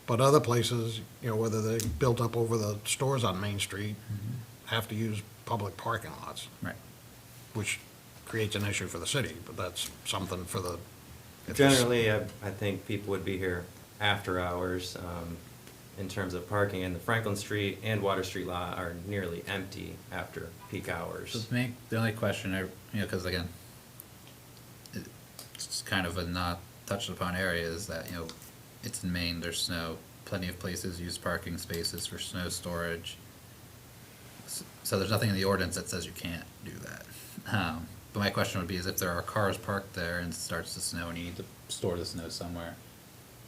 But other places, whether they built up over the stores on Main Street, have to use public parking lots. Right. Which creates an issue for the city, but that's something for the. if the- Generally, I think people would be here after hours, in terms of parking, and the Franklin Street and Water Street lot are nearly empty after peak So hours. to me, the only question because again, it's kind of a not touched upon area is that, it's in Maine, there's snow, plenty of places use parking spaces for snow storage. So there's nothing in the ordinance that says you can't do that. But my question would be is if there are cars parked there and it starts to snow and you need to store the snow somewhere,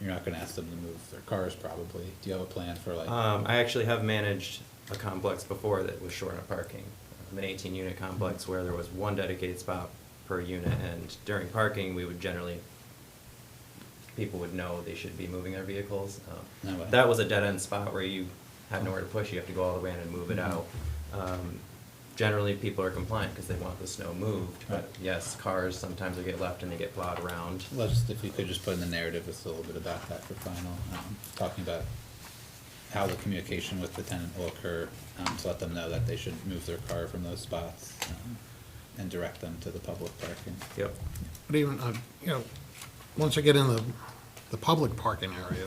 you're not gonna ask them to move their cars probably. Do you have a plan for like? I actually have managed a complex before that was short on parking. An 18-unit complex where there was one dedicated spot per unit, and during parking, we would generally, people would know they should be moving their vehicles. No way. That was a dead-end spot where you have nowhere to push, you have to go all the way in and move it Mhm. out. Generally, people are compliant because they want the snow moved, but Right. yes, cars, sometimes they get left and they get plowed around. If you could just put in the narrative just a little bit about that for final, talking about how the communication with the tenant will occur, to let them know that they should move their car from those spots, and direct them to the public parking. Yep. But even, once you get in the public parking area,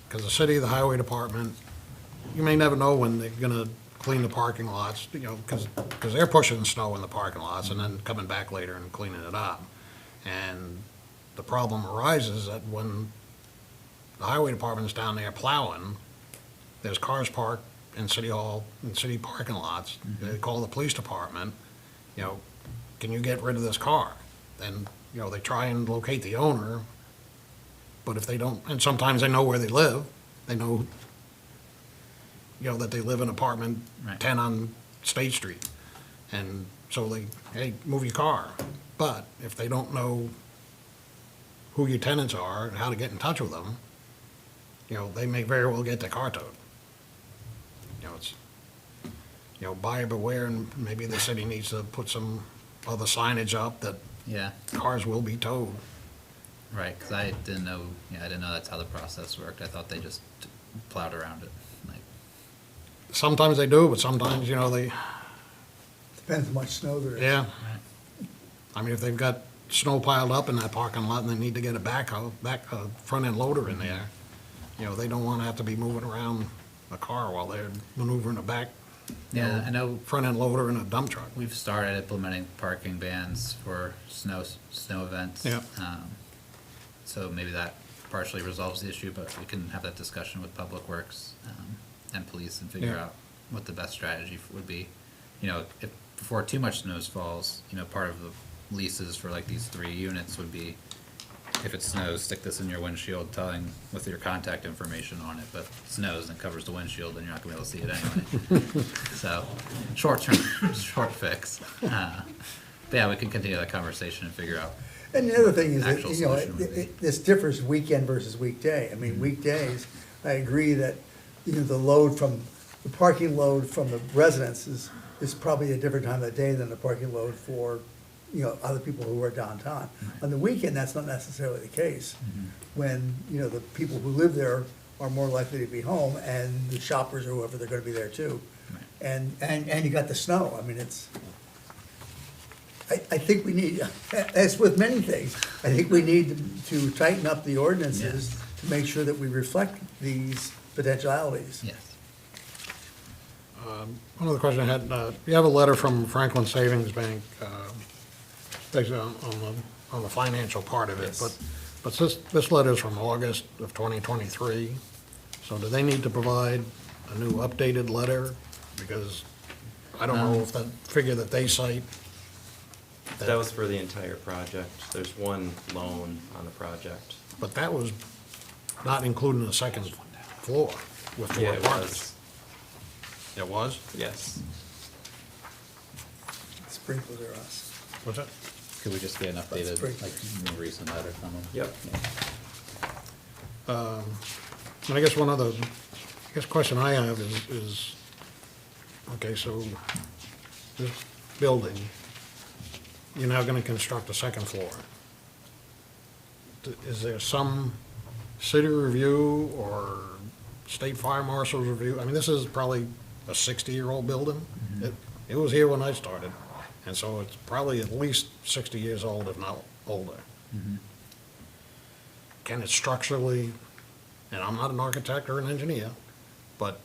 because the city, the highway department, you may never know when they're gonna clean the parking lots, because they're pushing snow in the parking lots and then coming back later and cleaning it up. And the problem arises that when the highway department's down there plowing, there's cars parked in City Hall, in city parking lots. They call the police department, can you get rid of this car? And, they try and locate the owner, but if they don't, and sometimes they know where they live, they know, that they live in apartment Right. 10 on State Street. And so hey, move your car. But if they don't know who your tenants are and how to get in touch with them, they may very well get their car towed. It's, buyer beware, and maybe the city needs to put some other signage up that Yeah. cars will be towed. Right, because I didn't know that's how the process worked. I thought they just plowed around it. Like, Sometimes they do, but sometimes, they, Depends how much snow there is. yeah. I mean, if they've got snow piled up in that parking lot and they need to get a front-end loader in there, they don't want to have to be moving around a car while they're maneuvering a back, Yeah, I know front-end loader in a dump truck. we've started implementing parking bans for snow events. Yeah. So maybe that partially resolves the issue, but we can have that discussion with Public Works, and police and figure Yeah. out what the best strategy would be. If before too much snow falls, part of the leases for like these 3 units would be, if it snows, stick this in your windshield with your contact information on it, but if it snows and it covers the windshield, then you're not gonna be able to see it anyway. So, short fix. But yeah, we can continue that conversation and figure out. And the other thing is that, Actual solution would be. this differs weekend versus weekday. I mean, weekdays, I agree that, the parking load from the residents is probably a different time of the day than the parking load for, other people who are downtown. On the weekend, that's not necessarily the case. When, the people who live there are more likely to be home, and the shoppers or whoever, they're gonna be there too. And you got the snow, I mean, I think we need, as with many things, I think we need to tighten up the ordinances to make sure that we reflect these potentialities. Yes. One other question I had, you have a letter from Franklin Savings Bank, basically on the financial part of it, Yes. but this letter is from August of 2023. So do they need to provide a new updated letter? Because I don't know if that figure that they cite. That was for the entire project. There's one loan on the project. But that was not including the second floor with the Yeah, it apartments. was. It was? Yes. Sprinklers are us. What's that? Could we just get an updated, pretty- more recent letter from them? Yep. And I guess one other, question I have is, okay, so this building, you're now gonna construct a second floor. Is there some city review or state fire marshal's review? I mean, this is probably a 60-year-old building. It was here when I started, And so it's probably at least 60 years old, if not older. Can it structurally, and I'm not an architect or an engineer, but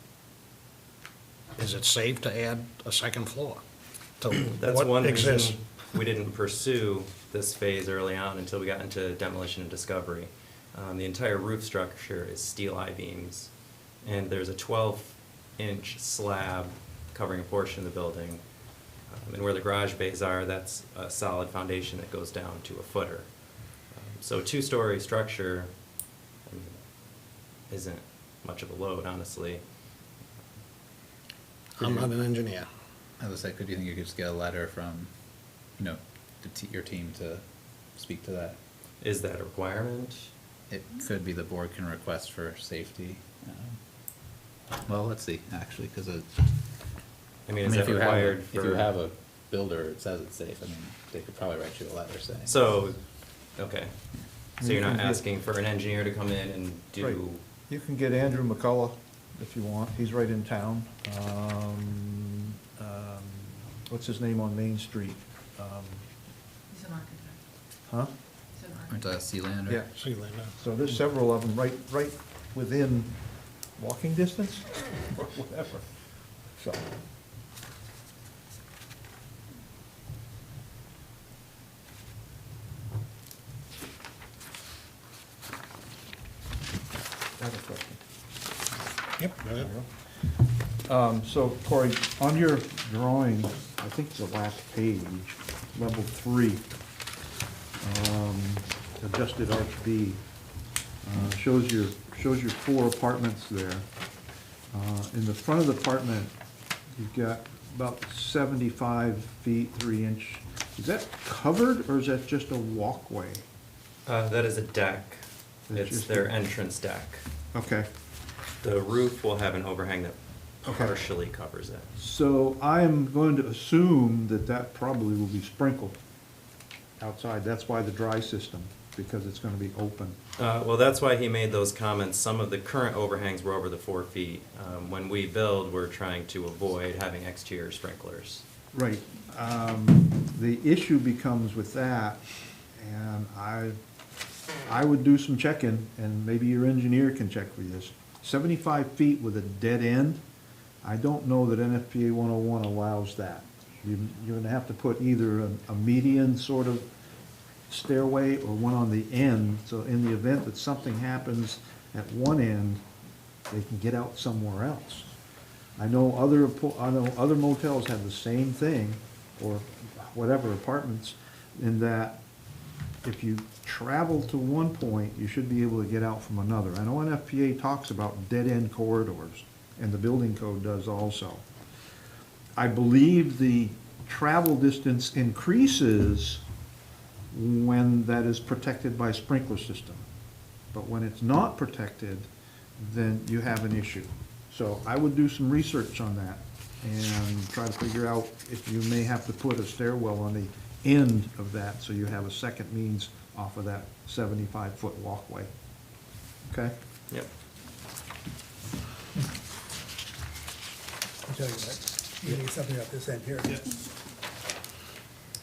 is it safe to add a second floor to That's what one exists? reason we didn't pursue this phase early on until we got into demolition and discovery. The entire roof structure is steel I-beams, and there's a 12-inch slab covering a portion of the building. And where the garage bays are, that's a solid foundation that goes down to a footer. So a two-story structure, I mean, isn't much of a load, honestly. I'm not an engineer. I was like, do you think you could just get a letter from, you know, your team to speak to that? Is that a requirement? It could be the board can request for safety. Well, let's see, actually, because I mean, is that required if you for- have a builder, it says it's safe, I mean, they could probably write you a letter saying. So, okay. So you're not You can get- asking for an engineer to come in and Right. do, You can get Andrew McCullough if you want, he's right in town. What's his name on Main Street? He's an architect. Huh? He's an Aren't architect. Sealander? Yeah. Sealander. So there's several of them right within walking distance, or whatever, so. I have a question. Yep, go ahead. So Corey, on your drawing, I think the last page, level 3, adjusted arch B, shows your 4 apartments there. In the front of the apartment, you've got about 75 feet, 3 inch. Is that covered, or is that just a walkway? that is a deck. That's It's just their a- entrance deck. Okay. The roof will have an overhang that Okay. partially covers it. So I'm going to assume that that probably will be sprinkled outside. That's why the dry system, because it's gonna be open. Well, that's why he made those comments. Some of the current overhangs were over the 4 feet. When we build, we're trying to avoid having exterior sprinklers. Right. The issue becomes with that, and I would do some checking, and maybe your engineer can check for this. 75 feet with a dead end, I don't know that NFPA 101 allows that. You're gonna have to put either a median sort of stairway or one on the end, so in the event that something happens at one end, they can get out somewhere else. I know other motels have the same thing, or whatever, apartments, in that if you travel to one point, you should be able to get out from another. I know NFPA talks about dead-end corridors, and the building code does also. I believe the travel distance increases when that is protected by sprinkler system. But when it's not protected, then you have an issue. So I would do some research on that and try to figure out if you may have to put a stairwell on the end of that, so you have a second means off of that 75-foot walkway. Okay? Yep. I'll tell you what, you need something up this end here.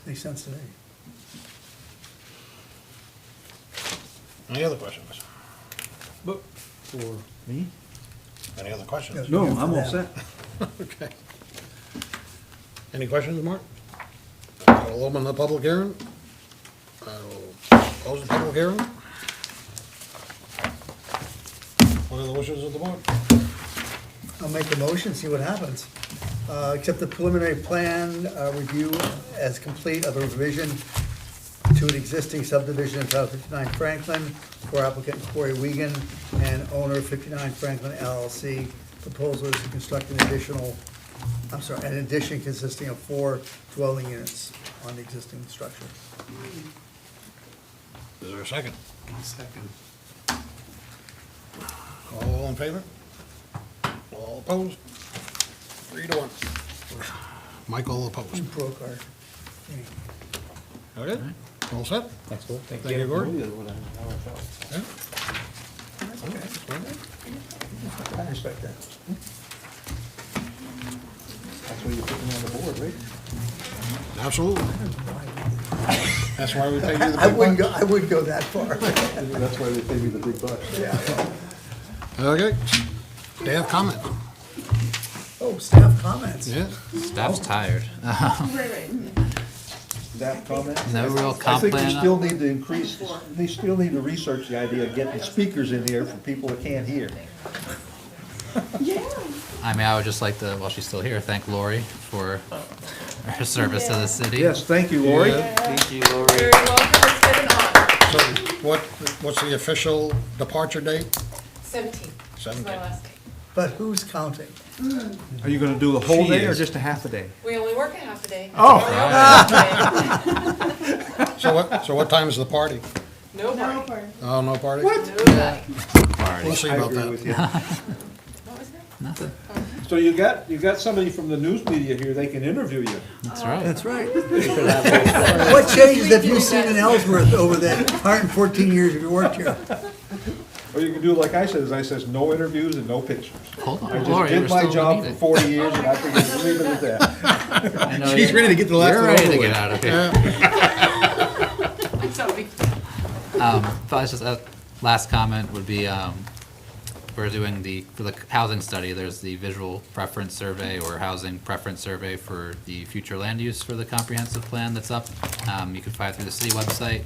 Makes sense to me. Any other questions? For me? Any other questions? No, I'm all set. Okay. Any questions, Mark? I'll open the public hearing. I'll close the public hearing. What are the wishes of the board? I'll make a motion, see what happens. Accept the preliminary plan review as complete of a revision to an existing subdivision entitled 59 Franklin for applicant Corey Wiegand and owner 59 Franklin LLC. Proposal is to construct an addition consisting of 4 dwelling units on the existing structure. Is there a second? Second. All in favor? All opposed? 3-1. Michael opposed. Broke our thing. Okay, all set? That's cool. Thank you, Gordon. Yeah. I respect that. That's why you put me on the board, right? Absolutely. That's why we pay you the I big wouldn't bucks. go, I wouldn't go that far. That's why they pay me the big bucks. Okay. Staff comment. Oh, staff comments. Yeah. Staff's tired. That comment? No real I comp think we plan. still need to increase, they still need to research the idea of getting speakers in here for people that can't hear. I mean, I would just like to, while she's still here, thank Lori for her service to the city. Yes, thank you, Lori. Yeah. Thank you, Lori. Very welcome, it's been an honor. So what's the official departure date? 17. This is my 17. last day. But who's counting? Are you gonna do the whole She day or is. just a half a day? We only work a half a day. Oh. We only open half a day. So what time is the party? No party. Oh, no party? Nobody. We'll see I about agree that. with you. What was that? Nothing. So you got somebody from the news media here, they can interview you. That's right. That's right. What changes have you seen in Ellsworth over the 114 years you worked here? Or you can do like I says, no interviews and no pictures. Hold on, I just Lori, we're did my still in job the for meeting. 40 years and I figured to leave it at that. I know She's you're- ready to get the last You're one ready over to with. get out of here. Toby. But it's just last comment would be, we're doing for the housing study, there's the visual preference survey or housing preference survey for the future land use for the comprehensive plan that's up. You can find it through the city website,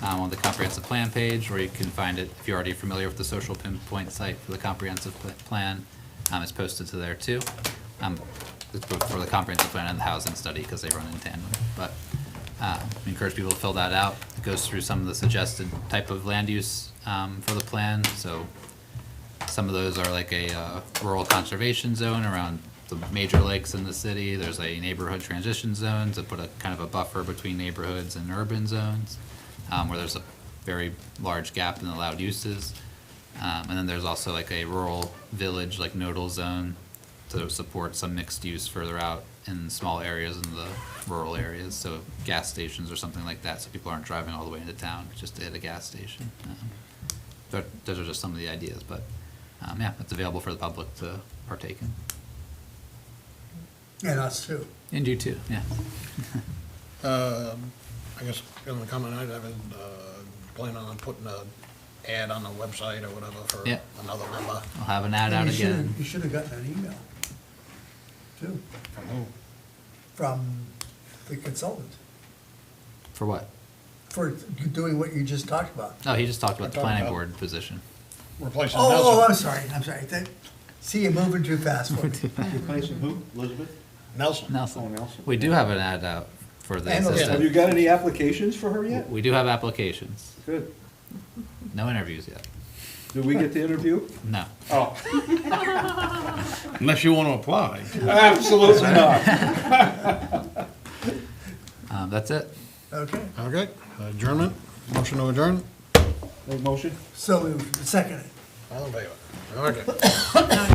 on the comprehensive plan page, or you can find it if you're already familiar with the social pinpoint site for the comprehensive plan. It's posted to there too. It's both for the comprehensive plan and the housing study because they run in tandem. But we encourage people to fill that out. It goes through some of the suggested type of land use for the plan. So some of those are like a rural conservation zone around the major lakes in the city. There's a neighborhood transition zone to put a kind of a buffer between neighborhoods and urban zones, where there's a very large gap in allowed uses. And then there's also like a rural village, like nodal zone to support some mixed use further out in small areas in the rural areas, so gas stations or something like that, so people aren't driving all the way into town just to hit a gas station. Those are just some of the ideas, but yeah, it's available for the public to partake in. And us too. And you too, yeah. I guess in the comment, I haven't planning on putting an ad on the website or whatever for Yeah. another member. I'll have an ad out And again. You should have gotten an email, too, From who? from the consultant For what? for doing what you just talked about. Oh, he just talked about the I'm talking planning about- board position. Replacing Oh, Nelson. I'm sorry. See, you're moving too fast for me. Replacing who, Elizabeth? Nelson. Nelson. Oh, Nelson. We do have an ad out for the And Have assistant. you got any applications for her yet? We do have applications. Good. No interviews yet. Do we get to interview? No. Oh, Unless you want to apply. absolutely not. That's it. Okay, Okay, adjournment, motion to adjourn, Any motion? so moved. Second it. all in favor? Okay.